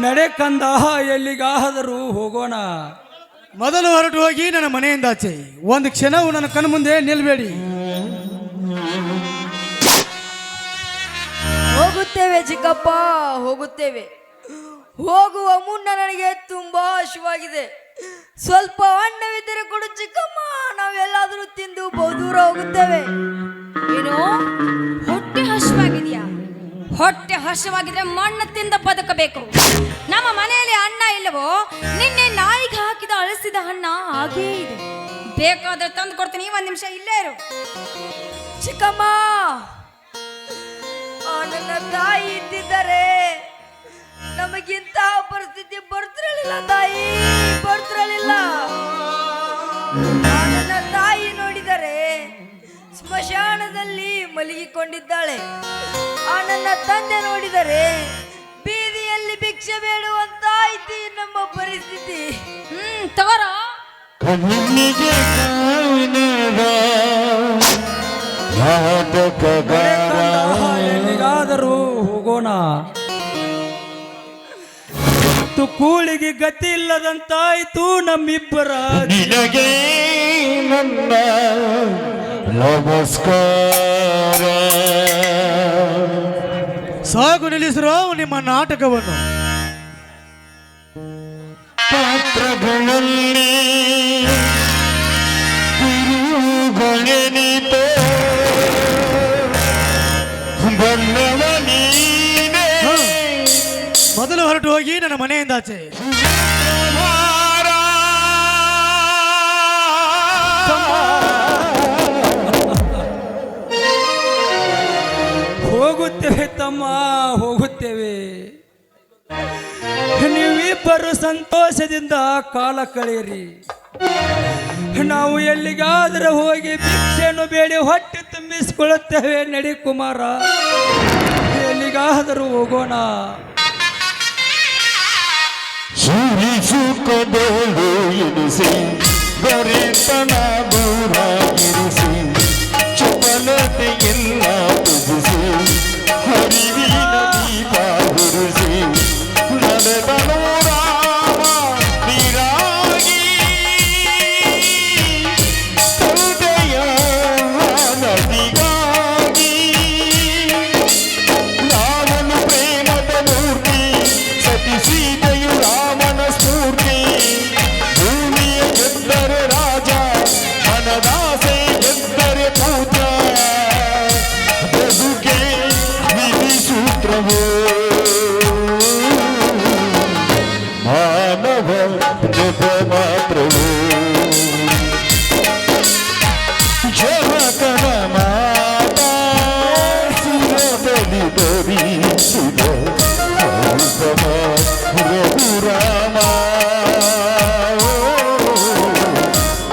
ನಡೆ ಕಂದ, ಎಲ್ಲಿಗಾದರೂ ಹೋಗೋಣ. ಮೊದಲು ಹೊರಟು ಹೋಗಿ ನನ್ನ ಮನೆಯಿಂದಾಚೆ ಒಂದು ಕ್ಷಣವೂ ನನ್ನ ಕಣ್ಣು ಮುಂದೆ ನಿಲ್ಬೇಡಿ. ಹೋಗುತ್ತೇವೆ ಚಿಕ್ಕಪ್ಪ, ಹೋಗುತ್ತೇವೆ. ಹೋಗುವ ಮುನ್ನ ನನಗೆ ತುಂಬಾ ಹಸಿವಾಗಿದೆ. ಸ್ವಲ್ಪ ಅನ್ನವಿದ್ದರೆ ಕೊಡು ಚಿಕ್ಕಮ್ಮ, ನಾವೆಲ್ಲಾದರೂ ತಿಂದು ಬಹುದೂರ ಹೋಗುತ್ತೇವೆ. ಏನು ಹೊಟ್ಟೆ ಹಸಿವಾಗಿದೆಯಾ? ಹೊಟ್ಟೆ ಹಸಿವಾಗಿದ್ರೆ ಮಣ್ಣು ತಿಂದ ಬದುಕಬೇಕು. ನಮ್ಮ ಮನೆಯಲ್ಲಿ ಅನ್ನ ಇಲ್ಲವೋ? ನಿನ್ನೆ ನಾಯಿಗೆ ಹಾಕಿದ ಅಳಿಸಿದ ಅನ್ನ ಹಾಗೇ ಇದೆ. ಬೇಕಾದ್ರೆ ತಂದು ಕೊಡ್ತೀನಿ, ಒಂದ್ ನಿಮಿಷ ಇಲ್ಲೇ ಇರು. ಚಿಕ್ಕಮ್ಮ, ನನ್ನ ತಾಯಿ ಇದ್ದಿದ್ದರೆ ನಮಗಿಂತ ಪರಿಸ್ಥಿತಿ ಬರ್ತಿರಲಿಲ್ಲ ತಾಯಿ, ಬರ್ತಿರಲಿಲ್ಲ. ನನ್ನ ತಾಯಿ ನೋಡಿದರೆ ಸ್ಮಶಾನದಲ್ಲಿ ಮಲಗಿಕೊಂಡಿದ್ದಾಳೆ. ನನ್ನ ತಂದೆ ನೋಡಿದರೆ ಬೀದಿಯಲ್ಲಿ ಭಿಕ್ಷೆ ಬೇಡುವಂತಾಯ್ತು ನಮ್ಮ ಪರಿಸ್ಥಿತಿ. ತಗೋರ. ಕಣ್ಣಿಗೆ ನಾಟಕಗಾರ ಎಲ್ಲಿಗಾದರೂ ಹೋಗೋಣ. ಕೂಳಿಗೆ ಗತಿ ಇಲ್ಲದಂತಾಯ್ತು ನಮ್ಮಿಬ್ಬರ. ನಿನಗೆ ನನ್ನ ನಮಸ್ಕಾರ. ಸಾಕು, ನಿಲ್ಲಿಸಿರೋ ನಿಮ್ಮ ನಾಟಕವನ್ನು. ಪಾತ್ರಗಳಲ್ಲಿ ಗುರುಗಳೆನಿತೋ ಬಣ್ಣವ ನೀನೇ. ಮೊದಲು ಹೊರಟು ಹೋಗಿ ನನ್ನ ಮನೆಯಿಂದಾಚೆ. ಹೋಗುತ್ತೇವೆ ತಮ್ಮ, ಹೋಗುತ್ತೇವೆ. ನೀವಿಬ್ಬರು ಸಂತೋಷದಿಂದ ಕಾಲ ಕಳೆಯಿರಿ. ನಾವು ಎಲ್ಲಿಗಾದರೂ ಹೋಗಿ ಭಿಕ್ಷೆಯನ್ನು ಬೇಡಿ ಹೊಟ್ಟೆ ತುಂಬಿಸಿಕೊಳ್ಳುತ್ತೇವೆ. ನಡಿ ಕುಮಾರ, ಎಲ್ಲಿಗಾದರೂ ಹೋಗೋಣ. ಸುರಿಸುಕದೋಳು ಎನಿಸಿ ದೊರೆತನ ದೂರ ಇರಿಸಿ ಚಪಲತೆಯೆಲ್ಲ ತುಗಿಸಿ ಹರಿವಿನ ದೀಪ ಹುರಿಸಿ ನಡೆದನು ರಾಮ ನೀರಾಗಿ ತಂದೆಯ ನದಿಗಾಗಿ. ರಾಮನು ಪ್ರೇಮದ ಮೂರ್ತಿ, ಸತಿ ಸೀತೆಯು ರಾಮನ ಸ್ಫೂರ್ತಿ. ಭೂಮಿಯ ಗೆದ್ದರೆ ರಾಜ, ಮನದಾಸೆ ಗೆದ್ದರೆ ಪೂಜ. ಬದುಕೆ ವಿಧಿ ಸೂತ್ರವೋ ಮಾನವ ನೆಪ ಮಾತ್ರವೋ. ಜನಕನ ಮಾತಾ ಸುರದಲ್ಲಿ ಧರಿಸಿದ ರಘುರಾಮ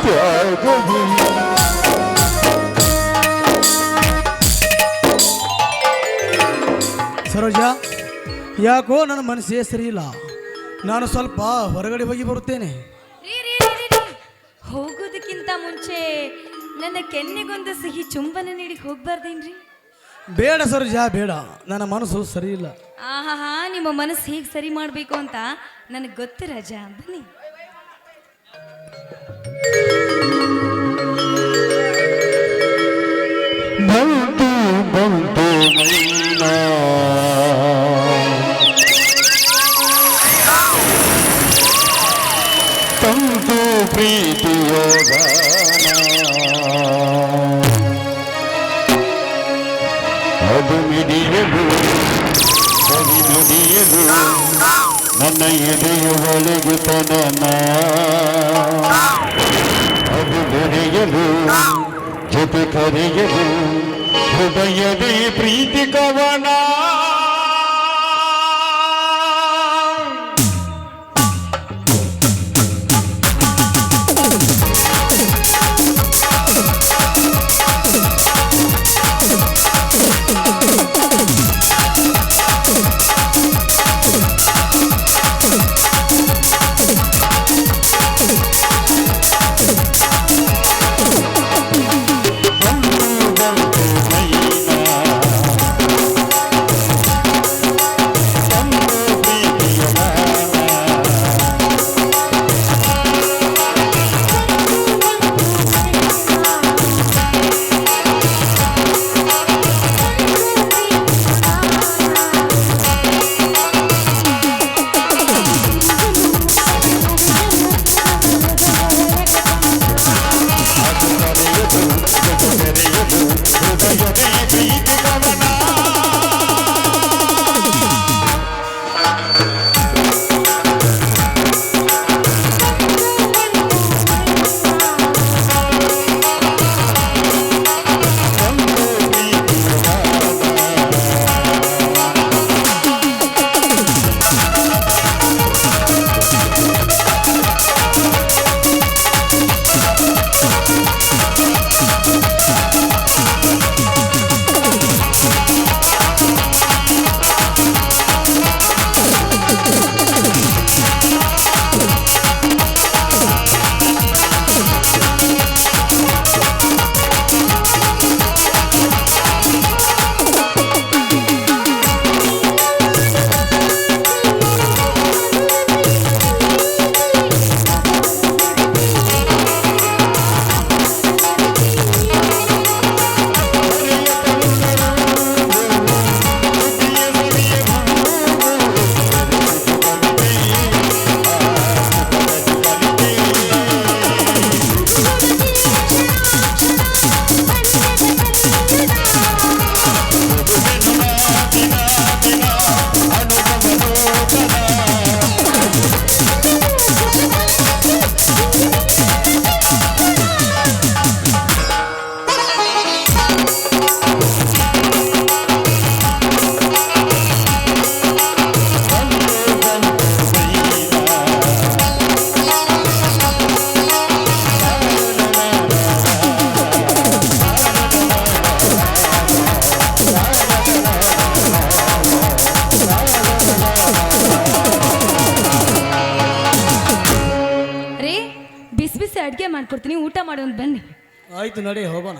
ತ್ಯಾಗವಿ. ಸರೋಜ, ಯಾಕೋ ನನ್ನ ಮನಸ್ಸೇ ಸರಿ ಇಲ್ಲ. ನಾನು ಸ್ವಲ್ಪ ಹೊರಗಡೆ ಹೋಗಿ ಬರುತ್ತೇನೆ. ಹೋಗೋದಕ್ಕಿಂತ ಮುಂಚೆ ನನ್ನ ಕೆನ್ನೆಗೊಂದು ಸಿಹಿ ಚುಂಬನ ನೀಡಿ ಹೋಗ್ಬಾರ್ದೇನ್ರಿ? ಬೇಡ ಸರೋಜ, ಬೇಡ. ನನ್ನ ಮನಸ್ಸು ಸರಿ ಇಲ್ಲ. ಆಹಾ, ನಿಮ್ಮ ಮನಸ್ಸು ಹೇಗೆ ಸರಿ ಮಾಡಬೇಕು ಅಂತ ನನಗೆ ಗೊತ್ತು ರಾಜ. ಬನ್ನಿ. ಬಂತು ಬಂತು ಮೈನಾ ತಂತು ಪ್ರೀತಿಯ ಗಾನ. ಅದು ಮಿಡಿಯಲು ಸರಿ ನುಡಿಯಲು ನನ್ನ ಎದೆಯ ಒಳಗೆ ತನನ. ಅದು ಬೆರೆಯಲು ಜೊತೆ ಕರೆಯಲು ಹೃದಯವೇ ಪ್ರೀತಿ ಕವನ. ಪ್ರೀತಿ ಕವನ ರೀ ಬಿಸಿ ಬಿಸಿ ಅಡುಗೆ ಮಾಡ್ಕೊಡ್ತೀನಿ, ಊಟ ಮಾಡೋದು ಬನ್ನಿ. ಆಯ್ತು ನಡಿ ಹೋಗೋಣ.